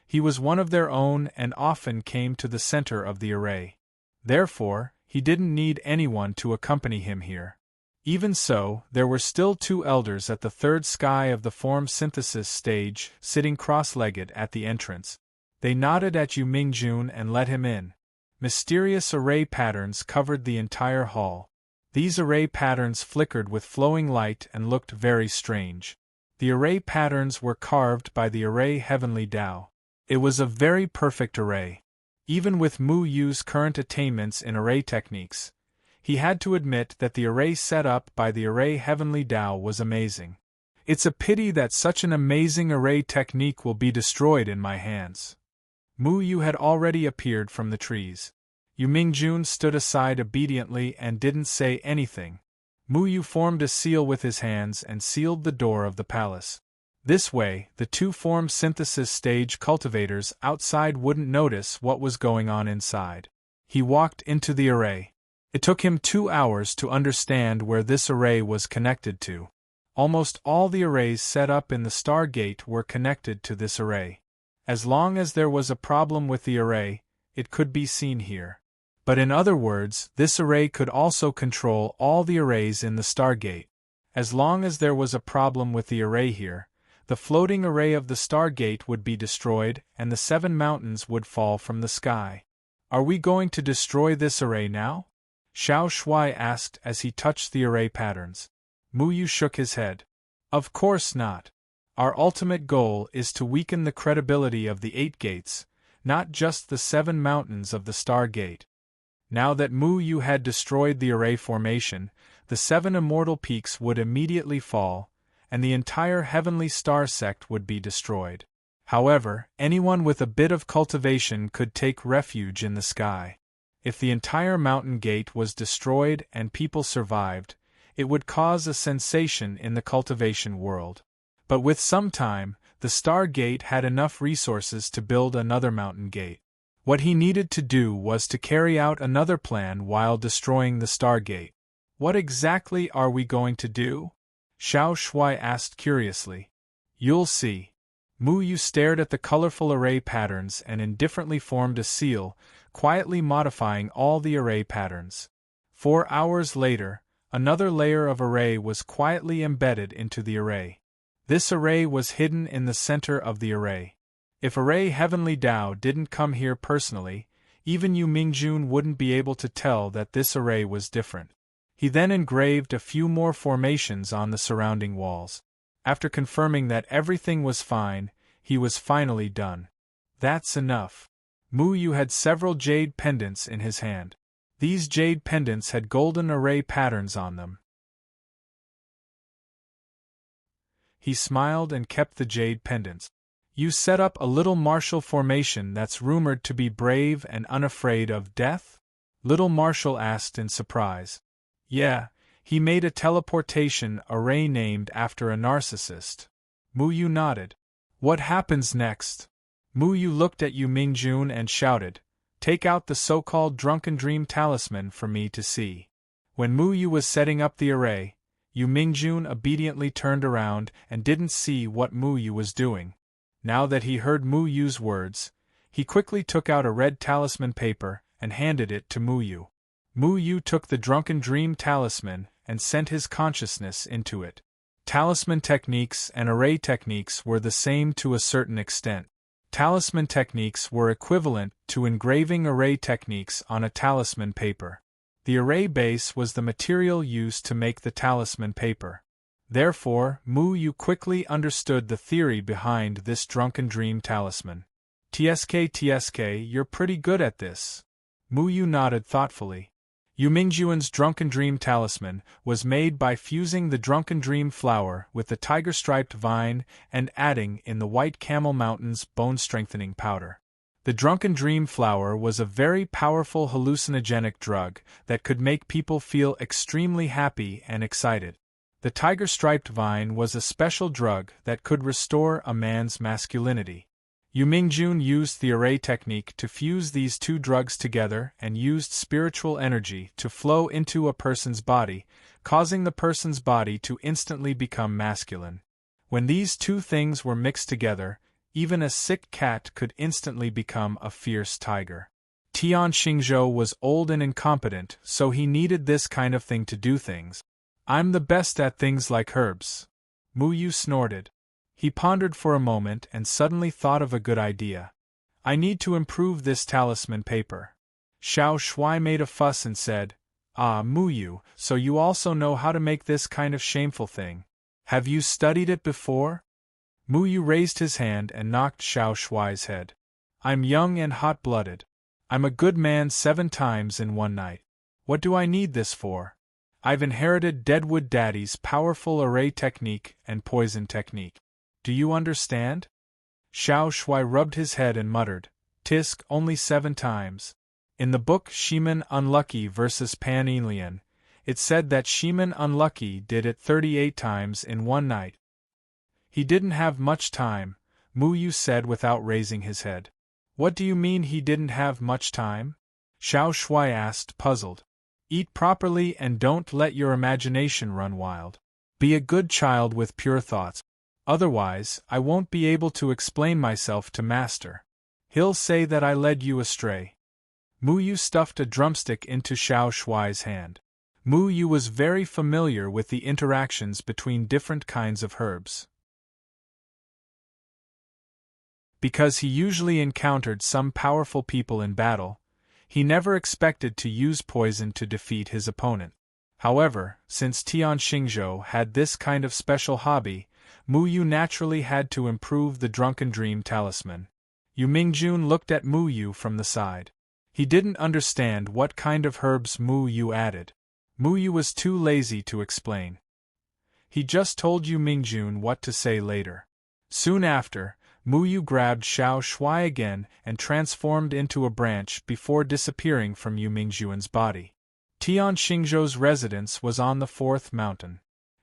He was one of their own and often came to the center of the array. Therefore, he didn't need anyone to accompany him here. Even so, there were still 2 elders at the third sky of the form synthesis stage, sitting cross-legged at the entrance. They nodded at Yu Mingjun and let him in. Mysterious array patterns covered the entire hall. These array patterns flickered with flowing light and looked very strange. The array patterns were carved by the array Heavenly Tao. It was a very perfect array. Even with Mu Yu's current attainments in array techniques, he had to admit that the array set up by the array Heavenly Tao was amazing. It's a pity that such an amazing array technique will be destroyed in my hands. Mu Yu had already appeared from the trees. Yu Mingjun stood aside obediently and didn't say anything. Mu Yu formed a seal with his hands and sealed the door of the palace. This way, the 2 form synthesis stage cultivators outside wouldn't notice what was going on inside. He walked into the array. It took him 2 hours to understand where this array was connected to. Almost all the arrays set up in the Stargate were connected to this array. As long as there was a problem with the array, it could be seen here. But in other words, this array could also control all the arrays in the Stargate. As long as there was a problem with the array here, the floating array of the Stargate would be destroyed and the 7 mountains would fall from the sky. Are we going to destroy this array now? Xiao Shuai asked as he touched the array patterns. Mu Yu shook his head. Of course not. Our ultimate goal is to weaken the credibility of the 8 gates, not just the 7 mountains of the Stargate. Now that Mu Yu had destroyed the array formation, the 7 immortal peaks would immediately fall, and the entire heavenly star sect would be destroyed. However, anyone with a bit of cultivation could take refuge in the sky. If the entire mountain gate was destroyed and people survived, it would cause a sensation in the cultivation world. But with some time, the Stargate had enough resources to build another mountain gate. What he needed to do was to carry out another plan while destroying the Stargate. What exactly are we going to do? Xiao Shuai asked curiously. You'll see. Mu Yu stared at the colorful array patterns and indifferently formed a seal, quietly modifying all the array patterns. 4 hours later, another layer of array was quietly embedded into the array. This array was hidden in the center of the array. If array Heavenly Tao didn't come here personally, even Yu Mingjun wouldn't be able to tell that this array was different. He then engraved a few more formations on the surrounding walls. After confirming that everything was fine, he was finally done. That's enough. Mu Yu had several jade pendants in his hand. These jade pendants had golden array patterns on them. He smiled and kept the jade pendants. You set up a little martial formation that's rumored to be brave and unafraid of death? Little Marshal asked in surprise. Yeah, he made a teleportation array named after a narcissist. Mu Yu nodded. What happens next? Mu Yu looked at Yu Mingjun and shouted, Take out the so-called drunken dream talisman for me to see. When Mu Yu was setting up the array, Yu Mingjun obediently turned around and didn't see what Mu Yu was doing. Now that he heard Mu Yu's words, he quickly took out a red talisman paper and handed it to Mu Yu. Mu Yu took the drunken dream talisman and sent his consciousness into it. Talisman techniques and array techniques were the same to a certain extent. Talisman techniques were equivalent to engraving array techniques on a talisman paper. The array base was the material used to make the talisman paper. Therefore, Mu Yu quickly understood the theory behind this drunken dream talisman. TSK, you're pretty good at this. Mu Yu nodded thoughtfully. Yu Mingjuan's Drunken Dream Talisman was made by fusing the Drunken Dream flower with the tiger-striped vine and adding in the White Camel Mountain's bone-strengthening powder. The Drunken Dream flower was a very powerful hallucinogenic drug that could make people feel extremely happy and excited. The tiger-striped vine was a special drug that could restore a man's masculinity. Yu Mingjun used the array technique to fuse these two drugs together and used spiritual energy to flow into a person's body, causing the person's body to instantly become masculine. When these two things were mixed together, even a sick cat could instantly become a fierce tiger. Tian Xingzhou was old and incompetent, so he needed this kind of thing to do things. "I'm the best at things like herbs," Mu Yu snorted. He pondered for a moment and suddenly thought of a good idea. "I need to improve this talisman paper." Xiao Shuai made a fuss and said, "Ah, Mu Yu, so you also know how to make this kind of shameful thing. Have you studied it before?" Mu Yu raised his hand and knocked Xiao Shuai's head. "I'm young and hot-blooded. I'm a good man 7 times in one night. What do I need this for? I've inherited Deadwood Daddy's powerful array technique and poison technique. Do you understand?" Xiao Shuai rubbed his head and muttered, "Tisk, only 7 times. In the book Shiman Unlucky vs. Pan Yinlian, it said that Shiman Unlucky did it 38 times in one night." "He didn't have much time," Mu Yu said without raising his head. "What do you mean he didn't have much time?" Xiao Shuai asked, puzzled. "Eat properly and don't let your imagination run wild. Be a good child with pure thoughts. Otherwise, I won't be able to explain myself to Master. He'll say that I led you astray." Mu Yu stuffed a drumstick into Xiao Shuai's hand. Mu Yu was very familiar with the interactions between different kinds of herbs. Because he usually encountered some powerful people in battle, he never expected to use poison to defeat his opponent. However, since Tian Xingzhou had this kind of special hobby, Mu Yu naturally had to improve the Drunken Dream Talisman. Yu Mingjun looked at Mu Yu from the side. He didn't understand what kind of herbs Mu Yu added. Mu Yu was too lazy to explain. He just told Yu Mingjun what to say later. Soon after, Mu Yu grabbed Xiao Shuai again and transformed into a branch before disappearing from Yu Mingjun's body. Tian Xingzhou's residence was on the 4th mountain.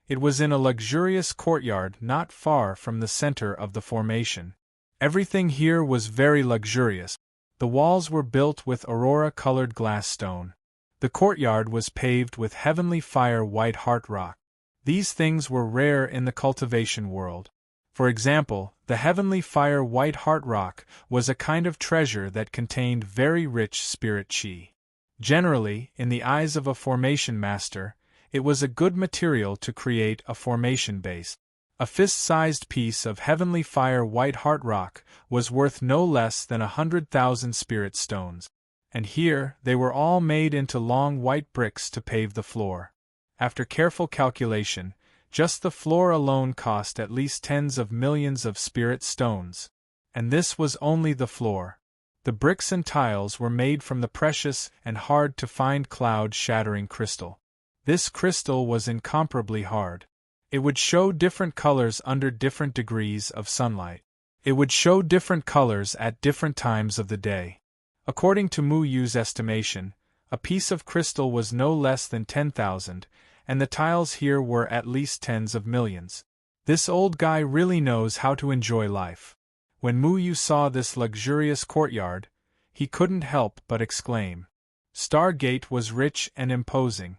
It was in a luxurious courtyard not far from the center of the formation. Everything here was very luxurious. The walls were built with aurora-colored glass stone. The courtyard was paved with heavenly fire white heart rock. These things were rare in the cultivation world. For example, the heavenly fire white heart rock was a kind of treasure that contained very rich spirit chi. Generally, in the eyes of a formation master, it was a good material to create a formation base. A fist-sized piece of heavenly fire white heart rock was worth no less than 100,000 spirit stones. And here, they were all made into long white bricks to pave the floor. After careful calculation, just the floor alone cost at least tens of millions of spirit stones. And this was only the floor. The bricks and tiles were made from the precious and hard-to-find cloud-shattering crystal. This crystal was incomparably hard. It would show different colors under different degrees of sunlight. It would show different colors at different times of the day. According to Mu Yu's estimation, a piece of crystal was no less than 10,000, and the tiles here were at least tens of millions. This old guy really knows how to enjoy life. When Mu Yu saw this luxurious courtyard, he couldn't help but exclaim. Stargate was rich and imposing.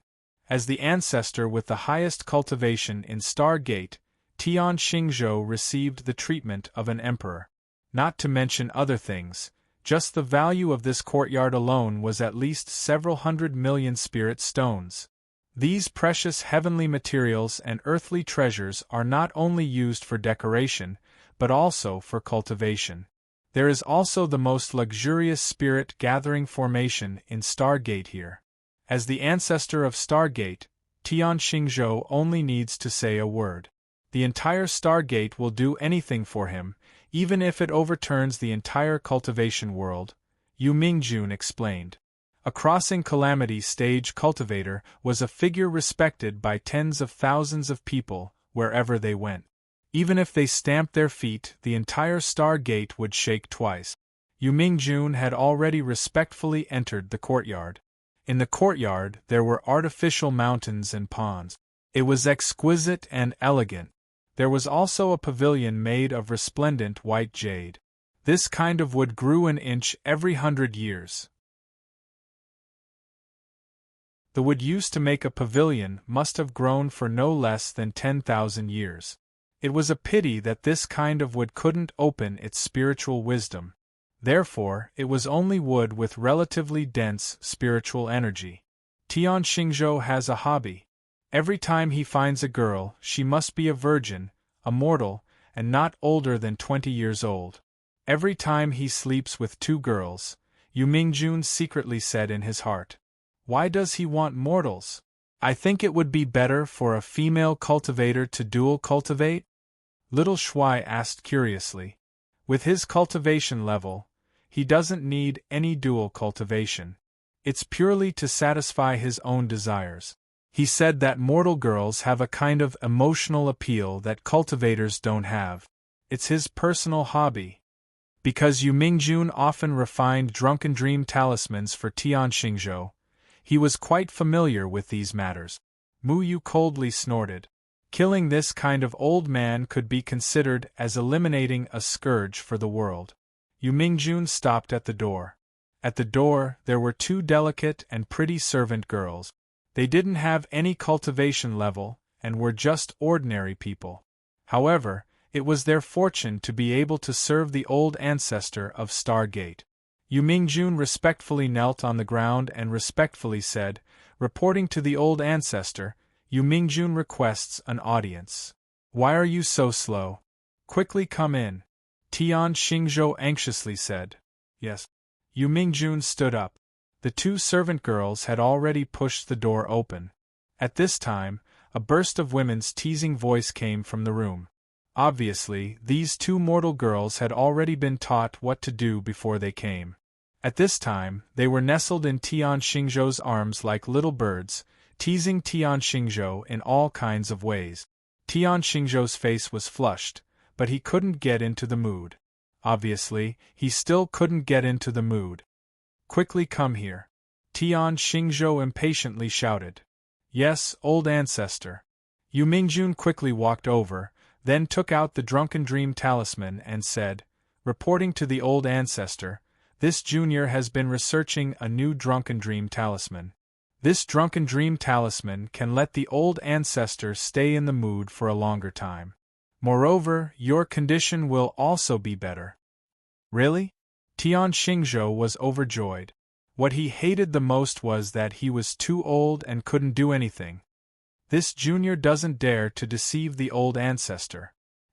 As the ancestor with the highest cultivation in Stargate, Tian Xingzhou received the treatment of an emperor. Not to mention other things, just the value of this courtyard alone was at least several 100 million spirit stones. These precious heavenly materials and earthly treasures are not only used for decoration, but also for cultivation. There is also the most luxurious spirit-gathering formation in Stargate here. As the ancestor of Stargate, Tian Xingzhou only needs to say a word. The entire Stargate will do anything for him, even if it overturns the entire cultivation world, Yu Mingjun explained. A crossing calamity stage cultivator was a figure respected by tens of thousands of people wherever they went. Even if they stamped their feet, the entire Star Gate would shake twice. Yu Mingjun had already respectfully entered the courtyard. In the courtyard there were artificial mountains and ponds. It was exquisite and elegant. There was also a pavilion made of resplendent white jade. This kind of wood grew an inch every 100 years. The wood used to make a pavilion must have grown for no less than 10,000 years. It was a pity that this kind of wood couldn't open its spiritual wisdom. Therefore, it was only wood with relatively dense spiritual energy. Tian Xingzhou has a hobby. Every time he finds a girl, she must be a virgin, a mortal, and not older than 20 years old. Every time he sleeps with 2 girls, Yu Mingjun secretly said in his heart. Why does he want mortals? I think it would be better for a female cultivator to dual cultivate? Little Shuai asked curiously. With his cultivation level, he doesn't need any dual cultivation. It's purely to satisfy his own desires. He said that mortal girls have a kind of emotional appeal that cultivators don't have. It's his personal hobby. Because Yu Mingjun often refined drunken dream talismans for Tian Xingzhou, he was quite familiar with these matters. Mu Yu coldly snorted. Killing this kind of old man could be considered as eliminating a scourge for the world. Yu Mingjun stopped at the door. At the door, there were 2 delicate and pretty servant girls. They didn't have any cultivation level, and were just ordinary people. However, it was their fortune to be able to serve the old ancestor of Stargate. Yu Mingjun respectfully knelt on the ground and respectfully said, reporting to the old ancestor, Yu Mingjun requests an audience. Why are you so slow? Quickly come in. Tian Xingzhou anxiously said. Yes. Yu Mingjun stood up. The 2 servant girls had already pushed the door open. At this time, a burst of women's teasing voice came from the room. Obviously, these 2 mortal girls had already been taught what to do before they came. At this time, they were nestled in Tian Xingzhou's arms like little birds, teasing Tian Xingzhou in all kinds of ways. Tian Xingzhou's face was flushed, but he couldn't get into the mood. Obviously, he still couldn't get into the mood. Quickly come here. Tian Xingzhou impatiently shouted. Yes, old ancestor. Yu Mingjun quickly walked over, then took out the drunken dream talisman and said, reporting to the old ancestor, this junior has been researching a new drunken dream talisman. This drunken dream talisman can let the old ancestor stay in the mood for a longer time. Moreover, your condition will also be better. Really? Tian Xingzhou was overjoyed. What he hated the most was that he was too old and couldn't do anything. This junior doesn't dare to deceive the old ancestor.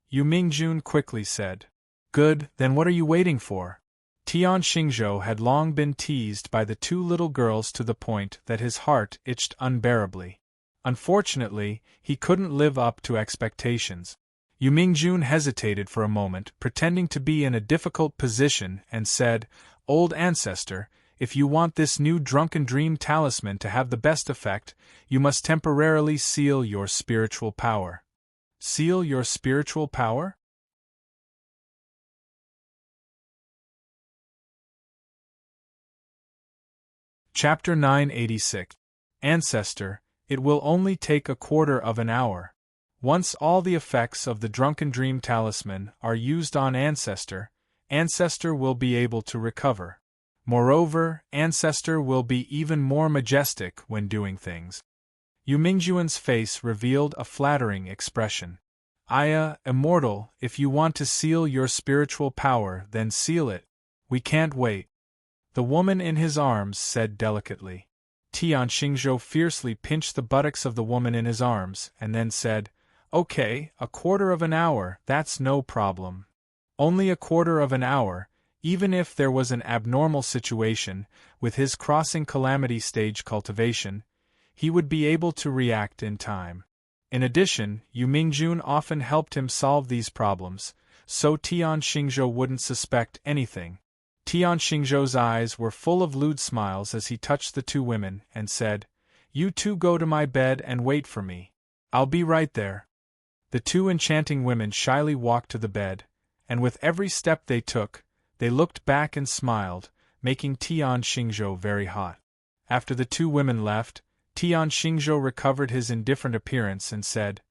Yu Mingjun quickly said. Good, then what are you waiting for? Tian Xingzhou had long been teased by the 2 little girls to the point that his heart itched unbearably. Unfortunately, he couldn't live up to expectations. Yu Mingjun hesitated for a moment, pretending to be in a difficult position, and said, Old ancestor, if you want this new drunken dream talisman to have the best effect, you must temporarily seal your spiritual power. Seal your spiritual power? Chapter 986. Ancestor, it will only take a quarter of an hour. Once all the effects of the drunken dream talisman are used on Ancestor, Ancestor will be able to recover. Moreover, Ancestor will be even more majestic when doing things. Yu Mingjuan's face revealed a flattering expression. Aya, immortal, if you want to seal your spiritual power, then seal it. We can't wait. The woman in his arms said delicately. Tian Xingzhou fiercely pinched the buttocks of the woman in his arms, and then said, Okay, a quarter of an hour, that's no problem. Only a quarter of an hour, even if there was an abnormal situation, with his crossing calamity stage cultivation, he would be able to react in time. In addition, Yu Mingjun often helped him solve these problems, so Tian Xingzhou wouldn't suspect anything. Tian Xingzhou's eyes were full of lewd smiles as he touched the two women and said, "You two go to my bed and wait for me. I'll be right there." The two enchanting women shyly walked to the bed, and with every step they took, they looked back and smiled, making Tian Xingzhou very hot. After the two women left, Tian Xingzhou recovered his indifferent appearance and said,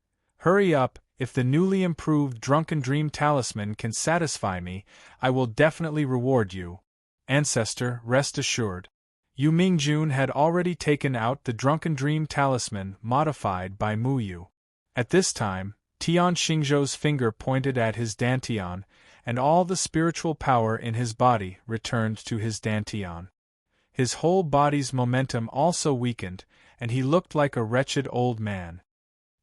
"Hurry up, if the newly improved Drunken Dream Talisman can satisfy me, I will definitely reward you. Ancestor, rest assured." Yu Mingjun had already taken out the Drunken Dream Talisman modified by Mu Yu. At this time, Tian Xingzhou's finger pointed at his dantian, and all the spiritual power in his body returned to his dantian. His whole body's momentum also weakened, and he looked like a wretched old man.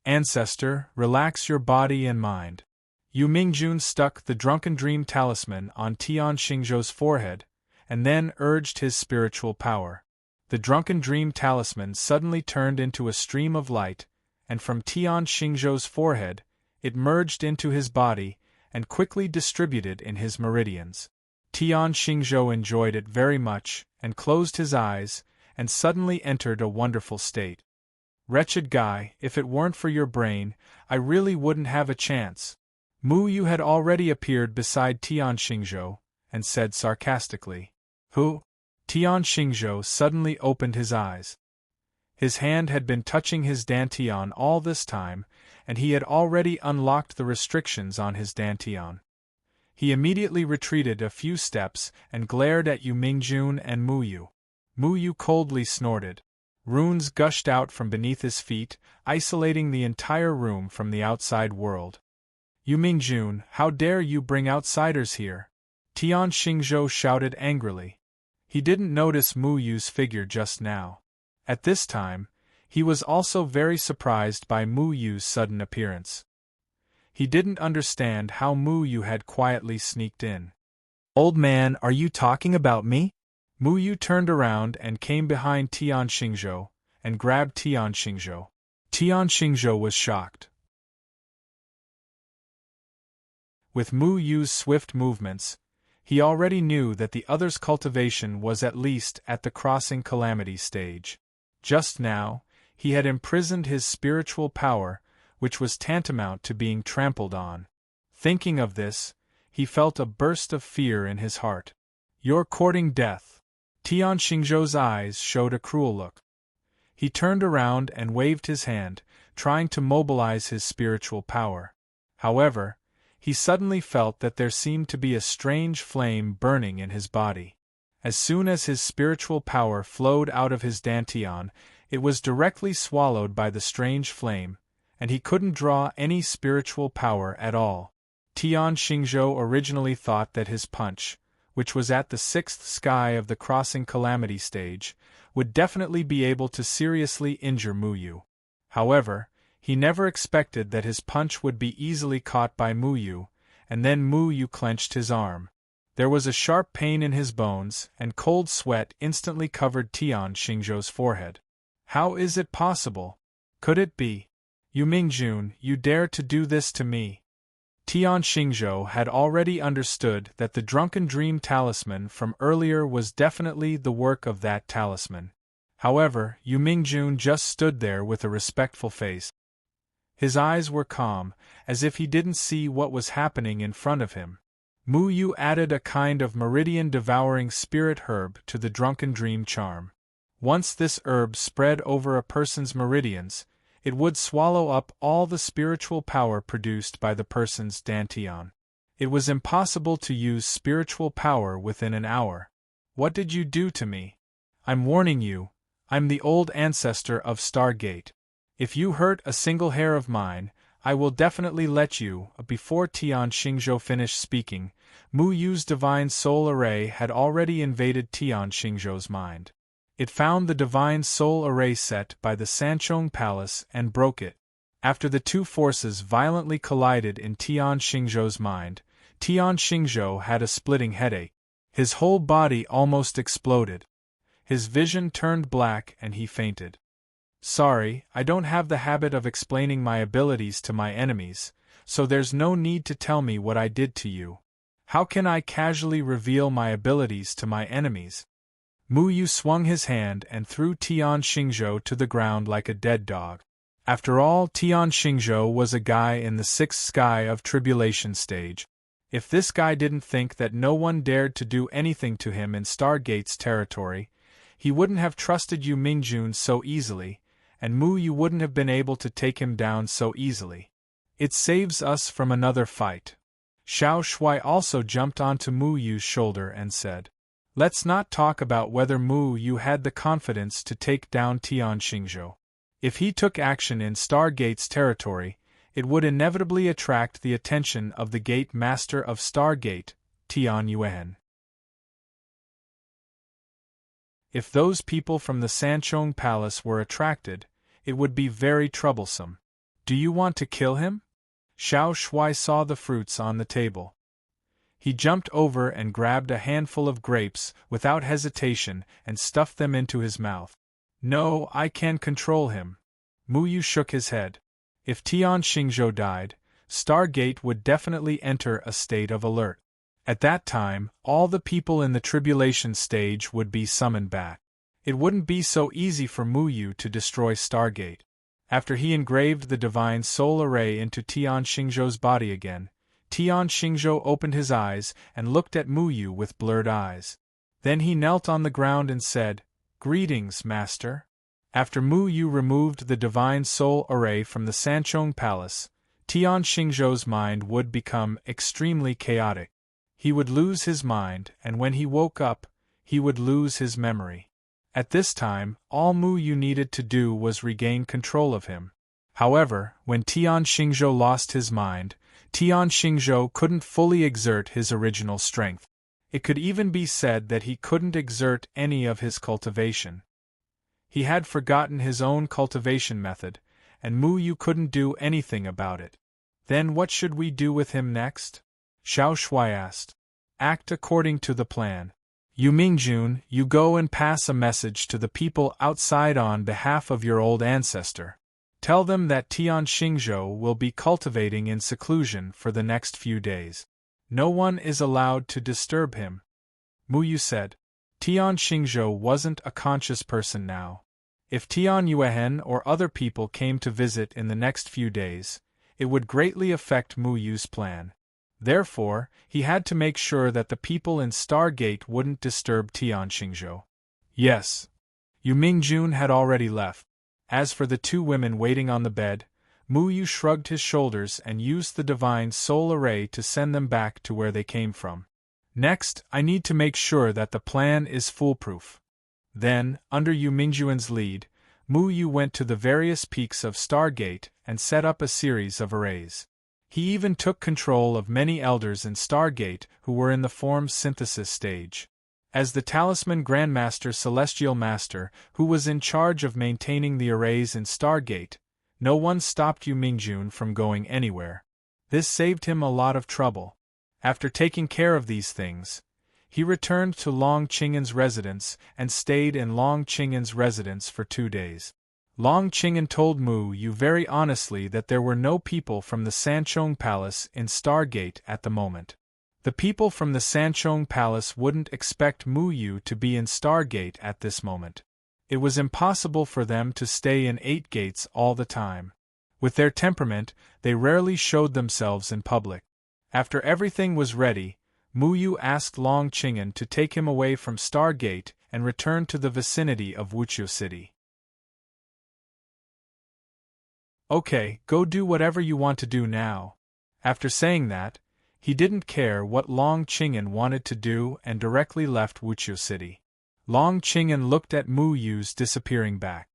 "Ancestor, relax your body and mind." Yu Mingjun stuck the Drunken Dream Talisman on Tian Xingzhou's forehead, and then urged his spiritual power. The Drunken Dream Talisman suddenly turned into a stream of light, and from Tian Xingzhou's forehead, it merged into his body, and quickly distributed in his meridians. Tian Xingzhou enjoyed it very much, and closed his eyes, and suddenly entered a wonderful state. "Wretched guy, if it weren't for your brain, I really wouldn't have a chance." Mu Yu had already appeared beside Tian Xingzhou, and said sarcastically, "Who?" Tian Xingzhou suddenly opened his eyes. His hand had been touching his dantian all this time, and he had already unlocked the restrictions on his dantian. He immediately retreated a few steps and glared at Yu Mingjun and Mu Yu. Mu Yu coldly snorted. Runes gushed out from beneath his feet, isolating the entire room from the outside world. "Yu Mingjun, how dare you bring outsiders here?" Tian Xingzhou shouted angrily. He didn't notice Mu Yu's figure just now. At this time, he was also very surprised by Mu Yu's sudden appearance. He didn't understand how Mu Yu had quietly sneaked in. "Old man, are you talking about me?" Mu Yu turned around and came behind Tian Xingzhou, and grabbed Tian Xingzhou. Tian Xingzhou was shocked. With Mu Yu's swift movements, he already knew that the other's cultivation was at least at the crossing calamity stage. Just now, he had imprisoned his spiritual power, which was tantamount to being trampled on. Thinking of this, he felt a burst of fear in his heart. "You're courting death." Tian Xingzhou's eyes showed a cruel look. He turned around and waved his hand, trying to mobilize his spiritual power. However, he suddenly felt that there seemed to be a strange flame burning in his body. As soon as his spiritual power flowed out of his dantian, it was directly swallowed by the strange flame, and he couldn't draw any spiritual power at all. Tian Xingzhou originally thought that his punch, which was at the sixth sky of the crossing calamity stage, would definitely be able to seriously injure Mu Yu. However, he never expected that his punch would be easily caught by Mu Yu, and then Mu Yu clenched his arm. There was a sharp pain in his bones, and cold sweat instantly covered Tian Xingzhou's forehead. "How is it possible? Could it be? Yu Mingjun, you dare to do this to me?" Tian Xingzhou had already understood that the Drunken Dream Talisman from earlier was definitely the work of that talisman. However, Yu Mingjun just stood there with a respectful face. His eyes were calm, as if he didn't see what was happening in front of him. Mu Yu added a kind of meridian-devouring spirit herb to the Drunken Dream charm. Once this herb spread over a person's meridians, it would swallow up all the spiritual power produced by the person's dantian. It was impossible to use spiritual power within an hour. "What did you do to me? I'm warning you, I'm the old ancestor of Stargate. If you hurt a single hair of mine, I will definitely let you." Before Tian Xingzhou finished speaking, Mu Yu's Divine Soul Array had already invaded Tian Xingzhou's mind. It found the Divine Soul Array set by the Sanchong Palace and broke it. After the two forces violently collided in Tian Xingzhou's mind, Tian Xingzhou had a splitting headache. His whole body almost exploded. His vision turned black and he fainted. "Sorry, I don't have the habit of explaining my abilities to my enemies, so there's no need to tell me what I did to you. How can I casually reveal my abilities to my enemies? Mu Yu swung his hand and threw Tian Xingzhou to the ground like a dead dog. After all, Tian Xingzhou was a guy in the sixth sky of tribulation stage. If this guy didn't think that no one dared to do anything to him in Stargate's territory, he wouldn't have trusted Yu Mingjun so easily, and Mu Yu wouldn't have been able to take him down so easily. It saves us from another fight. Xiao Shuai also jumped onto Mu Yu's shoulder and said, "Let's not talk about whether Mu Yu had the confidence to take down Tian Xingzhou. If he took action in Stargate's territory, it would inevitably attract the attention of the Gate Master of Stargate, Tian Yuan. If those people from the Sanchong Palace were attracted, it would be very troublesome. Do you want to kill him?" Xiao Shuai saw the fruits on the table. He jumped over and grabbed a handful of grapes without hesitation and stuffed them into his mouth. "No, I can control him." Mu Yu shook his head. If Tian Xingzhou died, Stargate would definitely enter a state of alert. At that time, all the people in the tribulation stage would be summoned back. It wouldn't be so easy for Mu Yu to destroy Stargate. After he engraved the Divine Soul Array into Tian Xingzhou's body again, Tian Xingzhou opened his eyes and looked at Mu Yu with blurred eyes. Then he knelt on the ground and said, "Greetings, Master." After Mu Yu removed the Divine Soul Array from the Sanchong Palace, Tian Xingzhou's mind would become extremely chaotic. He would lose his mind, and when he woke up, he would lose his memory. At this time, all Mu Yu needed to do was regain control of him. However, when Tian Xingzhou lost his mind, Tian Xingzhou couldn't fully exert his original strength. It could even be said that he couldn't exert any of his cultivation. He had forgotten his own cultivation method, and Mu Yu couldn't do anything about it. "Then what should we do with him next?" Xiao Shuai asked. "Act according to the plan. Yu Mingjun, you go and pass a message to the people outside on behalf of your old ancestor. Tell them that Tian Xingzhou will be cultivating in seclusion for the next few days. No one is allowed to disturb him." Mu Yu said. Tian Xingzhou wasn't a conscious person now. If Tian Yuan or other people came to visit in the next few days, it would greatly affect Mu Yu's plan. Therefore, he had to make sure that the people in Stargate wouldn't disturb Tian Xingzhou. Yes. Yu Mingjun had already left. As for the two women waiting on the bed, Mu Yu shrugged his shoulders and used the Divine Soul Array to send them back to where they came from. Next, I need to make sure that the plan is foolproof. Then, under Yu Mingjun's lead, Mu Yu went to the various peaks of Stargate and set up a series of arrays. He even took control of many elders in Stargate who were in the form synthesis stage. As the Talisman Grandmaster Celestial Master, who was in charge of maintaining the arrays in Stargate, no one stopped Yu Mingjun from going anywhere. This saved him a lot of trouble. After taking care of these things, he returned to Long Chingan's residence and stayed in Long Chingan's residence for 2 days. Long Chingan told Mu Yu very honestly that there were no people from the Sanchong Palace in Stargate at the moment. The people from the Sanchong Palace wouldn't expect Mu Yu to be in Stargate at this moment. It was impossible for them to stay in 8 gates all the time. With their temperament, they rarely showed themselves in public. After everything was ready, Mu Yu asked Long Chingan to take him away from Stargate and return to the vicinity of Wuqiu City. "Okay, go do whatever you want to do now." After saying that, he didn't care what Long Chingan wanted to do and directly left Wuqiu City. Long Chingan looked at Mu Yu's disappearing back.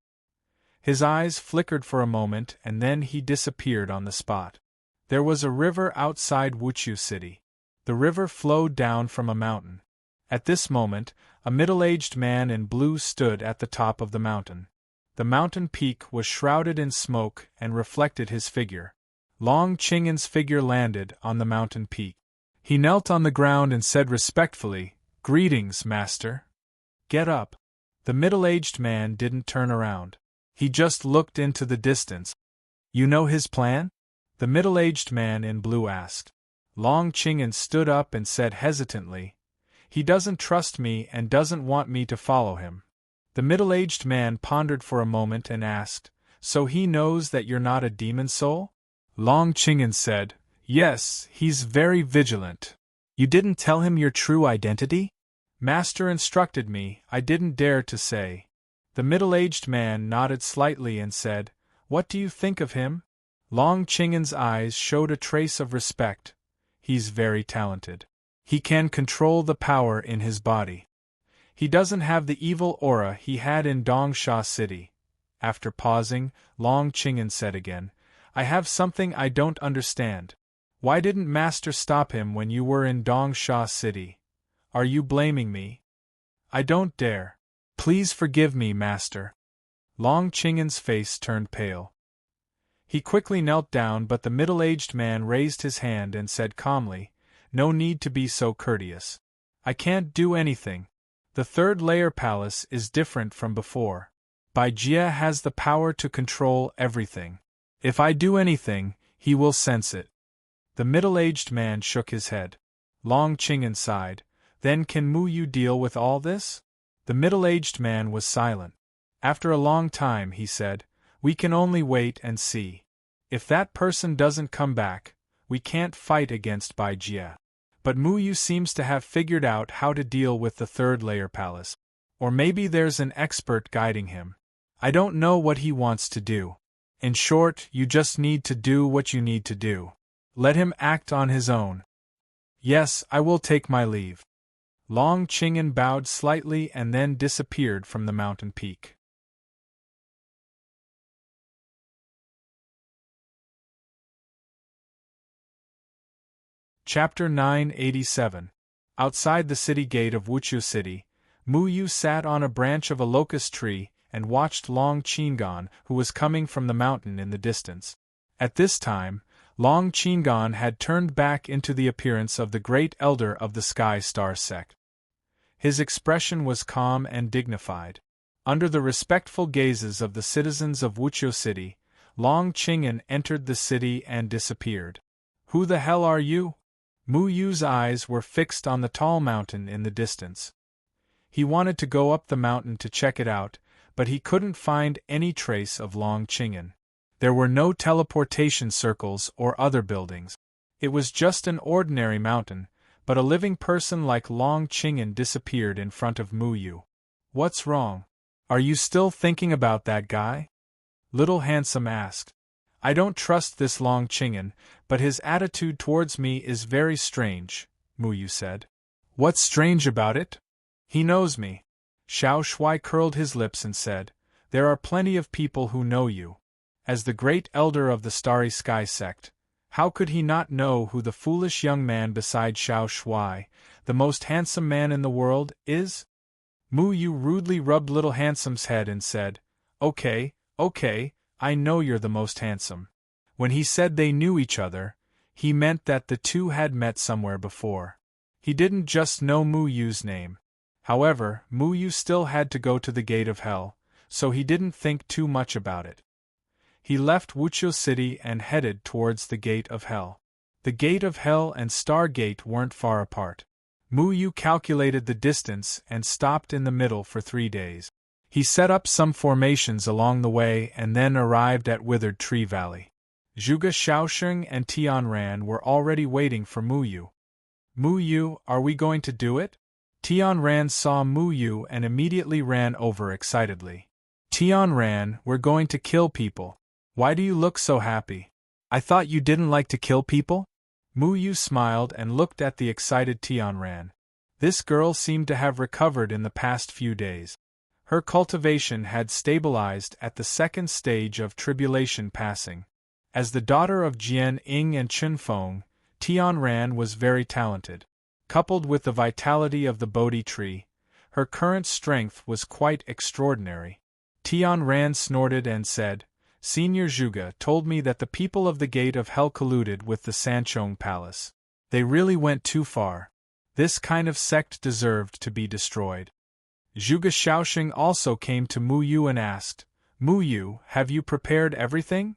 His eyes flickered for a moment and then he disappeared on the spot. There was a river outside Wuqiu City. The river flowed down from a mountain. At this moment, a middle-aged man in blue stood at the top of the mountain. The mountain peak was shrouded in smoke and reflected his figure. Long Chingan's figure landed on the mountain peak. He knelt on the ground and said respectfully, "Greetings, Master." "Get up." The middle-aged man didn't turn around. He just looked into the distance. "You know his plan?" the middle-aged man in blue asked. Long Qing'an stood up and said hesitantly, "He doesn't trust me and doesn't want me to follow him." The middle-aged man pondered for a moment and asked, "So he knows that you're not a demon soul?" Long Qing'an said, "Yes, he's very vigilant." "You didn't tell him your true identity?" "Master instructed me, I didn't dare to say." The middle-aged man nodded slightly and said, "What do you think of him?" Long Qing'an's eyes showed a trace of respect. "He's very talented. He can control the power in his body. He doesn't have the evil aura he had in Dongsha City." After pausing, Long Qing'an said again, "I have something I don't understand. Why didn't Master stop him when you were in Dongsha City? Are you blaming me?" "I don't dare. Please forgive me, Master." Long Qing'an's face turned pale. He quickly knelt down, but the middle-aged man raised his hand and said calmly, "No need to be so courteous. I can't do anything. The third layer palace is different from before. Bai Jia has the power to control everything. If I do anything, he will sense it." The middle-aged man shook his head. Long Qing'an sighed, "Then can Mu Yu deal with all this?" The middle-aged man was silent. After a long time he said, "We can only wait and see. If that person doesn't come back, we can't fight against Bai Jia. But Mu Yu seems to have figured out how to deal with the third layer palace. Or maybe there's an expert guiding him. I don't know what he wants to do. In short, you just need to do what you need to do. Let him act on his own." "Yes, I will take my leave." Long Qing'an bowed slightly and then disappeared from the mountain peak. Chapter 987. Outside the city gate of Wuqiu City, Mu Yu sat on a branch of a locust tree and watched Long Qing'an, who was coming from the mountain in the distance. At this time, Long Qing'an had turned back into the appearance of the great elder of the Sky Star sect. His expression was calm and dignified. Under the respectful gazes of the citizens of Wuqiu City, Long Qing'an entered the city and disappeared. "Who the hell are you?" Mu Yu's eyes were fixed on the tall mountain in the distance. He wanted to go up the mountain to check it out, but he couldn't find any trace of Long Qing'an. There were no teleportation circles or other buildings. It was just an ordinary mountain, but a living person like Long Qing'an disappeared in front of Mu Yu. "What's wrong? Are you still thinking about that guy?" Little Handsome asked. "I don't trust this Long Qing'an, but his attitude towards me is very strange," Mu Yu said. "What's strange about it?" "He knows me." Xiao Shui curled his lips and said, "There are plenty of people who know you. As the great elder of the Starry Sky sect, how could he not know who the foolish young man beside Xiao Shui, the most handsome man in the world, is?" Mu Yu rudely rubbed Little Handsome's head and said, Okay, I know you're the most handsome." When he said they knew each other, he meant that the two had met somewhere before. He didn't just know Mu Yu's name. However, Mu Yu still had to go to the Gate of Hell, so he didn't think too much about it. He left Wuqiu City and headed towards the Gate of Hell. The Gate of Hell and Star Gate weren't far apart. Mu Yu calculated the distance and stopped in the middle for 3 days. He set up some formations along the way and then arrived at Withered Tree Valley. Zhuge Shaoxing and Tianran were already waiting for Mu Yu. "Mu Yu, are we going to do it?" Tianran saw Mu Yu and immediately ran over excitedly. "Tianran, we're going to kill people. Why do you look so happy? I thought you didn't like to kill people?" Mu Yu smiled and looked at the excited Tianran. This girl seemed to have recovered in the past few days. Her cultivation had stabilized at the second stage of tribulation passing. As the daughter of Jian Ying and Chen Feng, Tianran was very talented. Coupled with the vitality of the Bodhi tree, her current strength was quite extraordinary. Tianran snorted and said, "Senior Zhuge told me that the people of the Gate of Hell colluded with the Sanchong Palace. They really went too far. This kind of sect deserved to be destroyed." Zhuge Shaoxing also came to Mu Yu and asked, "Mu Yu, have you prepared everything?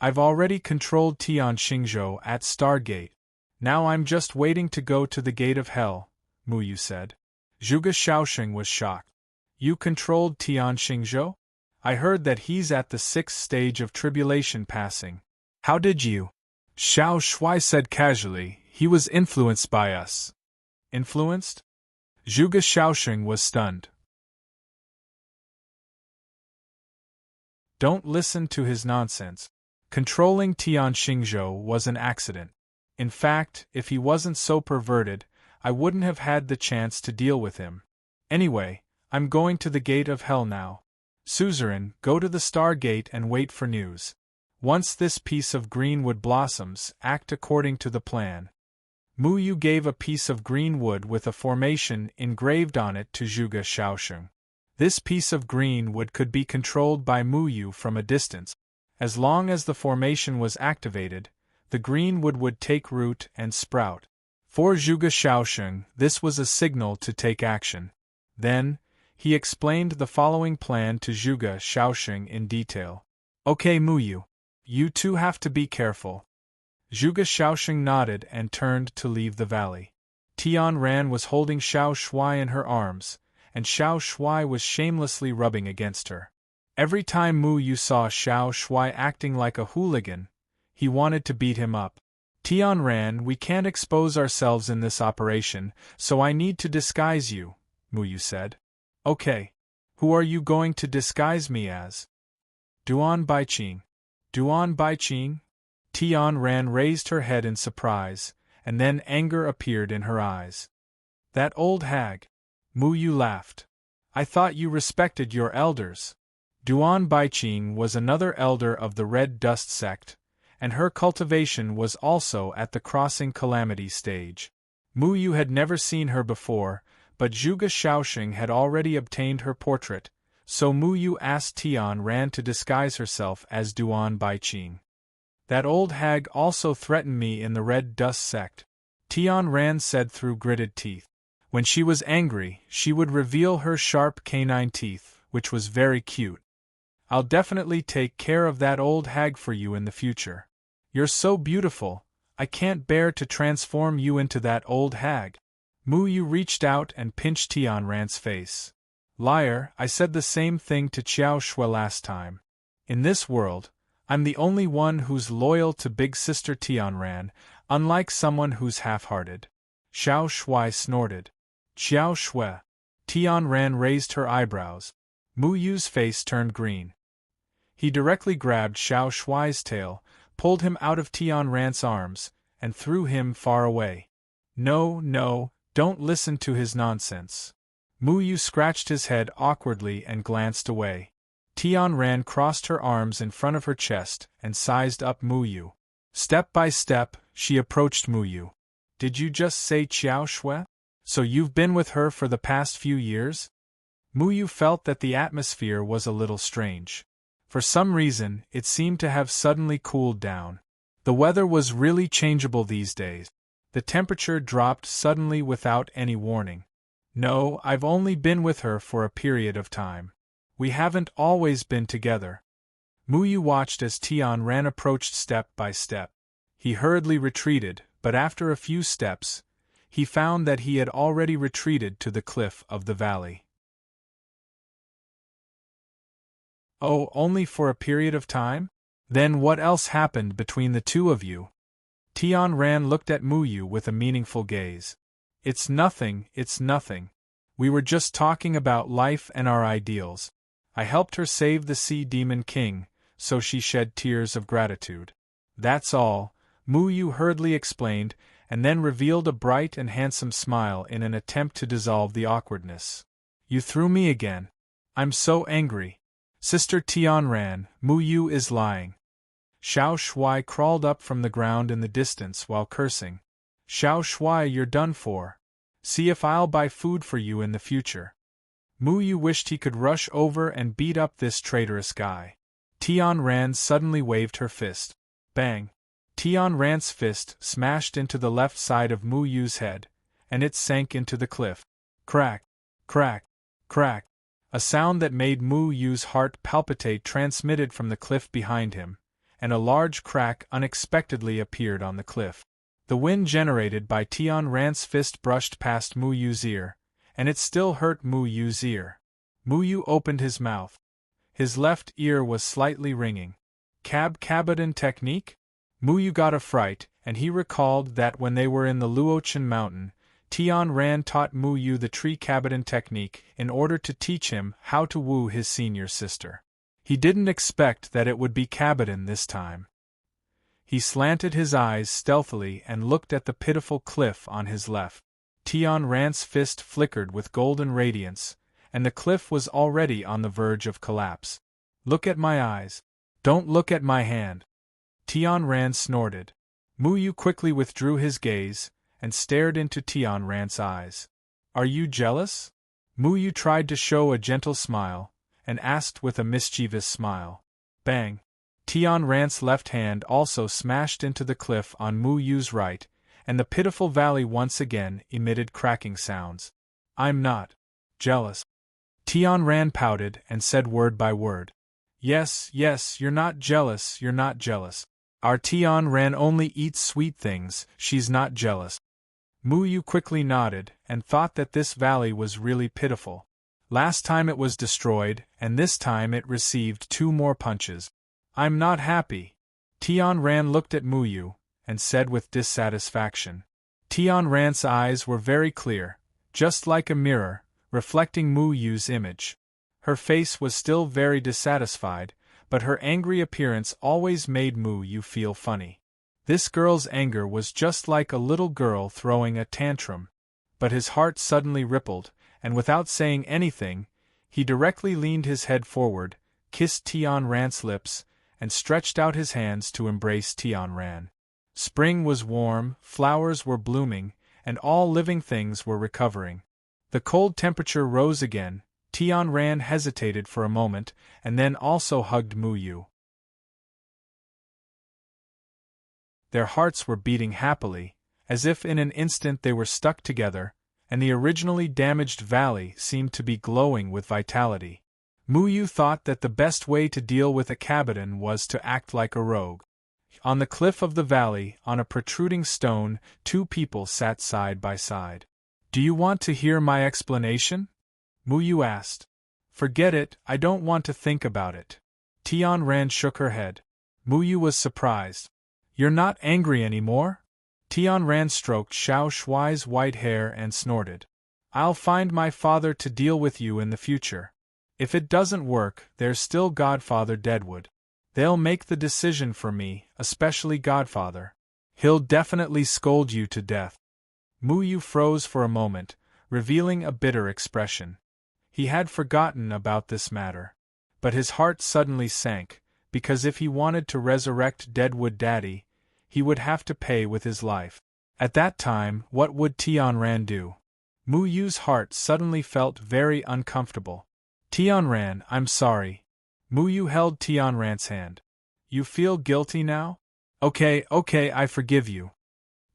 I've already controlled Tian Xingzhou at Stargate. Now I'm just waiting to go to the gate of hell, Mu Yu said. Zhuge Shaoxing was shocked. You controlled Tian Xingzhou? I heard that he's at the 6th stage of tribulation passing. How did you? Xiao Shuai said casually. He was influenced by us. Influenced? Zhuge Shaoxing was stunned. Don't listen to his nonsense. Controlling Tian Xingzhou was an accident. In fact, if he wasn't so perverted, I wouldn't have had the chance to deal with him. Anyway, I'm going to the gate of hell now. Suzerain, go to the Star Gate and wait for news. Once this piece of green wood blossoms, act according to the plan. Mu Yu gave a piece of green wood with a formation engraved on it to Zhuge Shaoxing. This piece of green wood could be controlled by Mu Yu from a distance. As long as the formation was activated, the green wood would take root and sprout. For Zhuge Shaoxing, this was a signal to take action. Then, he explained the following plan to Zhuge Shaoxing in detail. Okay, Mu Yu. You two have to be careful. Zhuge Shaoxing nodded and turned to leave the valley. Tian Ran was holding Xiao Shuai in her arms, and Xiao Shuai was shamelessly rubbing against her. Every time Mu Yu saw Xiao Shuai acting like a hooligan, he wanted to beat him up. Tian Ran, we can't expose ourselves in this operation, so I need to disguise you, Mu Yu said. Okay. Who are you going to disguise me as? Duan Baiqing. Duan Baiqing? Tian Ran raised her head in surprise, and then anger appeared in her eyes. That old hag. Mu Yu laughed. I thought you respected your elders. Duan Baiqing was another elder of the Red Dust sect, and her cultivation was also at the crossing calamity stage. Mu Yu had never seen her before, but Zhuge Shaoxing had already obtained her portrait, so Mu Yu asked Tian Ran to disguise herself as Duan Baiqing. That old hag also threatened me in the Red Dust sect, Tian Ran said through gritted teeth. When she was angry, she would reveal her sharp canine teeth, which was very cute. I'll definitely take care of that old hag for you in the future. You're so beautiful, I can't bear to transform you into that old hag. Mu Yu reached out and pinched Tian Ran's face. Liar, I said the same thing to Xiao Shui last time. In this world, I'm the only one who's loyal to big sister Tian Ran, unlike someone who's half-hearted. Xiao Shui snorted. Xiao Shui. Tian Ran raised her eyebrows. Mu Yu's face turned green. He directly grabbed Xiao Shuai's tail, pulled him out of Tian Ran's arms, and threw him far away. No, don't listen to his nonsense. Mu Yu scratched his head awkwardly and glanced away. Tian Ran crossed her arms in front of her chest and sized up Mu Yu. Step by step, she approached Mu Yu. Did you just say Xiao Shui? So you've been with her for the past few years? Mu Yu felt that the atmosphere was a little strange. For some reason, it seemed to have suddenly cooled down. The weather was really changeable these days. The temperature dropped suddenly without any warning. No, I've only been with her for a period of time. We haven't always been together. Mu Yu watched as Tian Ran approached step by step. He hurriedly retreated, but after a few steps, he found that he had already retreated to the cliff of the valley. Oh, only for a period of time? Then what else happened between the two of you? Tian Ran looked at Mu Yu with a meaningful gaze. It's nothing. We were just talking about life and our ideals. I helped her save the Sea Demon King, so she shed tears of gratitude. That's all, Mu Yu hurriedly explained, and then revealed a bright and handsome smile in an attempt to dissolve the awkwardness. You threw me again. I'm so angry. Sister Tian Ran, Mu Yu is lying. Xiao Shuai crawled up from the ground in the distance while cursing. Xiao Shuai, you're done for. See if I'll buy food for you in the future. Mu Yu wished he could rush over and beat up this traitorous guy. Tian Ran suddenly waved her fist. Bang! Tian Ran's fist smashed into the left side of Mu Yu's head, and it sank into the cliff. Crack! Crack! Crack! A sound that made Mu Yu's heart palpitate transmitted from the cliff behind him, and a large crack unexpectedly appeared on the cliff. The wind generated by Tian Ran's fist brushed past Mu Yu's ear, and it still hurt Mu Yu's ear. Mu Yu opened his mouth. His left ear was slightly ringing. Cabotin technique? Mu Yu got a fright, and he recalled that when they were in the Luochen mountain, Tian Ran taught Mu Yu the tree cabotin technique in order to teach him how to woo his senior sister. He didn't expect that it would be cabotin this time. He slanted his eyes stealthily and looked at the pitiful cliff on his left. Tian Ran's fist flickered with golden radiance, and the cliff was already on the verge of collapse. Look at my eyes. Don't look at my hand. Tian Ran snorted. Mu Yu quickly withdrew his gaze and stared into Tian Ran's eyes. Are you jealous? Mu Yu tried to show a gentle smile, and asked with a mischievous smile. Bang! Tian Ran's left hand also smashed into the cliff on Mu Yu's right, and the pitiful valley once again emitted cracking sounds. I'm not jealous. Tian Ran pouted and said word by word. Yes, you're not jealous, you're not jealous. Our Tian Ran only eats sweet things, she's not jealous. Mu Yu quickly nodded and thought that this valley was really pitiful. Last time it was destroyed, and this time it received 2 more punches. I'm not happy. Tian Ran looked at Mu Yu and said with dissatisfaction. Tian Ran's eyes were very clear, just like a mirror, reflecting Mu Yu's image. Her face was still very dissatisfied, but her angry appearance always made Mu Yu feel funny. This girl's anger was just like a little girl throwing a tantrum. But his heart suddenly rippled, and without saying anything, he directly leaned his head forward, kissed Tian Ran's lips, and stretched out his hands to embrace Tian Ran. Spring was warm, flowers were blooming, and all living things were recovering. The cold temperature rose again. Tian Ran hesitated for a moment, and then also hugged Mu Yu. Their hearts were beating happily, as if in an instant they were stuck together, and the originally damaged valley seemed to be glowing with vitality. Mu Yu thought that the best way to deal with a cabotin was to act like a rogue. On the cliff of the valley, on a protruding stone, 2 people sat side by side. Do you want to hear my explanation? Mu Yu asked. Forget it, I don't want to think about it. Tian Ran shook her head. Mu Yu was surprised. You're not angry anymore? Tian Ran stroked Xiao Shuai's white hair and snorted. I'll find my father to deal with you in the future. If it doesn't work, there's still Godfather Deadwood. They'll make the decision for me, especially Godfather. He'll definitely scold you to death. Mu Yu froze for a moment, revealing a bitter expression. He had forgotten about this matter. But his heart suddenly sank, because if he wanted to resurrect Deadwood Daddy, he would have to pay with his life. At that time, what would Tian Ran do? Mu Yu's heart suddenly felt very uncomfortable. Tian Ran, I'm sorry. Mu Yu held Tian Ran's hand. You feel guilty now? Okay, I forgive you.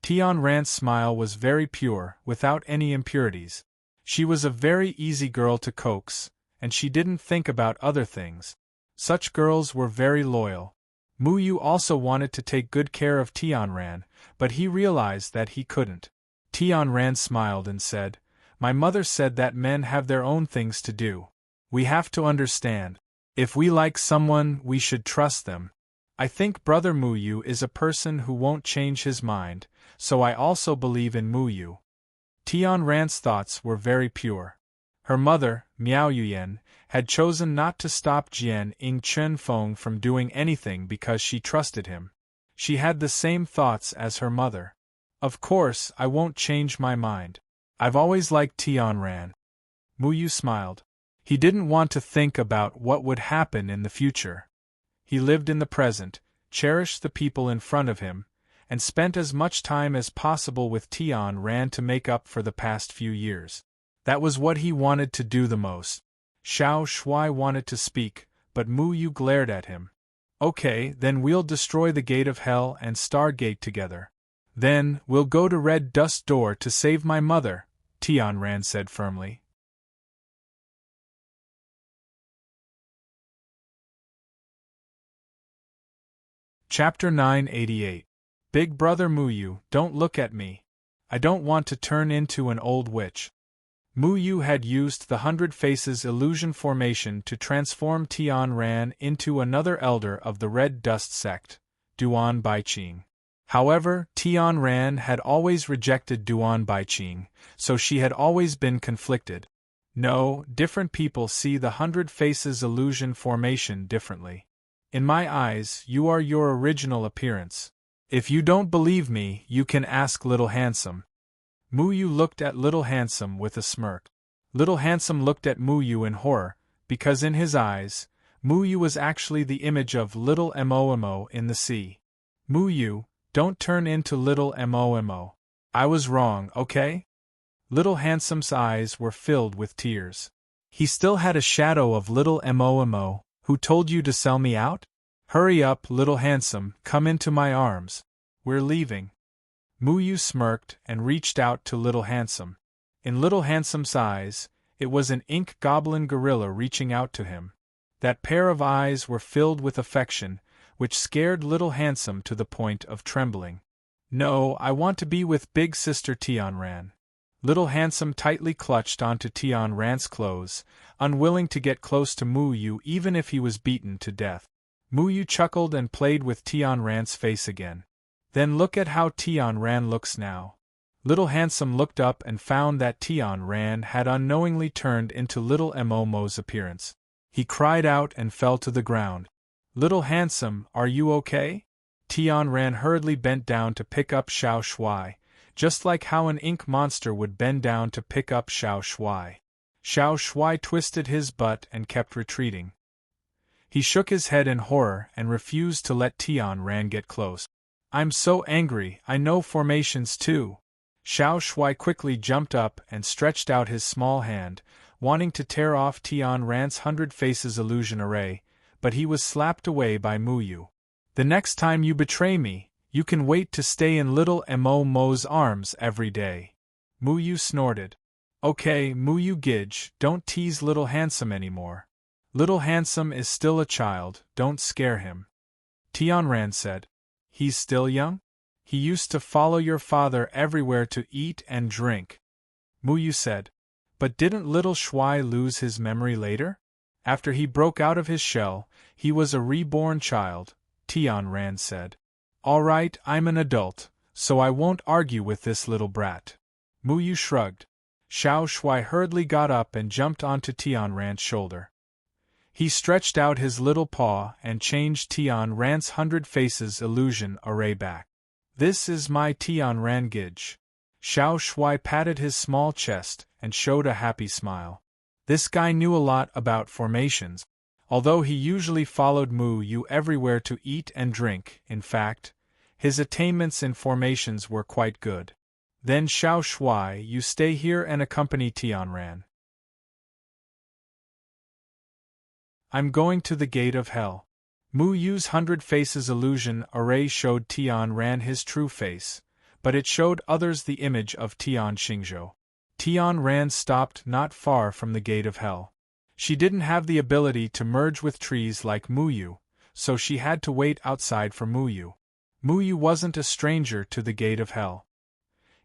Tian Ran's smile was very pure, without any impurities. She was a very easy girl to coax, and she didn't think about other things. Such girls were very loyal. Mu Yu also wanted to take good care of Tian Ran, but he realized that he couldn't. Tian Ran smiled and said, My mother said that men have their own things to do. We have to understand. If we like someone, we should trust them. I think Brother Mu Yu is a person who won't change his mind, so I also believe in Mu Yu. Tian Ran's thoughts were very pure. Her mother, Miao Yuyan, had chosen not to stop Jian Ying Chen Feng from doing anything because she trusted him. She had the same thoughts as her mother. Of course, I won't change my mind. I've always liked Tian Ran. Mu Yu smiled. He didn't want to think about what would happen in the future. He lived in the present, cherished the people in front of him, and spent as much time as possible with Tian Ran to make up for the past few years. That was what he wanted to do the most. Xiao Shuai wanted to speak, but Mu Yu glared at him. Okay, then we'll destroy the Gate of Hell and Stargate together. Then, we'll go to Red Dust Door to save my mother, Tian Ran said firmly. Chapter 988. Big brother Muyu, don't look at me. I don't want to turn into an old witch. Muyu had used the 100 Faces illusion formation to transform Tian Ran into another elder of the Red Dust sect, Duan Baiqing. However, Tian Ran had always rejected Duan Baiqing, so she had always been conflicted. No, different people see the 100 Faces illusion formation differently. In my eyes, you are your original appearance. If you don't believe me, you can ask Little Handsome. Muyu looked at Little Handsome with a smirk. Little Handsome looked at Muyu in horror, because in his eyes, Muyu was actually the image of Little Momo in the sea. Muyu, don't turn into Little Momo. I was wrong, okay? Little Handsome's eyes were filled with tears. He still had a shadow of Little Momo, who told you to sell me out? Hurry up, Little Handsome, come into my arms. We're leaving. Muyu smirked and reached out to Little Handsome. In Little Handsome's eyes, it was an ink goblin gorilla reaching out to him. That pair of eyes were filled with affection, which scared Little Handsome to the point of trembling. No, I want to be with big sister Tian Ran. Little Handsome tightly clutched onto Tian Ran's clothes, unwilling to get close to Muyu even if he was beaten to death. Muyu chuckled and played with Tian Ran's face again. Then look at how Tian Ran looks now. Little Handsome looked up and found that Tian Ran had unknowingly turned into Little Momo's appearance. He cried out and fell to the ground. Little Handsome, are you okay? Tian Ran hurriedly bent down to pick up Xiao Shui, just like how an ink monster would bend down to pick up Xiao Shui. Xiao Shui twisted his butt and kept retreating. He shook his head in horror and refused to let Tian Ran get close. I'm so angry, I know formations too. Xiao Shui quickly jumped up and stretched out his small hand, wanting to tear off Tian Ran's 100 Faces illusion array, but he was slapped away by Muyu. The next time you betray me, you can wait to stay in Little Mo's arms every day. Muyu snorted. Okay, Muyu Gidge, don't tease Little Handsome anymore. Little Handsome is still a child, don't scare him. Tian Ran said. He's still young? He used to follow your father everywhere to eat and drink. Muyu said. But didn't Little Shui lose his memory later? After he broke out of his shell, he was a reborn child, Tian Ran said. All right, I'm an adult, so I won't argue with this little brat. Muyu shrugged. Xiao Shui hurriedly got up and jumped onto Tian Ran's shoulder. He stretched out his little paw and changed Tian Ran's 100 Faces illusion array back. This is my Tian Ran Gidge. Xiao Shui patted his small chest and showed a happy smile. This guy knew a lot about formations. Although he usually followed Muyu everywhere to eat and drink, in fact, his attainments in formations were quite good. Then Xiao Shui, you stay here and accompany Tian Ran. I'm going to the gate of hell. Muyu's 100 Faces illusion array showed Tian Ran his true face, but it showed others the image of Tian Xingzhou. Tian Ran stopped not far from the gate of hell. She didn't have the ability to merge with trees like Muyu, so she had to wait outside for Muyu. Muyu wasn't a stranger to the gate of hell.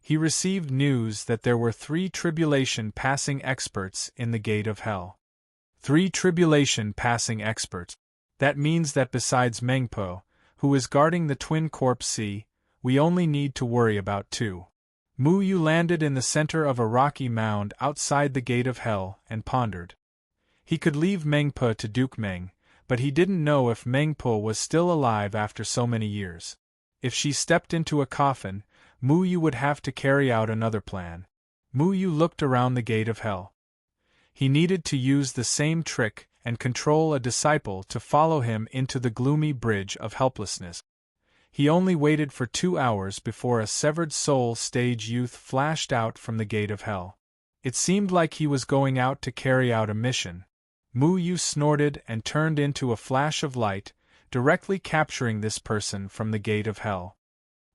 He received news that there were 3 tribulation passing experts in the gate of hell. 3 tribulation passing experts. That means that besides Mengpo, who is guarding the Twin Corpse Sea, we only need to worry about 2. Muyu landed in the center of a rocky mound outside the gate of hell and pondered. He could leave Mengpo to Duke Meng, but he didn't know if Mengpo was still alive after so many years. If she stepped into a coffin, Muyu would have to carry out another plan. Muyu looked around the gate of hell. He needed to use the same trick and control a disciple to follow him into the gloomy bridge of helplessness. He only waited for 2 hours before a severed soul stage youth flashed out from the gate of hell. It seemed like he was going out to carry out a mission. Muyu snorted and turned into a flash of light, directly capturing this person from the gate of hell.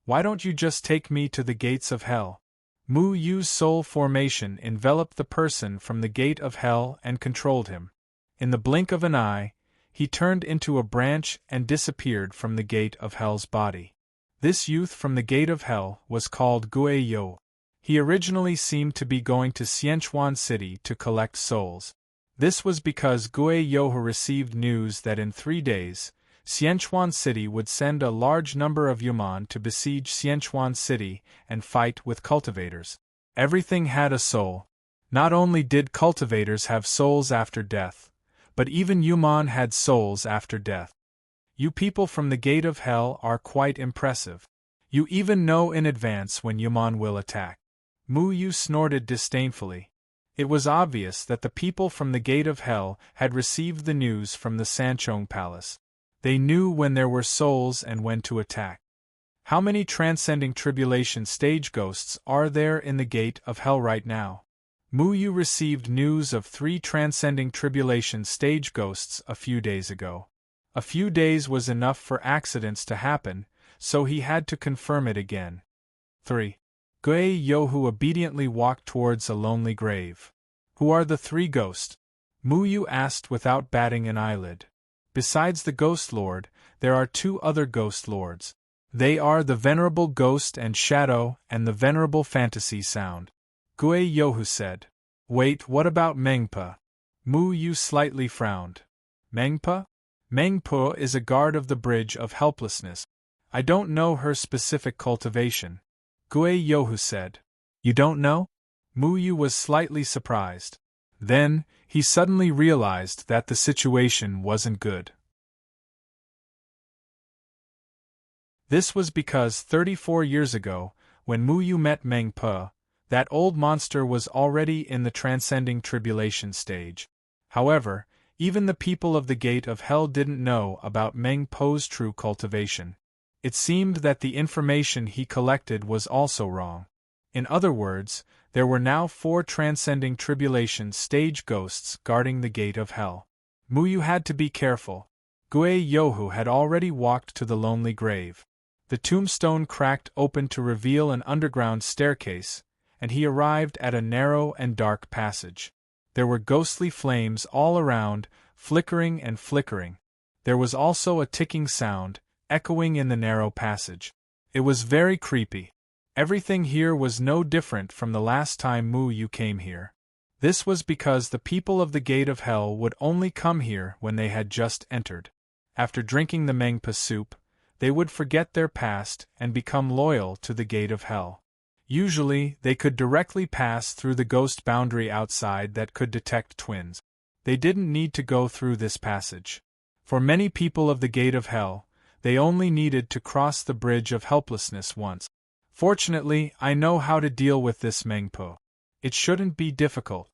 Why don't you just take me to the gates of hell? Muyu's soul formation enveloped the person from the gate of hell and controlled him. In the blink of an eye, he turned into a branch and disappeared from the gate of hell's body. This youth from the Gate of Hell was called Gue Yo. He originally seemed to be going to Xianchuan City to collect souls. This was because Gue Yo received news that in 3 days, Xianchuan City would send a large number of Yuman to besiege Xianchuan City and fight with cultivators. Everything had a soul. Not only did cultivators have souls after death, but even Yuman had souls after death. You people from the Gate of Hell are quite impressive. You even know in advance when Yuman will attack. Mu Yu snorted disdainfully. It was obvious that the people from the Gate of Hell had received the news from the Sanchong Palace. They knew when there were souls and when to attack. How many transcending tribulation stage ghosts are there in the Gate of Hell right now? Mu Yu received news of 3 transcending tribulation stage ghosts a few days ago. A few days was enough for accidents to happen, so he had to confirm it again. 3. Gue Yohu obediently walked towards a lonely grave. Who are the 3 ghosts? Mu Yu asked without batting an eyelid. Besides the Ghost Lord, there are 2 other Ghost Lords. They are the Venerable Ghost and Shadow and the Venerable Fantasy Sound. Gue Yohu said. Wait, what about Mengpa? Mu Yu slightly frowned. Mengpa? Mengpo is a guard of the Bridge of Helplessness. I don't know her specific cultivation. Gue Yohu said. You don't know? Mu Yu was slightly surprised. Then, he suddenly realized that the situation wasn't good. This was because 34 years ago, when Mu Yu met Mengpo, that old monster was already in the transcending tribulation stage. However, even the people of the Gate of Hell didn't know about Mengpo's true cultivation. It seemed that the information he collected was also wrong. In other words, there were now 4 transcending tribulation stage ghosts guarding the Gate of Hell. Mu Yu had to be careful. Gue Yohu had already walked to the lonely grave. The tombstone cracked open to reveal an underground staircase, and he arrived at a narrow and dark passage. There were ghostly flames all around, flickering and flickering. There was also a ticking sound, echoing in the narrow passage. It was very creepy. Everything here was no different from the last time Mu Yu came here. This was because the people of the Gate of Hell would only come here when they had just entered. After drinking the Mengpa soup, they would forget their past and become loyal to the Gate of Hell. Usually, they could directly pass through the ghost boundary outside that could detect twins. They didn't need to go through this passage. For many people of the Gate of Hell, they only needed to cross the Bridge of Helplessness once. Fortunately, I know how to deal with this Mengpo. It shouldn't be difficult.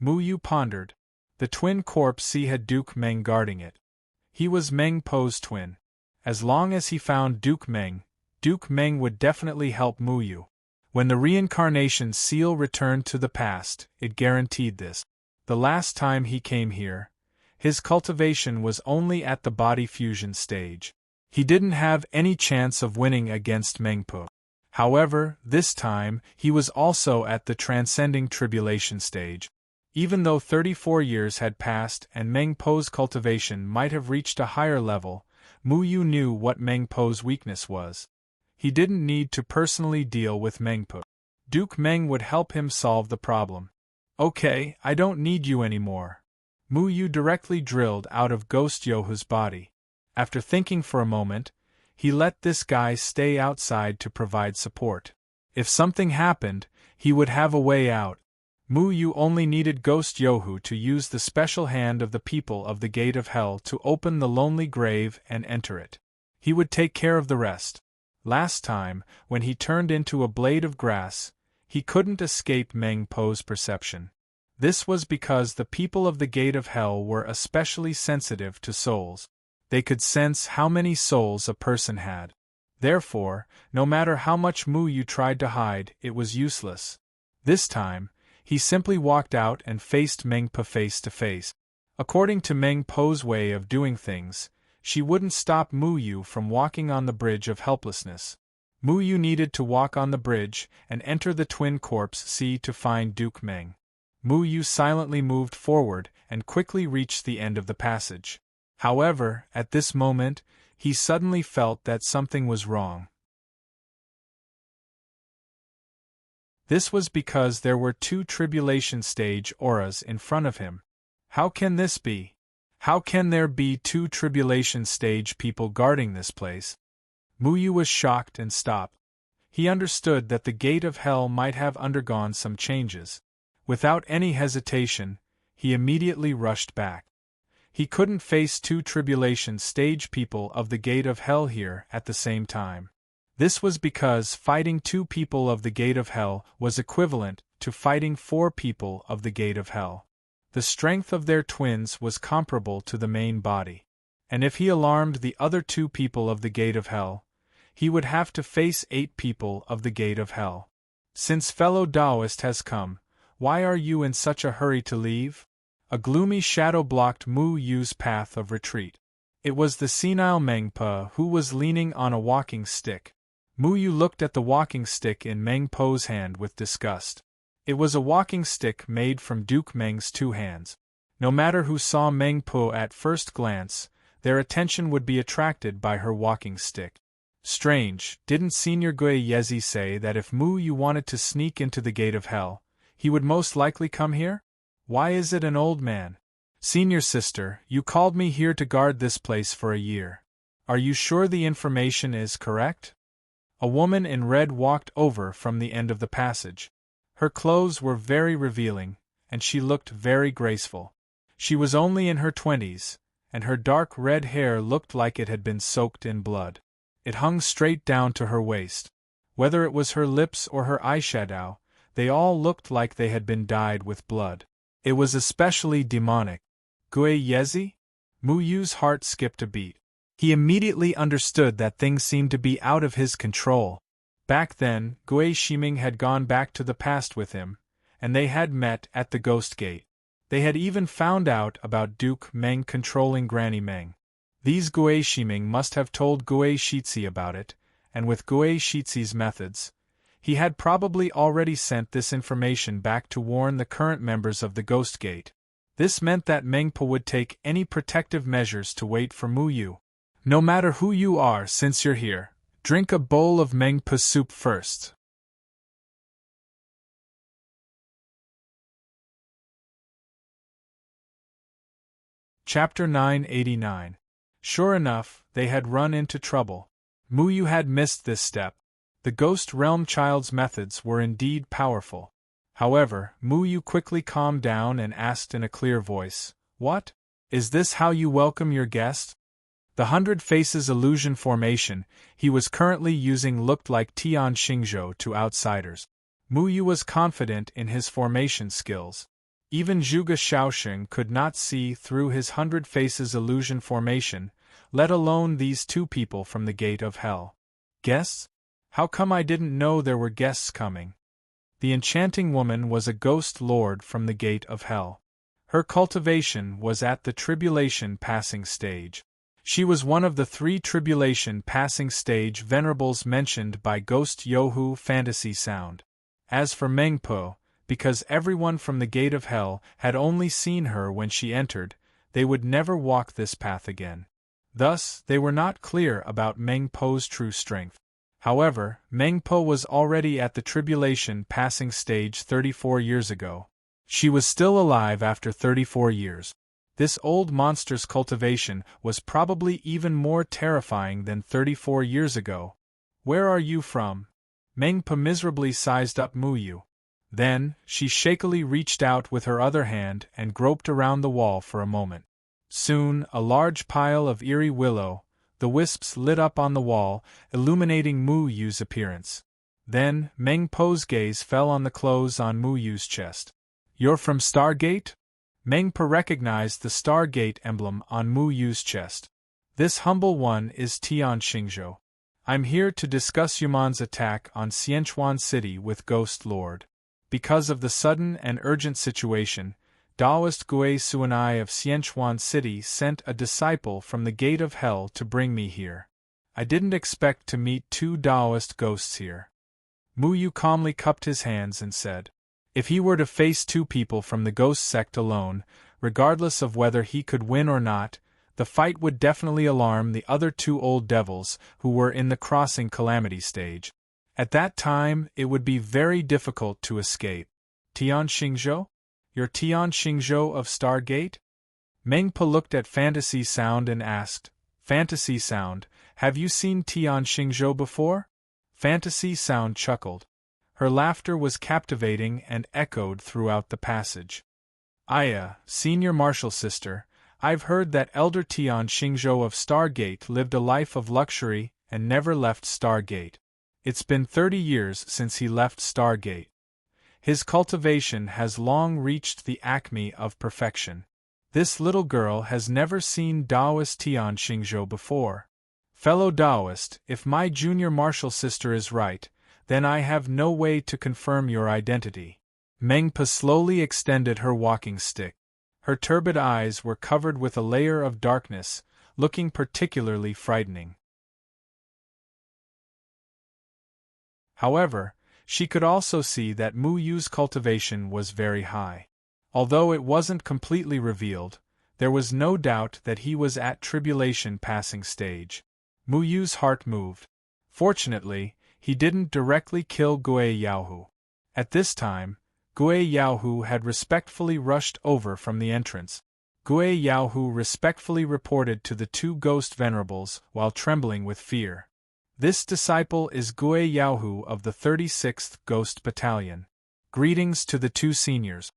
Mu Yu pondered. The twin corpse had Duke Meng guarding it. He was Mengpo's twin. As long as he found Duke Meng would definitely help Mu Yu. When the reincarnation seal returned to the past, it guaranteed this. The last time he came here, his cultivation was only at the body fusion stage. He didn't have any chance of winning against Mengpo. However, this time, he was also at the transcending tribulation stage. Even though 34 years had passed and Mengpo's cultivation might have reached a higher level, Mu Yu knew what Mengpo's weakness was. He didn't need to personally deal with Mengpo. Duke Meng would help him solve the problem. Okay, I don't need you anymore. Mu Yu directly drilled out of Ghost Yohu's body. After thinking for a moment, he let this guy stay outside to provide support. If something happened, he would have a way out. Mu Yu only needed Ghost Yohu to use the special hand of the people of the Gate of Hell to open the lonely grave and enter it. He would take care of the rest. Last time, when he turned into a blade of grass, he couldn't escape Mengpo's perception. This was because the people of the Gate of Hell were especially sensitive to souls. They could sense how many souls a person had. Therefore, no matter how much Mu Yu tried to hide, it was useless. This time, he simply walked out and faced Mengpo face to face. According to Mengpo's way of doing things, she wouldn't stop Mu Yu from walking on the Bridge of Helplessness. Mu Yu needed to walk on the bridge and enter the twin corpse sea to find Duke Meng. Mu Yu silently moved forward and quickly reached the end of the passage. However, at this moment, he suddenly felt that something was wrong. This was because there were 2 tribulation stage auras in front of him. How can this be? How can there be 2 tribulation stage people guarding this place? Muyu was shocked and stopped. He understood that the gate of hell might have undergone some changes. Without any hesitation, he immediately rushed back. He couldn't face 2 tribulation stage people of the gate of hell here at the same time. This was because fighting 2 people of the gate of hell was equivalent to fighting 4 people of the gate of hell. The strength of their twins was comparable to the main body. And if he alarmed the other 2 people of the gate of hell, he would have to face 8 people of the gate of hell. Since fellow Taoist has come, why are you in such a hurry to leave? A gloomy shadow blocked Mu Yu's path of retreat. It was the senile Mengpo who was leaning on a walking stick. Mu Yu looked at the walking stick in Mengpo's hand with disgust. It was a walking stick made from Duke Meng's 2 hands. No matter who saw Mengpo at first glance, their attention would be attracted by her walking stick. Strange, didn't Senior Gui Yezi say that if Mu Yu wanted to sneak into the gate of hell, he would most likely come here? Why is it an old man? Senior sister, you called me here to guard this place for a year. Are you sure the information is correct? A woman in red walked over from the end of the passage. Her clothes were very revealing, and she looked very graceful. She was only in her 20s, and her dark red hair looked like it had been soaked in blood. It hung straight down to her waist. Whether it was her lips or her eyeshadow, they all looked like they had been dyed with blood. It was especially demonic. Gui Yezi? Mu Yu's heart skipped a beat. He immediately understood that things seemed to be out of his control. Back then, Gui Shiming had gone back to the past with him, and they had met at the Ghost Gate. They had even found out about Duke Meng controlling Granny Meng. These Gui Shiming must have told Gui Shizi about it, and with Gui Shizi's methods, he had probably already sent this information back to warn the current members of the Ghost Gate. This meant that Mengpo would take any protective measures to wait for Mu Yu. No matter who you are, since you're here, drink a bowl of Mengpo soup first. Chapter 989. Sure enough, they had run into trouble. Mu Yu had missed this step. The Ghost Realm child's methods were indeed powerful. However, Mu Yu quickly calmed down and asked in a clear voice, "What? Is this how you welcome your guest?" The 100 Faces illusion formation he was currently using looked like Tian Xingzhou to outsiders. Mu Yu was confident in his formation skills. Even Zhuge Shaoxing could not see through his 100 Faces illusion formation, let alone these 2 people from the gate of hell. Guests? How come I didn't know there were guests coming? The enchanting woman was a ghost lord from the gate of hell. Her cultivation was at the tribulation passing stage. She was one of the 3 tribulation passing stage venerables mentioned by Ghost Yohu Fantasy Sound. As for Mengpo, because everyone from the gate of hell had only seen her when she entered, they would never walk this path again. Thus, they were not clear about Mengpo's true strength. However, Mengpo was already at the tribulation passing stage 34 years ago. She was still alive after 34 years. This old monster's cultivation was probably even more terrifying than 34 years ago. Where are you from? Mengpo miserably sized up Mu Yu. Then, she shakily reached out with her other hand and groped around the wall for a moment. Soon, a large pile of eerie willow, the wisps lit up on the wall, illuminating Mu Yu's appearance. Then, Mengpo's gaze fell on the clothes on Mu Yu's chest. You're from Stargate? Mengpo recognized the Stargate emblem on Mu Yu's chest. This humble one is Tian Xingzhou. I'm here to discuss Yuman's attack on Xianchuan City with Ghost Lord. Because of the sudden and urgent situation, Taoist Gui Suanai of Xianchuan City sent a disciple from the Gate of Hell to bring me here. I didn't expect to meet 2 Taoist ghosts here. Mu Yu calmly cupped his hands and said, if he were to face 2 people from the ghost sect alone, regardless of whether he could win or not, the fight would definitely alarm the other 2 old devils who were in the crossing calamity stage. At that time, it would be very difficult to escape. Tian Xingzhou? You're Tian Xingzhou of Stargate? Mengpa looked at Fantasy Sound and asked, Fantasy Sound, have you seen Tian Xingzhou before? Fantasy Sound chuckled. Her laughter was captivating and echoed throughout the passage. Aya, Senior Marshal Sister, I've heard that Elder Tian Xingzhou of Stargate lived a life of luxury and never left Stargate. It's been 30 years since he left Stargate. His cultivation has long reached the acme of perfection. This little girl has never seen Taoist Tian Xingzhou before. Fellow Taoist, if my junior martial sister is right, then I have no way to confirm your identity. Mengpa slowly extended her walking stick. Her turbid eyes were covered with a layer of darkness, looking particularly frightening. However, she could also see that Mu Yu's cultivation was very high. Although it wasn't completely revealed, there was no doubt that he was at tribulation passing stage. Mu Yu's heart moved. Fortunately, he didn't directly kill Gui Yaohu. At this time, Gui Yaohu had respectfully rushed over from the entrance. Gui Yaohu respectfully reported to the two ghost venerables while trembling with fear. This disciple is Gui Yaohu of the 36th Ghost Battalion. Greetings to the two seniors.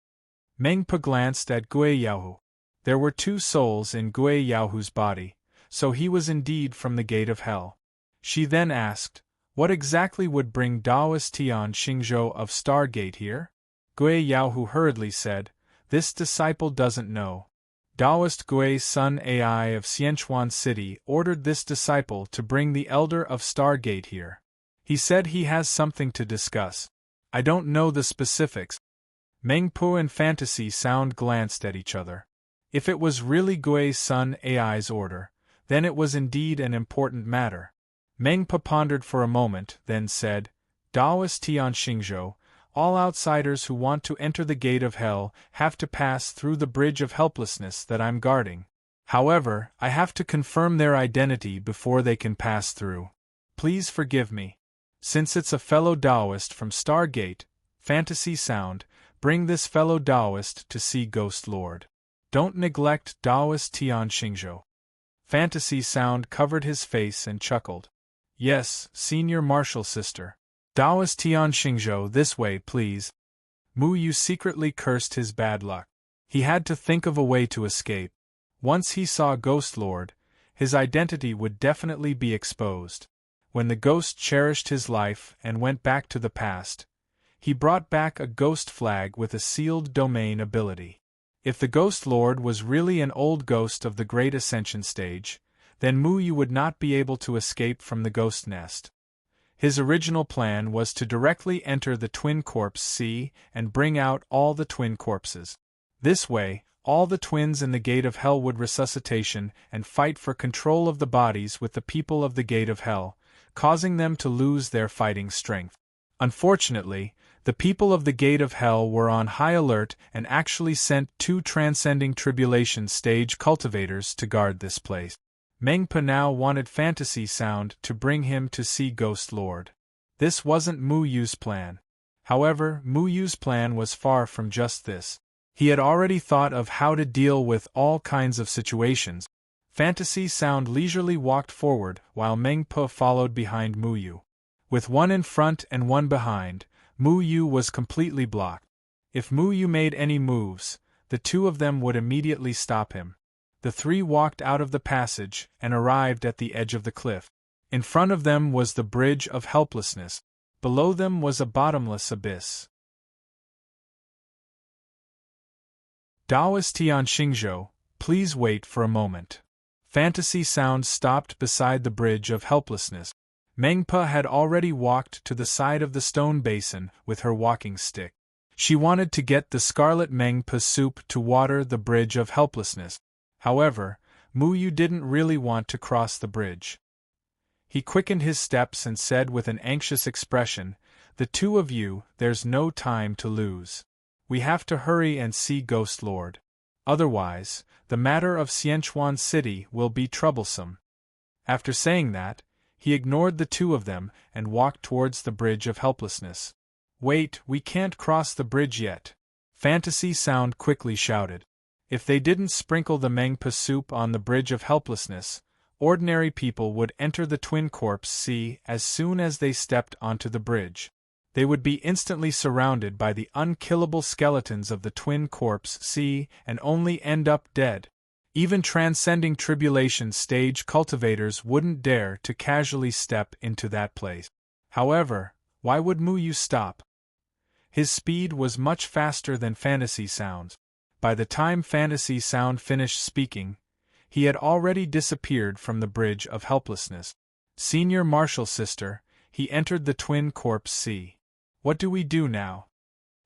Mengpa glanced at Gui Yaohu. There were two souls in Gui Yaohu's body, so he was indeed from the gate of hell. She then asked, what exactly would bring Taoist Tian Xingzhou of Stargate here? Gui Yaohu hurriedly said, this disciple doesn't know. Taoist Gui Sun Ai of Xianchuan City ordered this disciple to bring the Elder of Stargate here. He said he has something to discuss. I don't know the specifics. Mengpu and Fantasy Sound glanced at each other. If it was really Gui Sun Ai's order, then it was indeed an important matter. Mengpa pondered for a moment, then said, Taoist Tian Xingzhou, all outsiders who want to enter the gate of hell have to pass through the bridge of helplessness that I'm guarding. However, I have to confirm their identity before they can pass through. Please forgive me. Since it's a fellow Taoist from Stargate, Fantasy Sound, bring this fellow Taoist to see Ghost Lord. Don't neglect Taoist Tian Xingzhou. Fantasy Sound covered his face and chuckled. Yes, Senior Marshal Sister. Taoist Tian Xingzhou, this way, please. Mu Yu secretly cursed his bad luck. He had to think of a way to escape. Once he saw Ghost Lord, his identity would definitely be exposed. When the ghost cherished his life and went back to the past, he brought back a ghost flag with a sealed domain ability. If the Ghost Lord was really an old ghost of the Great Ascension stage, then Mu Yu would not be able to escape from the ghost nest. His original plan was to directly enter the Twin Corpse Sea and bring out all the twin corpses. This way, all the twins in the Gate of Hell would resuscitation and fight for control of the bodies with the people of the Gate of Hell, causing them to lose their fighting strength. Unfortunately, the people of the Gate of Hell were on high alert and actually sent 2 Transcending Tribulation stage cultivators to guard this place. Mengpa now wanted Fantasy Sound to bring him to see Ghost Lord. This wasn't Mu Yu's plan. However, Mu Yu's plan was far from just this. He had already thought of how to deal with all kinds of situations. Fantasy Sound leisurely walked forward while Mengpa followed behind Mu Yu. With one in front and one behind, Mu Yu was completely blocked. If Mu Yu made any moves, the two of them would immediately stop him. The three walked out of the passage and arrived at the edge of the cliff. In front of them was the bridge of helplessness. Below them was a bottomless abyss. Taoist Tian Xingzhou, please wait for a moment. Fantasy Sound stopped beside the bridge of helplessness. Mengpa had already walked to the side of the stone basin with her walking stick. She wanted to get the scarlet Mengpa soup to water the bridge of helplessness. However, Mu Yu didn't really want to cross the bridge. He quickened his steps and said with an anxious expression, "The two of you, there's no time to lose. We have to hurry and see Ghost Lord. Otherwise, the matter of Xianchuan City will be troublesome." After saying that, He ignored the two of them and walked towards the Bridge of Helplessness. "Wait, we can't cross the bridge yet," Fantasy Sound quickly shouted. If they didn't sprinkle the Mengpa soup on the Bridge of Helplessness, ordinary people would enter the Twin Corpse Sea as soon as they stepped onto the bridge. They would be instantly surrounded by the unkillable skeletons of the Twin Corpse Sea and only end up dead. Even transcending tribulation stage cultivators wouldn't dare to casually step into that place. However, why would Muyu stop? His speed was much faster than Fantasy Sound's. By the time Fantasy Sound finished speaking, he had already disappeared from the Bridge of Helplessness. Senior Marshal Sister, he entered the Twin Corpse Sea. What do we do now?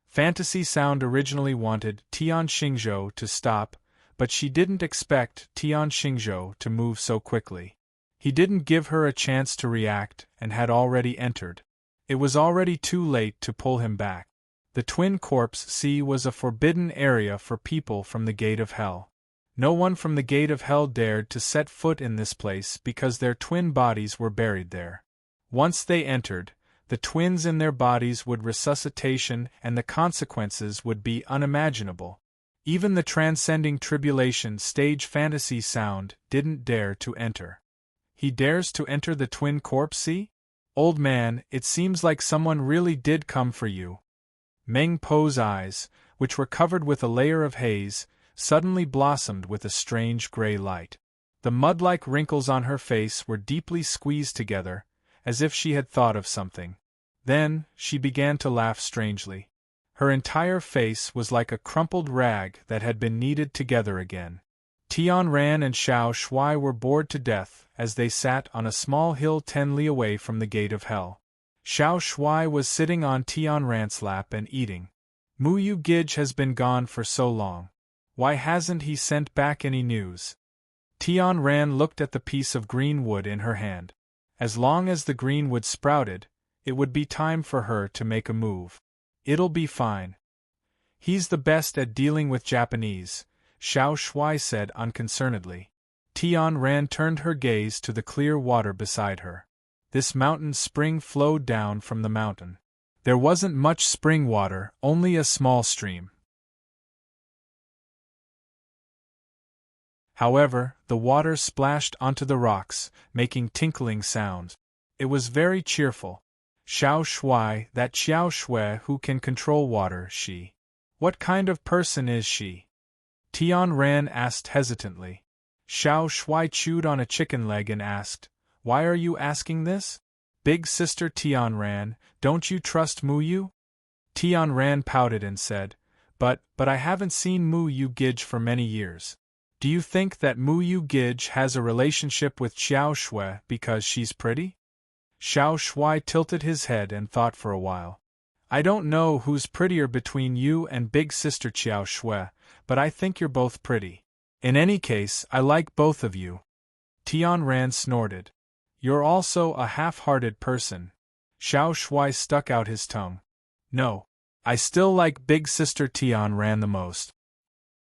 Fantasy Sound originally wanted Tian Xingzhou to stop, but she didn't expect Tian Xingzhou to move so quickly. He didn't give her a chance to react and had already entered. It was already too late to pull him back. The Twin Corpse Sea was a forbidden area for people from the Gate of Hell. No one from the Gate of Hell dared to set foot in this place because their twin bodies were buried there. Once they entered, the twins in their bodies would resuscitation and the consequences would be unimaginable. Even the transcending tribulation stage Fantasy Sound didn't dare to enter. He dares to enter the Twin Corpse Sea? Old man, it seems like someone really did come for you. Meng Po's eyes, which were covered with a layer of haze, suddenly blossomed with a strange gray light. The mud-like wrinkles on her face were deeply squeezed together, as if she had thought of something. Then, she began to laugh strangely. Her entire face was like a crumpled rag that had been kneaded together again. Tian Ran and Xiao Shui were bored to death as they sat on a small hill 10 li away from the Gate of Hell. Xiao Shui was sitting on Tian Ran's lap and eating. Muyu Gij has been gone for so long. Why hasn't he sent back any news? Tian Ran looked at the piece of green wood in her hand. As long as the green wood sprouted, it would be time for her to make a move. It'll be fine. He's the best at dealing with Japanese, Xiao Shui said unconcernedly. Tian Ran turned her gaze to the clear water beside her. This mountain spring flowed down from the mountain. There wasn't much spring water, only a small stream. However, the water splashed onto the rocks, making tinkling sounds. It was very cheerful. Xiao Shui, that Xiao Shui who can control water, she. What kind of person is she? Tian Ran asked hesitantly. Xiao Shui chewed on a chicken leg and asked, "Why are you asking this? Big sister Tian Ran, don't you trust Muyu?" Tian Ran pouted and said, But I haven't seen Muyu Gij for many years. Do you think that Muyu Gij has a relationship with Xiao Shui because she's pretty? Xiao Shui tilted his head and thought for a while. I don't know who's prettier between you and big sister Xiao Shui, but I think you're both pretty. In any case, I like both of you. Tian Ran snorted. You're also a half-hearted person. Xiao Shui stuck out his tongue. No. I still like big sister Tian Ran the most.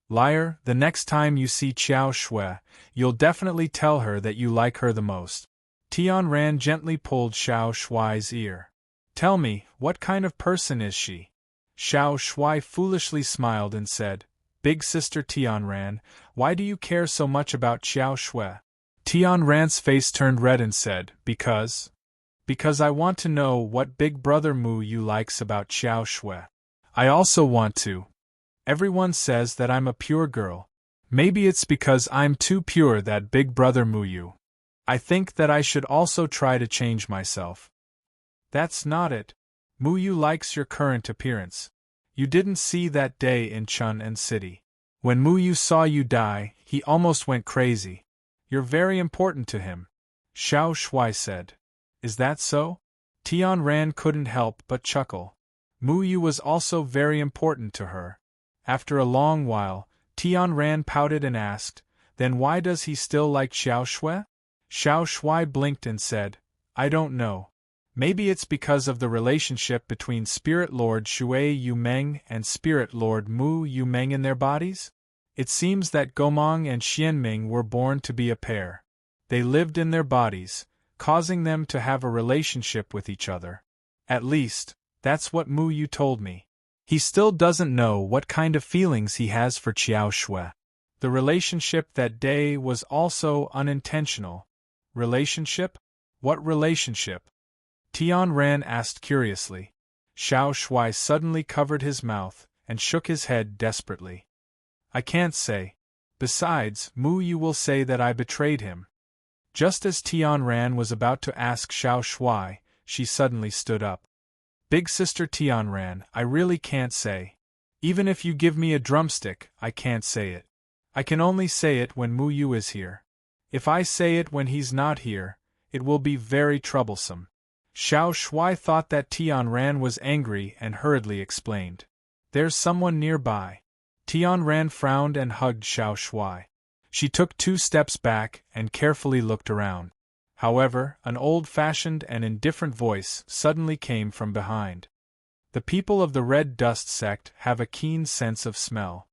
Liar, the next time you see Xiao Shui, you'll definitely tell her that you like her the most. Tian Ran gently pulled Xiao Shui's ear. Tell me, what kind of person is she? Xiao Shui foolishly smiled and said, Big sister Tian Ran, why do you care so much about Xiao Shui? Tian Ran's face turned red and said, Because I want to know what Big Brother Muyu likes about Xiao Shui. I also want to. Everyone says that I'm a pure girl. Maybe it's because I'm too pure that Big Brother Muyu. I think that I should also try to change myself. That's not it. Muyu likes your current appearance. You didn't see that day in Chun'an City. When Muyu saw you die, he almost went crazy. You're very important to him. Xiao Shui said. Is that so? Tian Ran couldn't help but chuckle. Muyu was also very important to her. After a long while, Tian Ran pouted and asked, Then why does he still like Xiao Shui? Xiao Shui blinked and said, I don't know. Maybe it's because of the relationship between Spirit Lord Shui Yu Meng and Spirit Lord Mu Yu Meng in their bodies? It seems that Gomong and Xianming were born to be a pair. They lived in their bodies, causing them to have a relationship with each other. At least, that's what Mu Yu told me. He still doesn't know what kind of feelings he has for Qiao Shui. The relationship that day was also unintentional. Relationship? What relationship? Tian Ran asked curiously. Xiao Shui suddenly covered his mouth and shook his head desperately. I can't say. Besides, Mu Yu will say that I betrayed him. Just as Tian Ran was about to ask Xiao Shui, she suddenly stood up. Big sister Tian Ran, I really can't say. Even if you give me a drumstick, I can't say it. I can only say it when Mu Yu is here. If I say it when he's not here, it will be very troublesome. Xiao Shui thought that Tian Ran was angry and hurriedly explained. There's someone nearby. Tian Ran frowned and hugged Xiao Shui. She took 2 steps back and carefully looked around. However, an old-fashioned and indifferent voice suddenly came from behind. The people of the Red Dust sect have a keen sense of smell.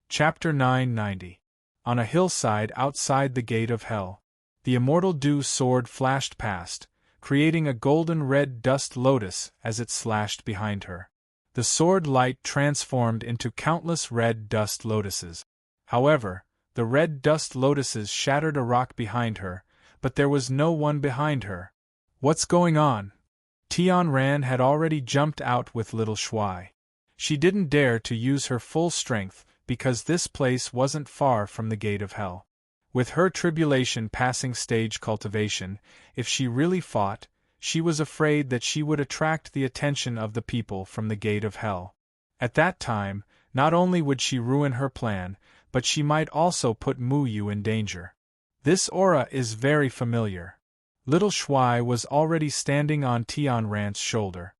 Chapter 990. On a hillside outside the Gate of Hell, the immortal dew sword flashed past, creating a golden red dust lotus as it slashed behind her. The sword light transformed into countless red dust lotuses. However, the red dust lotuses shattered a rock behind her, but there was no one behind her. What's going on? Tian Ran had already jumped out with little Shui. She didn't dare to use her full strength because this place wasn't far from the Gate of Hell. With her tribulation passing stage cultivation, if she really fought, she was afraid that she would attract the attention of the people from the Gate of Hell. At that time, not only would she ruin her plan, but she might also put Mu Yu in danger. This aura is very familiar. Little Shui was already standing on Tian Ran's shoulder.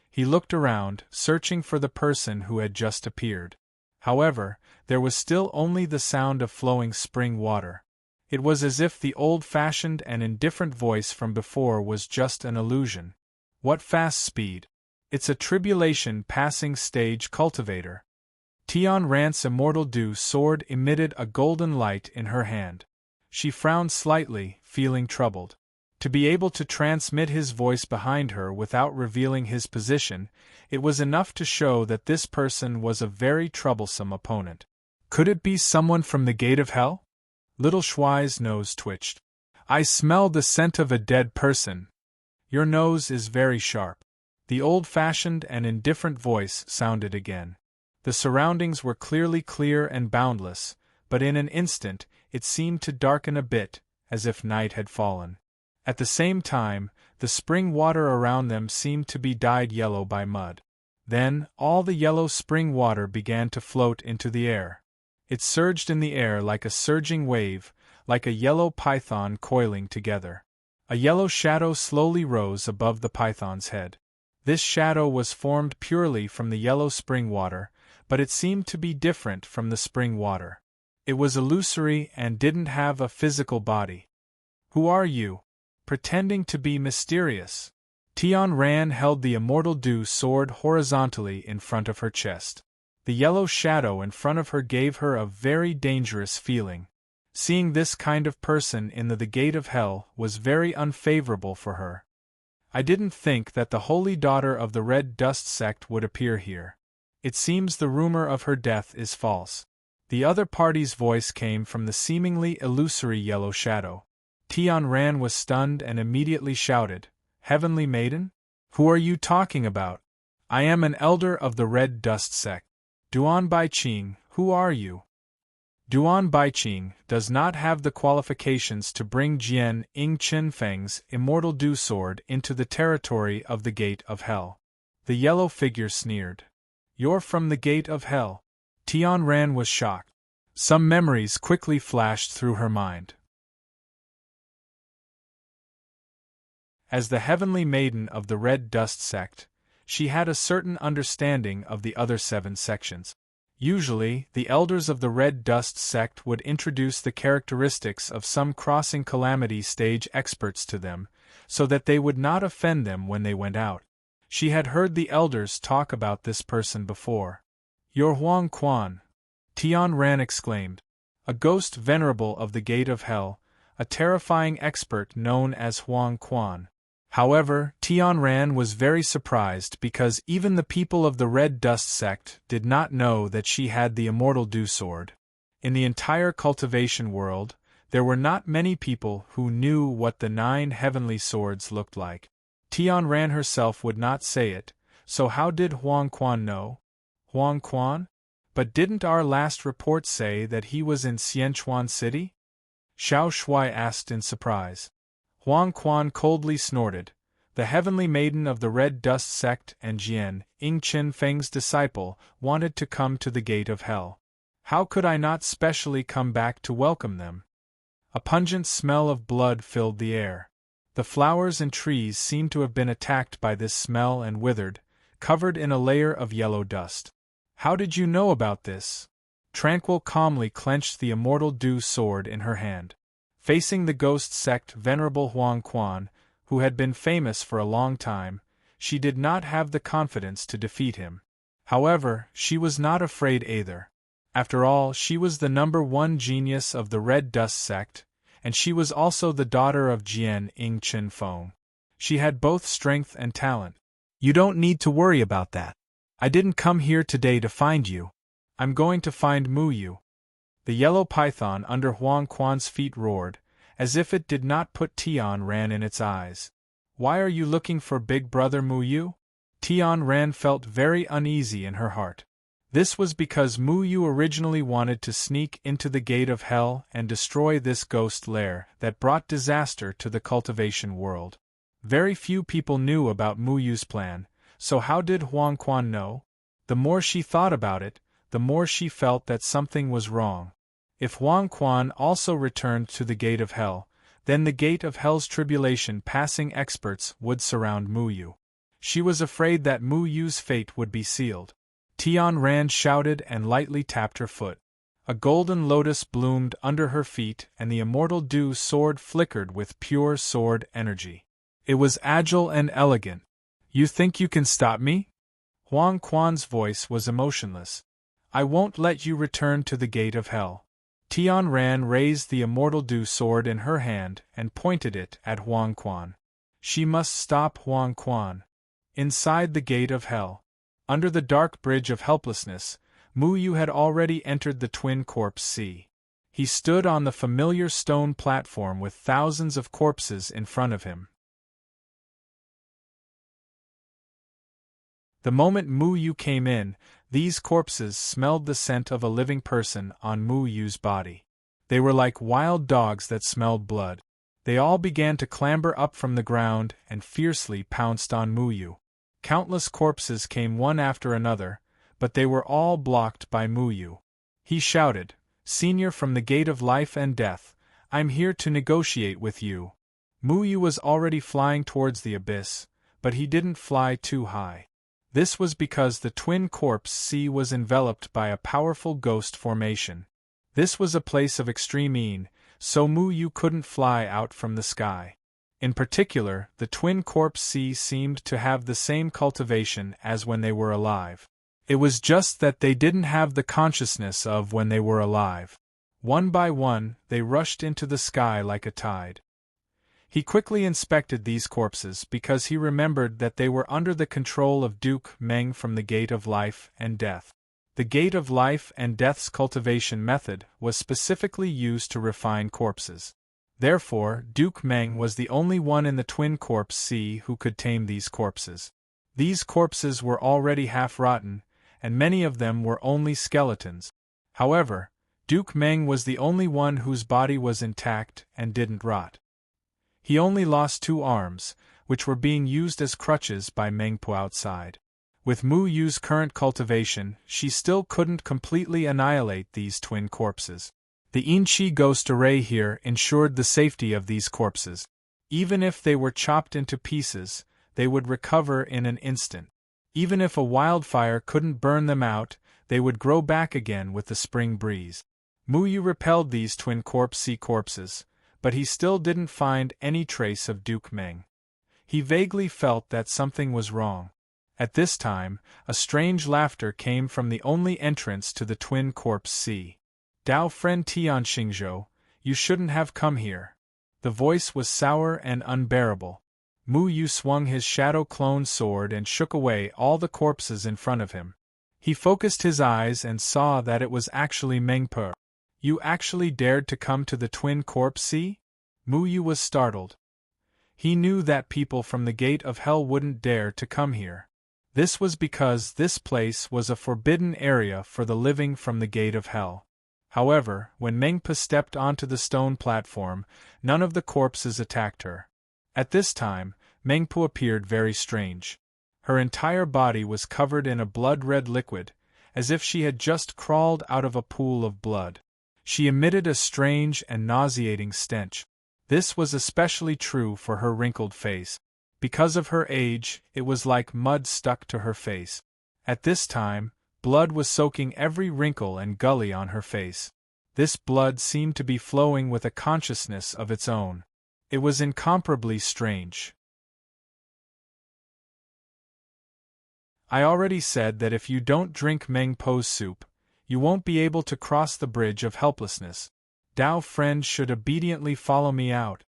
He looked around, searching for the person who had just appeared. However, there was still only the sound of flowing spring water. It was as if the old-fashioned and indifferent voice from before was just an illusion. What fast speed! It's a tribulation passing stage cultivator. Tian Ran's immortal dew sword emitted a golden light in her hand. She frowned slightly, feeling troubled. To be able to transmit his voice behind her without revealing his position, it was enough to show that this person was a very troublesome opponent. Could it be someone from the Gate of Hell? Little Shui's nose twitched. I smell the scent of a dead person. Your nose is very sharp. The old-fashioned and indifferent voice sounded again. The surroundings were clearly clear and boundless, but in an instant it seemed to darken a bit, as if night had fallen. At the same time, the spring water around them seemed to be dyed yellow by mud. Then, all the yellow spring water began to float into the air. It surged in the air like a surging wave, like a yellow python coiling together. A yellow shadow slowly rose above the python's head. This shadow was formed purely from the yellow spring water, but it seemed to be different from the spring water. It was illusory and didn't have a physical body. Who are you? Pretending to be mysterious. Tian Ran held the immortal dew sword horizontally in front of her chest. The yellow shadow in front of her gave her a very dangerous feeling. Seeing this kind of person in the Gate of Hell was very unfavorable for her. I didn't think that the holy daughter of the Red Dust sect would appear here. It seems the rumor of her death is false. The other party's voice came from the seemingly illusory yellow shadow. Tian Ran was stunned and immediately shouted, Heavenly Maiden? Who are you talking about? I am an elder of the Red Dust sect. Duan Baiqing, who are you? Duan Baiqing does not have the qualifications to bring Jian Ing Qinfeng's immortal dew sword into the territory of the Gate of Hell. The yellow figure sneered. You're from the Gate of Hell. Tian Ran was shocked. Some memories quickly flashed through her mind. As the Heavenly Maiden of the Red Dust sect, she had a certain understanding of the other 7 sections. Usually, the elders of the Red Dust sect would introduce the characteristics of some crossing calamity stage experts to them, so that they would not offend them when they went out. She had heard the elders talk about this person before. You're Huang Quan, Tian Ran exclaimed. A ghost venerable of the gate of hell, a terrifying expert known as Huang Quan. However, Tian Ran was very surprised because even the people of the Red Dust sect did not know that she had the immortal Dew Sword. In the entire cultivation world, there were not many people who knew what the 9 heavenly swords looked like. Tian Ran herself would not say it, so how did Huang Quan know? Huang Quan? But didn't our last report say that he was in Xianchuan City? Xiao Shui asked in surprise. Huang Quan coldly snorted. The heavenly maiden of the Red Dust sect and Jian, Ying Qin Feng's disciple, wanted to come to the gate of hell. How could I not specially come back to welcome them? A pungent smell of blood filled the air. The flowers and trees seemed to have been attacked by this smell and withered, covered in a layer of yellow dust. How did you know about this? Tranquil calmly clenched the immortal Dew Sword in her hand. Facing the ghost sect venerable Huang Quan, who had been famous for a long time, she did not have the confidence to defeat him. However, she was not afraid either. After all, she was the #1 genius of the Red Dust sect, and she was also the daughter of Jian Ying Qin Feng. She had both strength and talent. You don't need to worry about that. I didn't come here today to find you. I'm going to find Mu Yu. The yellow python under Huang Quan's feet roared, as if it did not put Tian Ran in its eyes. Why are you looking for Big Brother Mu Yu? Tian Ran felt very uneasy in her heart. This was because Mu Yu originally wanted to sneak into the gate of hell and destroy this ghost lair that brought disaster to the cultivation world. Very few people knew about Mu Yu's plan, so how did Huang Quan know? The more she thought about it, the more she felt that something was wrong. If Huang Quan also returned to the gate of hell, then the gate of hell's tribulation passing experts would surround Mu Yu. She was afraid that Mu Yu's fate would be sealed. Tian Ran shouted and lightly tapped her foot. A golden lotus bloomed under her feet and the immortal Dew Sword flickered with pure sword energy. It was agile and elegant. You think you can stop me? Huang Quan's voice was emotionless. I won't let you return to the gate of hell. Tian Ran raised the immortal Dew Sword in her hand and pointed it at Huang Quan. She must stop Huang Quan. Inside the gate of hell, under the dark bridge of helplessness, Mu Yu had already entered the twin corpse sea. He stood on the familiar stone platform with thousands of corpses in front of him. The moment Mu Yu came in, these corpses smelled the scent of a living person on Mu Yu's body. They were like wild dogs that smelled blood. They all began to clamber up from the ground and fiercely pounced on Mu Yu. Countless corpses came one after another, but they were all blocked by Mu Yu. He shouted, "Senior from the Gate of Life and Death, I'm here to negotiate with you." Mu Yu was already flying towards the abyss, but he didn't fly too high. This was because the twin corpse sea was enveloped by a powerful ghost formation. This was a place of extreme ease, so Mu Yu couldn't fly out from the sky. In particular, the twin corpse sea seemed to have the same cultivation as when they were alive. It was just that they didn't have the consciousness of when they were alive. One by one, they rushed into the sky like a tide. He quickly inspected these corpses because he remembered that they were under the control of Duke Meng from the Gate of Life and Death. The Gate of Life and Death's cultivation method was specifically used to refine corpses. Therefore, Duke Meng was the only one in the twin corpse sea who could tame these corpses. These corpses were already half-rotten, and many of them were only skeletons. However, Duke Meng was the only one whose body was intact and didn't rot. He only lost 2 arms, which were being used as crutches by Mengpo outside. With Mu Yu's current cultivation, she still couldn't completely annihilate these twin corpses. The Inchi ghost array here ensured the safety of these corpses. Even if they were chopped into pieces, they would recover in an instant. Even if a wildfire couldn't burn them out, they would grow back again with the spring breeze. Mu Yu repelled these twin corpse sea corpses, but he still didn't find any trace of Duke Meng. He vaguely felt that something was wrong. At this time, a strange laughter came from the only entrance to the twin corpse sea. Dao friend Tian Xingzhou, you shouldn't have come here. The voice was sour and unbearable. Mu Yu swung his shadow clone sword and shook away all the corpses in front of him. He focused his eyes and saw that it was actually Meng Po. You actually dared to come to the twin corpse sea? Mu Yu was startled. He knew that people from the gate of hell wouldn't dare to come here. This was because this place was a forbidden area for the living from the gate of hell. However, when Mengpa stepped onto the stone platform, none of the corpses attacked her. At this time, Mengpa appeared very strange. Her entire body was covered in a blood-red liquid, as if she had just crawled out of a pool of blood. She emitted a strange and nauseating stench. This was especially true for her wrinkled face. Because of her age, it was like mud stuck to her face. At this time, blood was soaking every wrinkle and gully on her face. This blood seemed to be flowing with a consciousness of its own. It was incomparably strange. I already said that if you don't drink Meng Po's soup, you won't be able to cross the bridge of helplessness. Dao friend should obediently follow me out.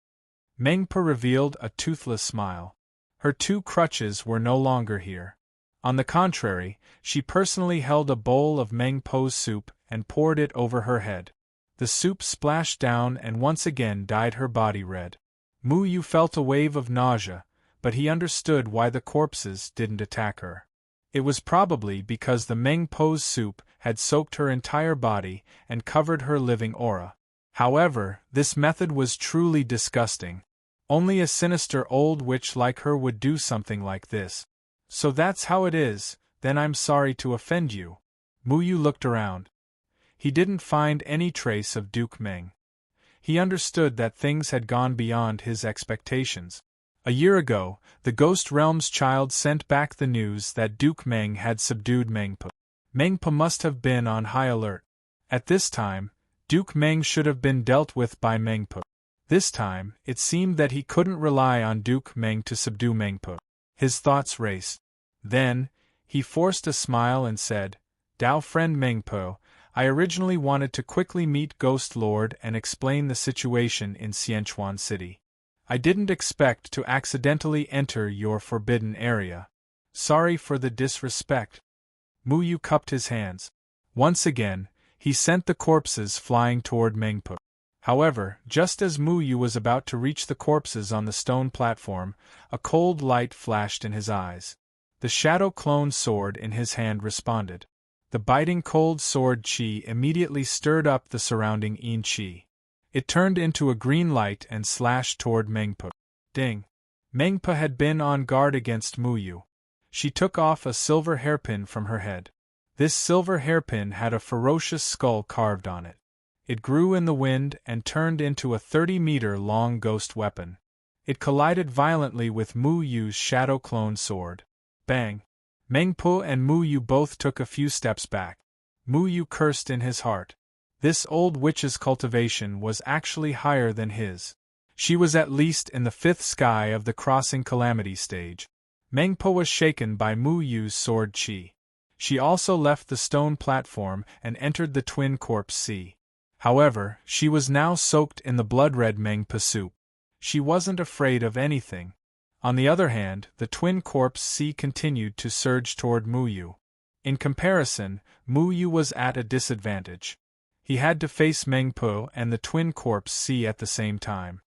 Meng Po revealed a toothless smile. Her two crutches were no longer here. On the contrary, she personally held a bowl of Meng Po's soup and poured it over her head. The soup splashed down and once again dyed her body red. Mu Yu felt a wave of nausea, but he understood why the corpses didn't attack her. It was probably because the Meng Po's soup had soaked her entire body and covered her living aura. However, this method was truly disgusting. Only a sinister old witch like her would do something like this. So that's how it is, then I'm sorry to offend you. Mu Yu looked around. He didn't find any trace of Duke Meng. He understood that things had gone beyond his expectations. A year ago, the Ghost Realm's child sent back the news that Duke Meng had subdued Mengpa. Mengpa must have been on high alert. At this time, Duke Meng should have been dealt with by Mengpa. This time, it seemed that he couldn't rely on Duke Meng to subdue Mengpa. His thoughts raced. Then, he forced a smile and said, Dao friend Mengpa, I originally wanted to quickly meet Ghost Lord and explain the situation in Xianchuan City. I didn't expect to accidentally enter your forbidden area. Sorry for the disrespect. Mu Yu cupped his hands. Once again, he sent the corpses flying toward Mengpa. However, just as Mu Yu was about to reach the corpses on the stone platform, a cold light flashed in his eyes. The shadow clone sword in his hand responded. The biting cold sword chi immediately stirred up the surrounding yin chi. It turned into a green light and slashed toward Mengpa. Ding! Mengpa had been on guard against Mu Yu. She took off a silver hairpin from her head. This silver hairpin had a ferocious skull carved on it. It grew in the wind and turned into a 30-meter-long ghost weapon. It collided violently with Mu Yu's shadow clone sword. Bang! Mengpa and Mu Yu both took a few steps back. Mu Yu cursed in his heart. This old witch's cultivation was actually higher than his. She was at least in the 5th sky of the crossing calamity stage. Mengpa was shaken by Mu Yu's sword chi. She also left the stone platform and entered the twin corpse sea. However, she was now soaked in the blood-red Mengpa soup. She wasn't afraid of anything. On the other hand, the twin corpse sea continued to surge toward Mu Yu. In comparison, Mu Yu was at a disadvantage. He had to face Mengpa and the twin corpse sea at the same time.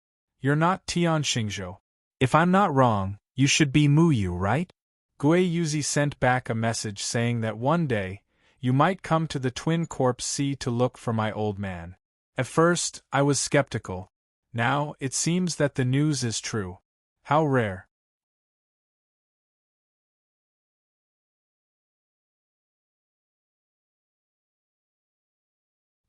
You're not Tian Xingzhou. If I'm not wrong, you should be Mu Yu, right? Gui Yuzi sent back a message saying that one day, you might come to the twin corpse sea to look for my old man. At first, I was skeptical. Now, it seems that the news is true. How rare.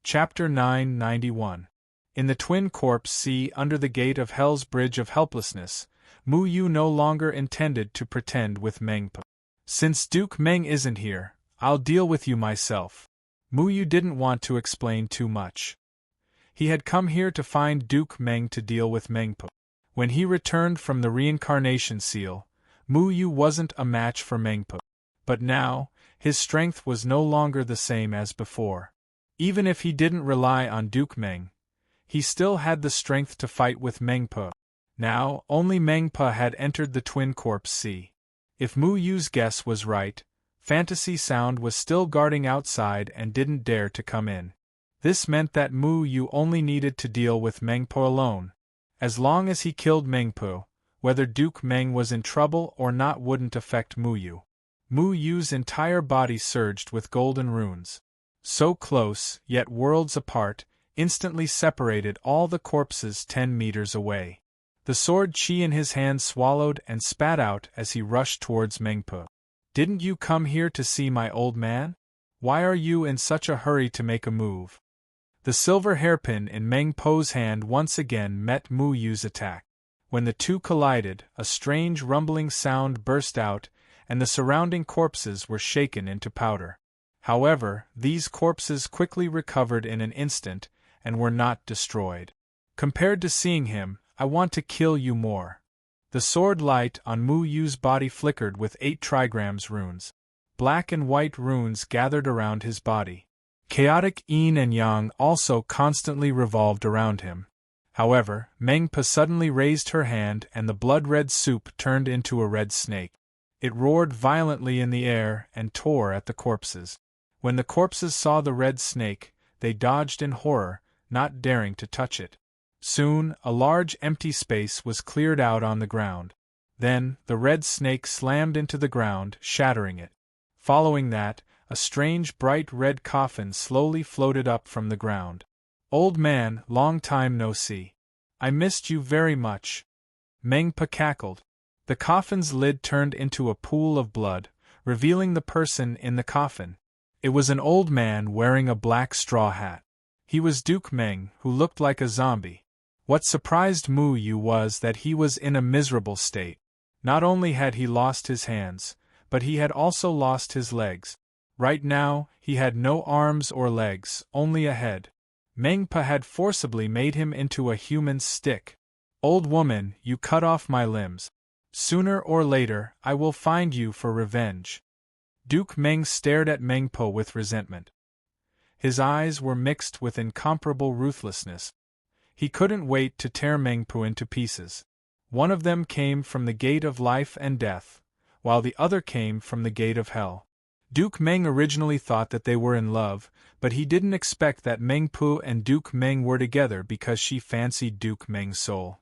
Chapter 991. In the twin corpse sea under the gate of Hell's Bridge of Helplessness, Mu Yu no longer intended to pretend with Mengpa. Since Duke Meng isn't here, I'll deal with you myself. Mu Yu didn't want to explain too much. He had come here to find Duke Meng to deal with Mengpa. When he returned from the reincarnation seal, Mu Yu wasn't a match for Mengpo. But now, his strength was no longer the same as before. Even if he didn't rely on Duke Meng, he still had the strength to fight with Mengpo. Now, only Mengpa had entered the Twin Corpse Sea. If Mu Yu's guess was right, Fantasy Sound was still guarding outside and didn't dare to come in. This meant that Mu Yu only needed to deal with Mengpo alone. As long as he killed Mengpo, whether Duke Meng was in trouble or not wouldn't affect Mu Yu. Mu Yu's entire body surged with golden runes. So close, yet worlds apart, instantly separated all the corpses 10 meters away. The sword chi in his hand swallowed and spat out as he rushed towards Mengpo. Didn't you come here to see my old man? Why are you in such a hurry to make a move? The silver hairpin in Mengpo's hand once again met Mu Yu's attack. When the two collided, a strange rumbling sound burst out, and the surrounding corpses were shaken into powder. However, these corpses quickly recovered in an instant, and were not destroyed. Compared to seeing him, I want to kill you more. The sword light on Mu Yu's body flickered with 8 trigrams runes. Black and white runes gathered around his body. Chaotic yin and yang also constantly revolved around him. However, Mengpa suddenly raised her hand and the blood-red soup turned into a red snake. It roared violently in the air and tore at the corpses. When the corpses saw the red snake, they dodged in horror, not daring to touch it. Soon, a large empty space was cleared out on the ground. Then, the red snake slammed into the ground, shattering it. Following that, a strange bright red coffin slowly floated up from the ground. Old man, long time no see. I missed you very much. Mengpa cackled. The coffin's lid turned into a pool of blood, revealing the person in the coffin. It was an old man wearing a black straw hat. He was Duke Meng, who looked like a zombie. What surprised Mu Yu was that he was in a miserable state. Not only had he lost his hands, but he had also lost his legs. Right now, he had no arms or legs, only a head. Mengpa had forcibly made him into a human stick. Old woman, you cut off my limbs. Sooner or later, I will find you for revenge. Duke Meng stared at Mengpo with resentment. His eyes were mixed with incomparable ruthlessness. He couldn't wait to tear Mengpo into pieces. One of them came from the gate of life and death, while the other came from the gate of hell. Duke Meng originally thought that they were in love, but he didn't expect that Mengpo and Duke Meng were together because she fancied Duke Meng's soul.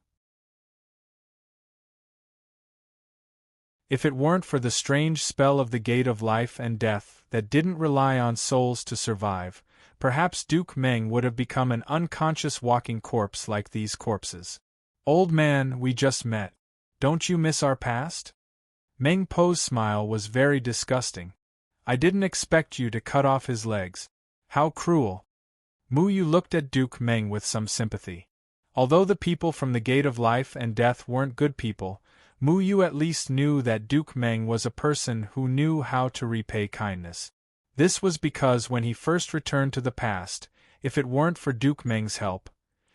If it weren't for the strange spell of the gate of life and death that didn't rely on souls to survive, perhaps Duke Meng would have become an unconscious walking corpse like these corpses. Old man, we just met. Don't you miss our past? Mengpo's smile was very disgusting. I didn't expect you to cut off his legs. How cruel. Mu Yu looked at Duke Meng with some sympathy. Although the people from the Gate of Life and Death weren't good people, Mu Yu at least knew that Duke Meng was a person who knew how to repay kindness. This was because when he first returned to the past, if it weren't for Duke Meng's help,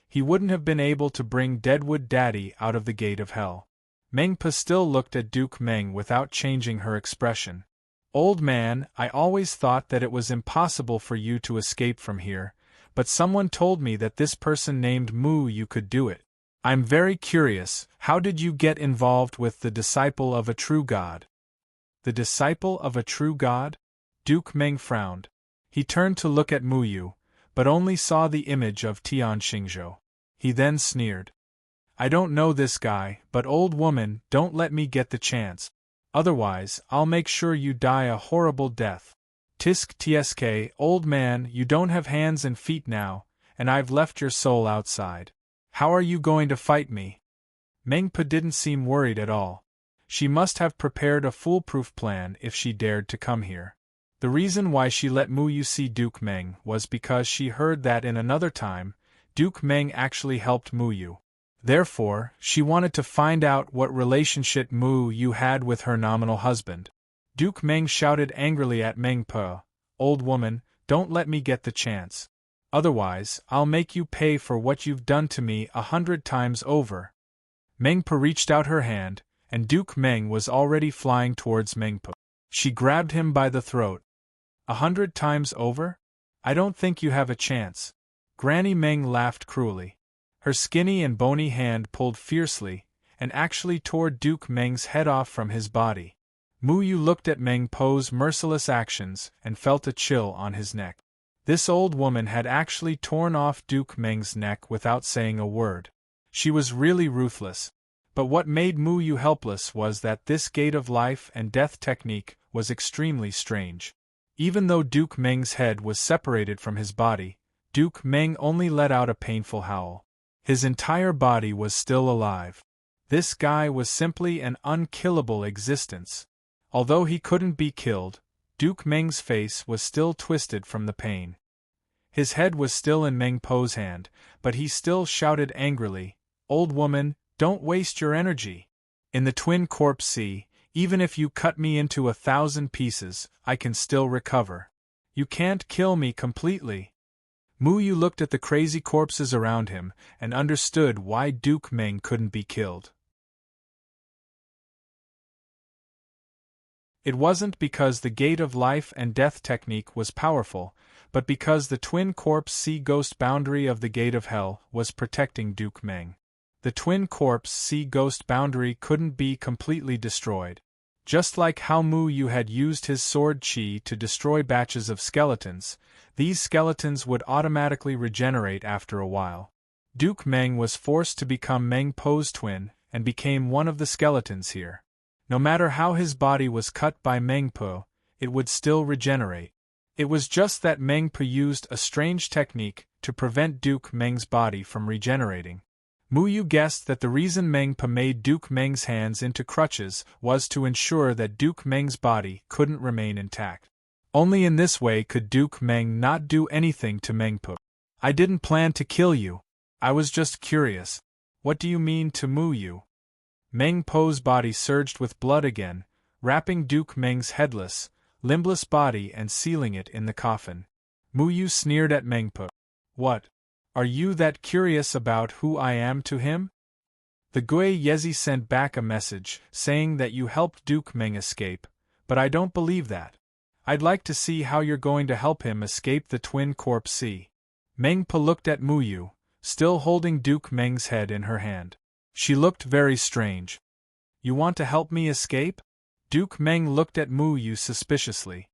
he wouldn't have been able to bring Deadwood Daddy out of the Gate of Hell. Mengpa still looked at Duke Meng without changing her expression. Old man, I always thought that it was impossible for you to escape from here, but someone told me that this person named Mu Yu could do it. I'm very curious, how did you get involved with the disciple of a true god? The disciple of a true god? Duke Meng frowned. He turned to look at Mu Yu, but only saw the image of Tian Xingzhou. He then sneered. I don't know this guy, but old woman, don't let me get the chance. Otherwise, I'll make sure you die a horrible death. Tisk tsk, old man, you don't have hands and feet now, and I've left your soul outside. How are you going to fight me? Mengpa didn't seem worried at all. She must have prepared a foolproof plan if she dared to come here. The reason why she let Mu Yu see Duke Meng was because she heard that in another time, Duke Meng actually helped Mu Yu. Therefore, she wanted to find out what relationship Mu Yu had with her nominal husband. Duke Meng shouted angrily at Mengpa, Old woman, don't let me get the chance. Otherwise, I'll make you pay for what you've done to me 100 times over. Mengpa reached out her hand, and Duke Meng was already flying towards Mengpo. She grabbed him by the throat. 100 times over? I don't think you have a chance. Granny Meng laughed cruelly. Her skinny and bony hand pulled fiercely, and actually tore Duke Meng's head off from his body. Mu Yu looked at Meng Po's merciless actions and felt a chill on his neck. This old woman had actually torn off Duke Meng's neck without saying a word. She was really ruthless. But what made Mu Yu helpless was that this gate of life and death technique was extremely strange. Even though Duke Meng's head was separated from his body, Duke Meng only let out a painful howl. His entire body was still alive. This guy was simply an unkillable existence. Although he couldn't be killed, Duke Meng's face was still twisted from the pain. His head was still in Meng Po's hand, but he still shouted angrily, "Old woman, don't waste your energy. In the Twin Corpse Sea, even if you cut me into 1,000 pieces, I can still recover. You can't kill me completely." Mu Yu looked at the crazy corpses around him and understood why Duke Meng couldn't be killed. It wasn't because the Gate of Life and Death technique was powerful, but because the Twin Corpse Sea Ghost boundary of the Gate of Hell was protecting Duke Meng. The Twin Corpse Sea Ghost boundary couldn't be completely destroyed. Just like how Mu Yu had used his sword chi to destroy batches of skeletons, these skeletons would automatically regenerate after a while. Duke Meng was forced to become Meng Po's twin and became one of the skeletons here. No matter how his body was cut by Meng Po, it would still regenerate. It was just that Meng Po used a strange technique to prevent Duke Meng's body from regenerating. Mu Yu guessed that the reason Meng Po made Duke Meng's hands into crutches was to ensure that Duke Meng's body couldn't remain intact. Only in this way could Duke Meng not do anything to Meng Po. "I didn't plan to kill you. I was just curious. What do you mean to Mu Yu?" Meng Po's body surged with blood again, wrapping Duke Meng's headless, limbless body and sealing it in the coffin. Mu Yu sneered at Meng Po. "What? Are you that curious about who I am to him?" The Gui Yezi sent back a message saying that you helped Duke Meng escape, but I don't believe that. I'd like to see how you're going to help him escape the Twin Corpse Sea. Meng Po looked at Mu Yu, still holding Duke Meng's head in her hand. She looked very strange. "You want to help me escape?" Duke Meng looked at Mu Yu suspiciously.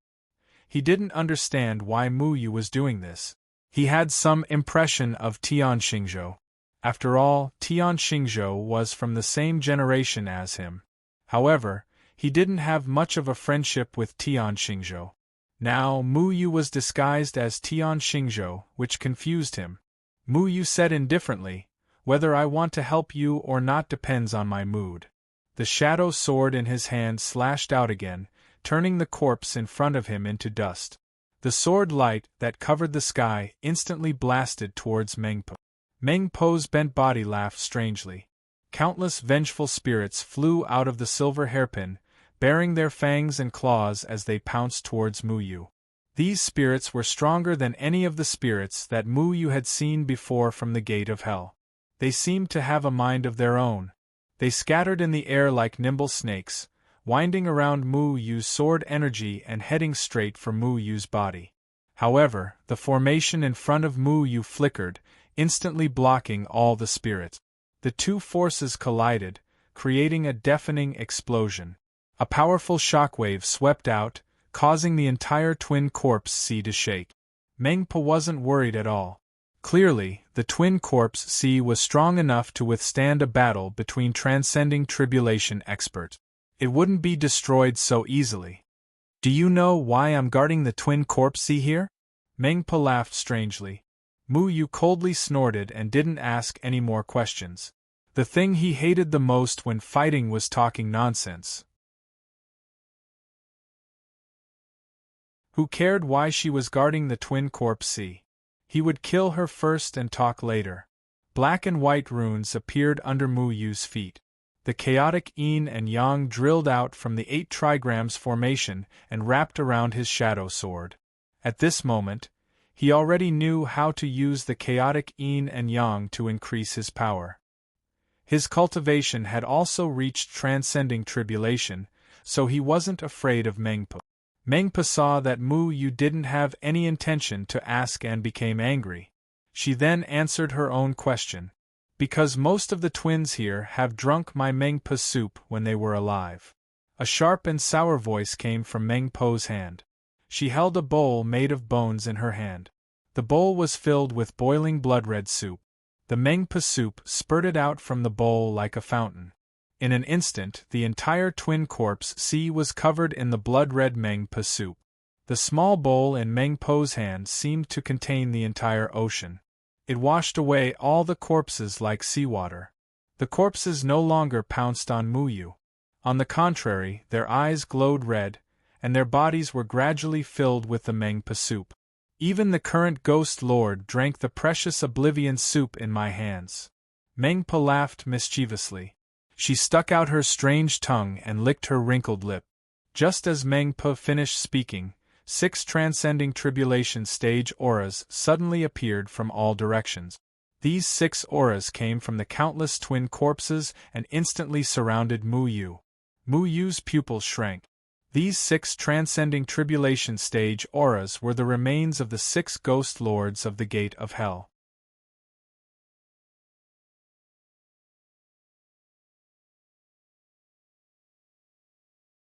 He didn't understand why Mu Yu was doing this. He had some impression of Tian Xingzhou. After all, Tian Xingzhou was from the same generation as him. However, he didn't have much of a friendship with Tian Xingzhou. Now Mu Yu was disguised as Tian Xingzhou, which confused him. Mu Yu said indifferently, "Whether I want to help you or not depends on my mood." The shadow sword in his hand slashed out again, turning the corpse in front of him into dust. The sword light that covered the sky instantly blasted towards Meng Po. Meng Po's bent body laughed strangely. Countless vengeful spirits flew out of the silver hairpin, baring their fangs and claws as they pounced towards Mu Yu. These spirits were stronger than any of the spirits that Mu Yu had seen before from the Gate of Hell. They seemed to have a mind of their own. They scattered in the air like nimble snakes, winding around Mu Yu's sword energy and heading straight for Mu Yu's body. However, the formation in front of Mu Yu flickered, instantly blocking all the spirits. The two forces collided, creating a deafening explosion. A powerful shockwave swept out, causing the entire Twin Corpse Sea to shake. Meng Po wasn't worried at all. Clearly, the Twin Corpse Sea was strong enough to withstand a battle between transcending tribulation experts. It wouldn't be destroyed so easily. "Do you know why I'm guarding the Twin Corpse Sea here?" Meng Po laughed strangely. Mu Yu coldly snorted and didn't ask any more questions. The thing he hated the most when fighting was talking nonsense. Who cared why she was guarding the Twin Corpse Sea? He would kill her first and talk later. Black and white runes appeared under Mu Yu's feet. The chaotic yin and yang drilled out from the 8 trigrams formation and wrapped around his shadow sword. At this moment, he already knew how to use the chaotic yin and yang to increase his power. His cultivation had also reached transcending tribulation, so he wasn't afraid of Mengpo. Mengpa saw that Mu Yu didn't have any intention to ask and became angry. She then answered her own question. Because most of the twins here have drunk my Mengpa soup when they were alive. A sharp and sour voice came from Mengpo's hand. She held a bowl made of bones in her hand. The bowl was filled with boiling blood-red soup. The Mengpa soup spurted out from the bowl like a fountain. In an instant, the entire twin corpse sea was covered in the blood-red Mengpa soup. The small bowl in Mengpo's hand seemed to contain the entire ocean. It washed away all the corpses like seawater. The corpses no longer pounced on Mu Yu. On the contrary, their eyes glowed red, and their bodies were gradually filled with the Mengpa soup. Even the current Ghost Lord drank the precious oblivion soup in my hands. Mengpa laughed mischievously. She stuck out her strange tongue and licked her wrinkled lip. Just as Mengpa finished speaking, 6 transcending tribulation stage auras suddenly appeared from all directions. These 6 auras came from the countless twin corpses and instantly surrounded Mu Yu. Mu Yu's pupils shrank. These 6 transcending tribulation stage auras were the remains of the 6 ghost lords of the gate of hell.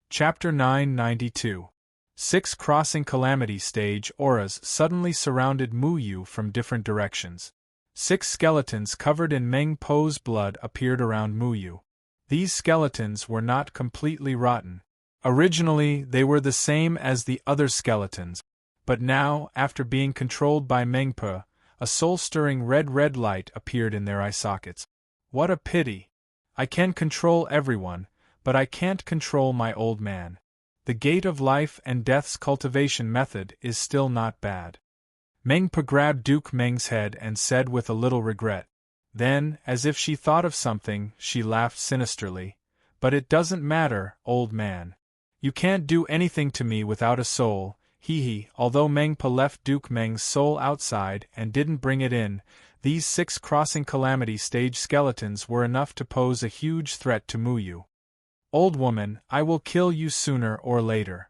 Chapter 992. 6 crossing calamity stage auras suddenly surrounded Mu Yu from different directions. 6 skeletons covered in Mengpo's blood appeared around Mu Yu. These skeletons were not completely rotten. Originally, they were the same as the other skeletons, but now, after being controlled by Mengpa, a soul-stirring red light appeared in their eye sockets. What a pity! I can control everyone, but I can't control my old man. The gate of life and death's cultivation method is still not bad. Mengpa grabbed Duke Meng's head and said with a little regret. Then, as if she thought of something, she laughed sinisterly. But it doesn't matter, old man. You can't do anything to me without a soul, hee. Although Mengpa left Duke Meng's soul outside and didn't bring it in, these 6 crossing calamity stage skeletons were enough to pose a huge threat to Mu Yu. Old woman, I will kill you sooner or later.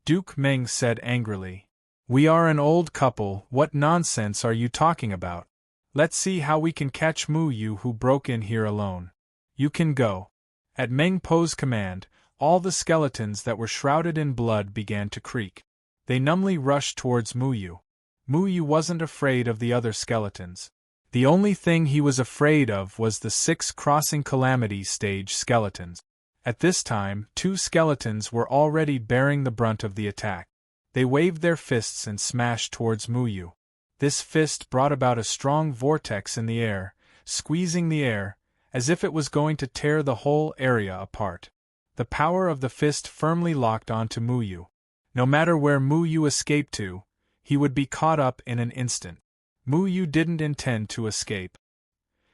Duke Meng said angrily. We are an old couple, what nonsense are you talking about? Let's see how we can catch Mu Yu who broke in here alone. You can go. At Mengpo's command, all the skeletons that were shrouded in blood began to creak. They numbly rushed towards Mu Yu. Mu Yu wasn't afraid of the other skeletons. The only thing he was afraid of was the 6 crossing calamity stage skeletons. At this time, 2 skeletons were already bearing the brunt of the attack. They waved their fists and smashed towards Mu Yu. This fist brought about a strong vortex in the air, squeezing the air, as if it was going to tear the whole area apart. The power of the fist firmly locked onto Mu Yu. No matter where Mu Yu escaped to, he would be caught up in an instant. Mu Yu didn't intend to escape.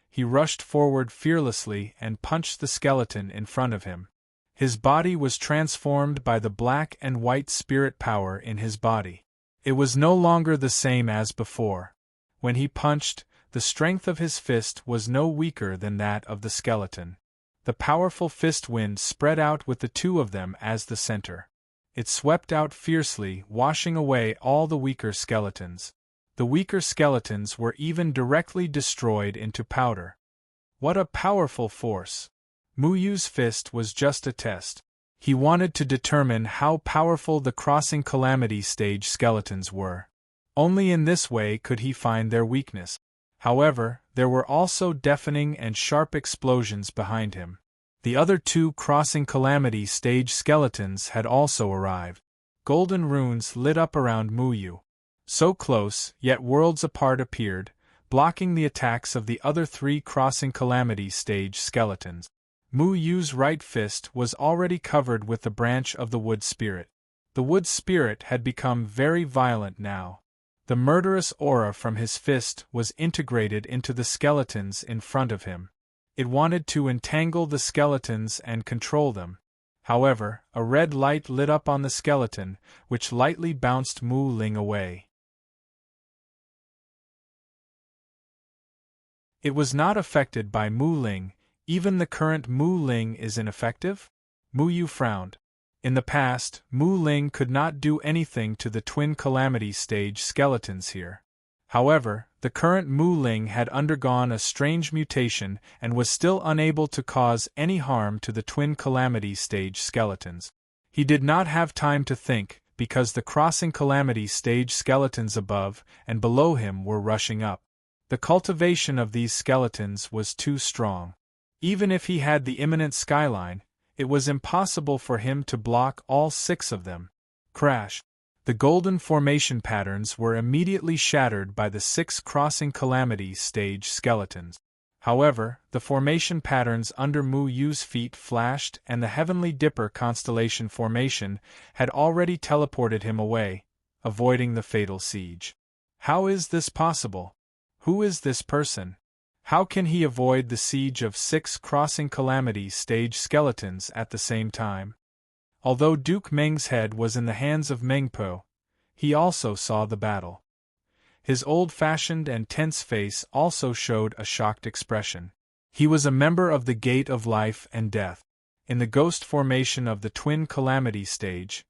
He rushed forward fearlessly and punched the skeleton in front of him. His body was transformed by the black and white spirit power in his body. It was no longer the same as before. When he punched, the strength of his fist was no weaker than that of the skeleton. The powerful fist wind spread out with the 2 of them as the center. It swept out fiercely, washing away all the weaker skeletons. The weaker skeletons were even directly destroyed into powder. What a powerful force! Mu Yu's fist was just a test. He wanted to determine how powerful the crossing calamity stage skeletons were. Only in this way could he find their weakness. However, there were also deafening and sharp explosions behind him. The other 2 crossing calamity stage skeletons had also arrived. Golden runes lit up around Mu Yu. So close, yet worlds apart appeared, blocking the attacks of the other 3 crossing calamity stage skeletons. Mu Yu's right fist was already covered with the branch of the wood spirit. The wood spirit had become very violent now. The murderous aura from his fist was integrated into the skeletons in front of him. It wanted to entangle the skeletons and control them. However, a red light lit up on the skeleton, which lightly bounced Mu Ling away. It was not affected by Mu Ling, Even the current Mu Ling is ineffective? Mu Yu frowned. In the past, Mu Ling could not do anything to the twin calamity stage skeletons here. However, the current Mu Ling had undergone a strange mutation and was still unable to cause any harm to the twin calamity stage skeletons. He did not have time to think, because the crossing calamity stage skeletons above and below him were rushing up. The cultivation of these skeletons was too strong. Even if he had the imminent skyline, it was impossible for him to block all 6 of them. Crash! The golden formation patterns were immediately shattered by the 6 crossing calamity stage skeletons. However, the formation patterns under Mu Yu's feet flashed, and the Heavenly Dipper constellation formation had already teleported him away, avoiding the fatal siege. How is this possible? Who is this person? How can he avoid the siege of 6 crossing calamity stage skeletons at the same time? Although Duke Meng's head was in the hands of Mengpo, he also saw the battle. His old-fashioned and tense face also showed a shocked expression. He was a member of the Gate of Life and Death. In the ghost formation of the twin calamity stage,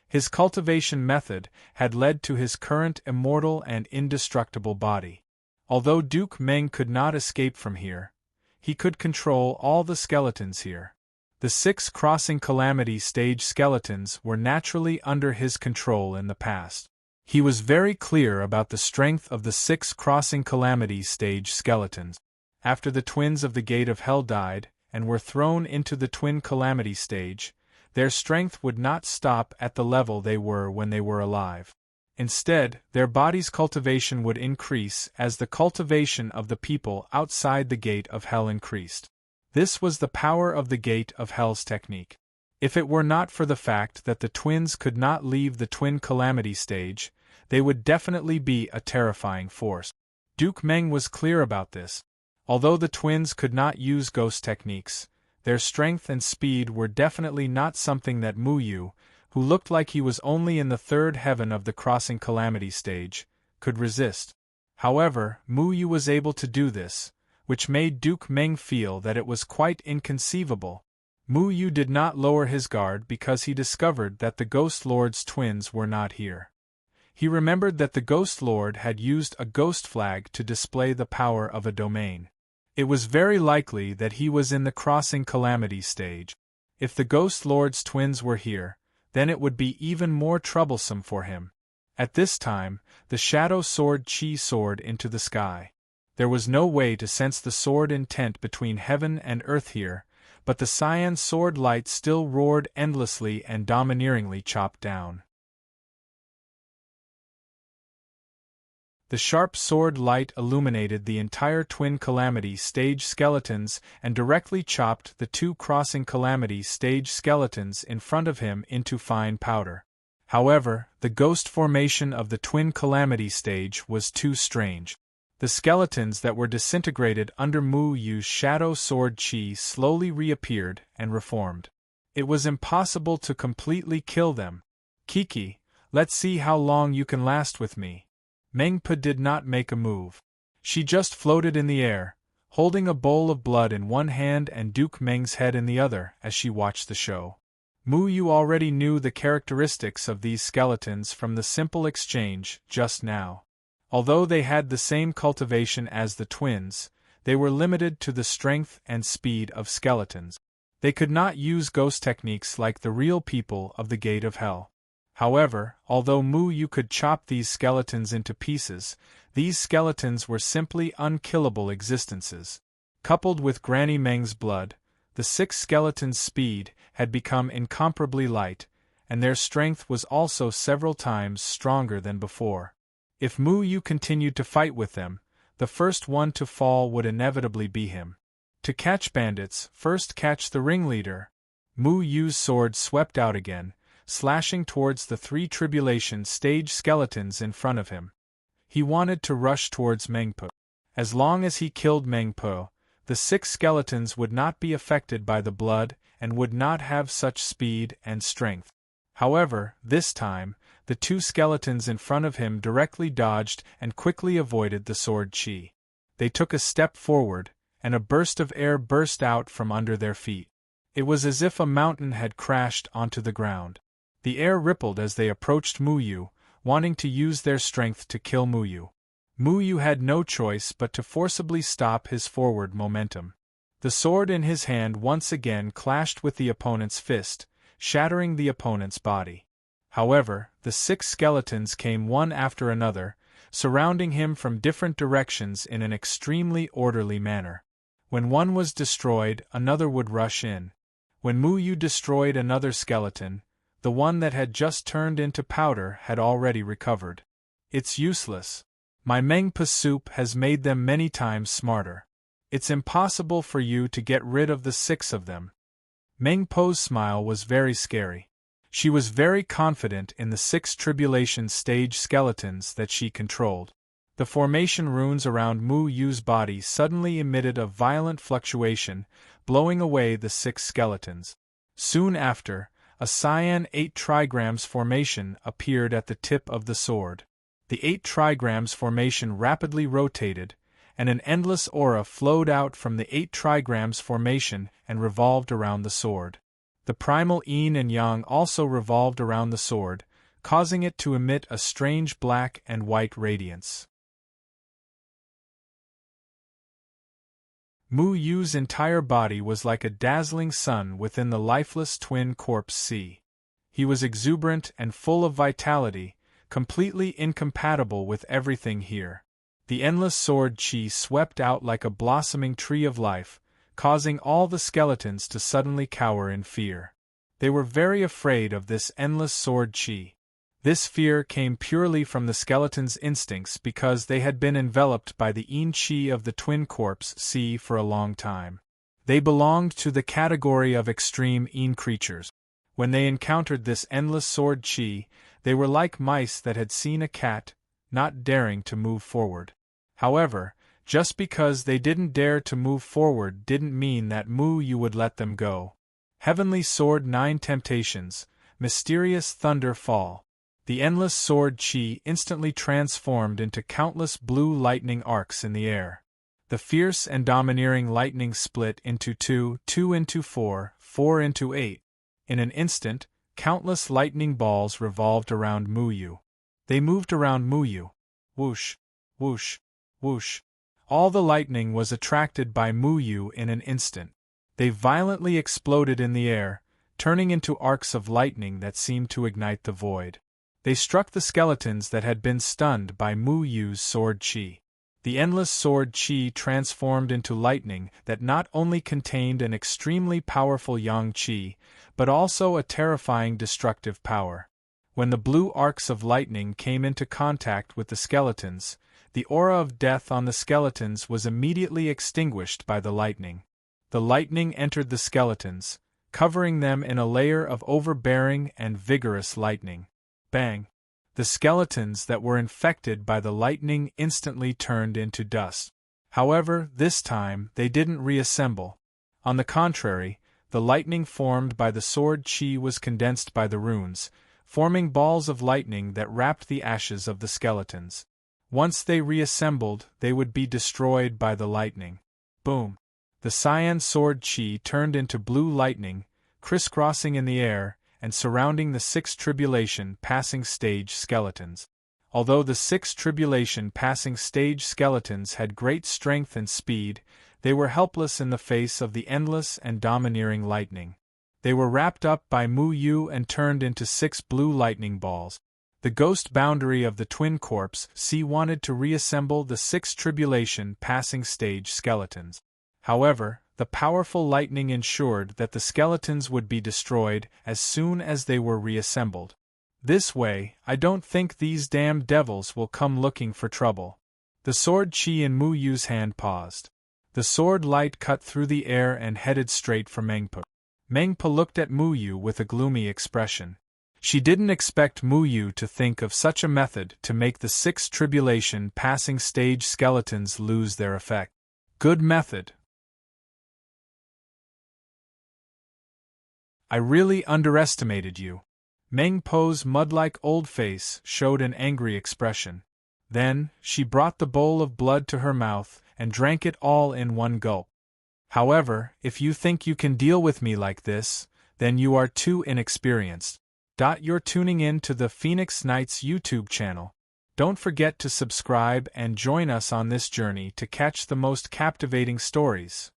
his cultivation method had led to his current immortal and indestructible body. Although Duke Meng could not escape from here, he could control all the skeletons here. The 6 crossing calamity stage skeletons were naturally under his control in the past. He was very clear about the strength of the 6 crossing calamity stage skeletons. After the twins of the Gate of Hell died and were thrown into the twin calamity stage, their strength would not stop at the level they were when they were alive. Instead, their body's cultivation would increase as the cultivation of the people outside the Gate of Hell increased. This was the power of the Gate of Hell's technique. If it were not for the fact that the twins could not leave the twin calamity stage, they would definitely be a terrifying force. Duke Meng was clear about this. Although the twins could not use ghost techniques, their strength and speed were definitely not something that Mu Yu, who looked like he was only in the 3rd heaven of the crossing calamity stage, could resist. However, Mu Yu was able to do this, which made Duke Meng feel that it was quite inconceivable. Mu Yu did not lower his guard because he discovered that the Ghost Lord's twins were not here. He remembered that the Ghost Lord had used a ghost flag to display the power of a domain. It was very likely that he was in the crossing calamity stage. If the Ghost Lord's twins were here, then it would be even more troublesome for him. At this time, the Shadow Sword Chi soared into the sky. There was no way to sense the sword intent between heaven and earth here, but the cyan sword light still roared endlessly and domineeringly chopped down. The sharp sword light illuminated the entire twin calamity stage skeletons and directly chopped the 2 crossing calamity stage skeletons in front of him into fine powder. However, the ghost formation of the twin calamity stage was too strange. The skeletons that were disintegrated under Mu Yu's shadow sword chi slowly reappeared and reformed. It was impossible to completely kill them. Kiki, let's see how long you can last with me. Mengpa did not make a move. She just floated in the air, holding a bowl of blood in one hand and Duke Meng's head in the other as she watched the show. Mu Yu already knew the characteristics of these skeletons from the simple exchange just now. Although they had the same cultivation as the twins, they were limited to the strength and speed of skeletons. They could not use ghost techniques like the real people of the Gate of Hell. However, although Mu Yu could chop these skeletons into pieces, these skeletons were simply unkillable existences. Coupled with Granny Meng's blood, the 6 skeletons' speed had become incomparably light, and their strength was also several times stronger than before. If Mu Yu continued to fight with them, the first one to fall would inevitably be him. To catch bandits, first catch the ringleader. Mu Yu's sword swept out again, slashing towards the 3 tribulation stage skeletons in front of him. He wanted to rush towards Mengpo. As long as he killed Mengpo, the 6 skeletons would not be affected by the blood and would not have such speed and strength. However, this time, the 2 skeletons in front of him directly dodged and quickly avoided the sword chi. They took a step forward, and a burst of air burst out from under their feet. It was as if a mountain had crashed onto the ground. The air rippled as they approached Muyu, wanting to use their strength to kill Muyu. Muyu had no choice but to forcibly stop his forward momentum. The sword in his hand once again clashed with the opponent's fist, shattering the opponent's body. However, the 6 skeletons came one after another, surrounding him from different directions in an extremely orderly manner. When one was destroyed, another would rush in. When Muyu destroyed another skeleton, the one that had just turned into powder had already recovered. It's useless. My Mengpa soup has made them many times smarter. It's impossible for you to get rid of the 6 of them. Mengpo's smile was very scary. She was very confident in the 6 tribulation stage skeletons that she controlled. The formation runes around Mu Yu's body suddenly emitted a violent fluctuation, blowing away the 6 skeletons. Soon after, a cyan 8 trigrams formation appeared at the tip of the sword. The 8 trigrams formation rapidly rotated, and an endless aura flowed out from the 8 trigrams formation and revolved around the sword. The primal yin and yang also revolved around the sword, causing it to emit a strange black and white radiance. Mu Yu's entire body was like a dazzling sun within the lifeless twin corpse sea. He was exuberant and full of vitality, completely incompatible with everything here. The endless sword chi swept out like a blossoming tree of life, causing all the skeletons to suddenly cower in fear. They were very afraid of this endless sword chi. This fear came purely from the skeletons' instincts because they had been enveloped by the yin chi of the twin corpse sea for a long time. They belonged to the category of extreme yin creatures. When they encountered this endless sword chi, they were like mice that had seen a cat, not daring to move forward. However, just because they didn't dare to move forward didn't mean that Mu Yu would let them go. Heavenly Sword 9 Temptations, Mysterious Thunder Fall. The endless sword chi instantly transformed into countless blue lightning arcs in the air. The fierce and domineering lightning split into 2, 2 into 4, 4 into 8. In an instant, countless lightning balls revolved around Mu Yu. They moved around Mu Yu. Whoosh, whoosh, whoosh. All the lightning was attracted by Mu Yu in an instant. They violently exploded in the air, turning into arcs of lightning that seemed to ignite the void. They struck the skeletons that had been stunned by Mu Yu's sword chi. The endless sword chi transformed into lightning that not only contained an extremely powerful yang chi, but also a terrifying destructive power. When the blue arcs of lightning came into contact with the skeletons, the aura of death on the skeletons was immediately extinguished by the lightning. The lightning entered the skeletons, covering them in a layer of overbearing and vigorous lightning. Bang! The skeletons that were infected by the lightning instantly turned into dust. However, this time they didn't reassemble. On the contrary, the lightning formed by the sword chi was condensed by the runes, forming balls of lightning that wrapped the ashes of the skeletons. Once they reassembled, they would be destroyed by the lightning. Boom! The cyan sword chi turned into blue lightning, crisscrossing in the air, and surrounding the 6 tribulation passing stage skeletons. Although the 6 tribulation passing stage skeletons had great strength and speed, they were helpless in the face of the endless and domineering lightning. They were wrapped up by Mu Yu and turned into 6 blue lightning balls. The ghost boundary of the twin corpse C wanted to reassemble the 6 tribulation passing stage skeletons. However, the powerful lightning ensured that the skeletons would be destroyed as soon as they were reassembled. This way, I don't think these damned devils will come looking for trouble. The sword chi in Mu Yu's hand paused. The sword light cut through the air and headed straight for Mengpa. Mengpa looked at Mu Yu with a gloomy expression. She didn't expect Mu Yu to think of such a method to make the 6 tribulation passing stage skeletons lose their effect. Good method. I really underestimated you. Meng Po's mud-like old face showed an angry expression. Then, she brought the bowl of blood to her mouth and drank it all in one gulp. However, if you think you can deal with me like this, then you are too inexperienced. You're tuning in to the Phoenix Nights YouTube channel. Don't forget to subscribe and join us on this journey to catch the most captivating stories.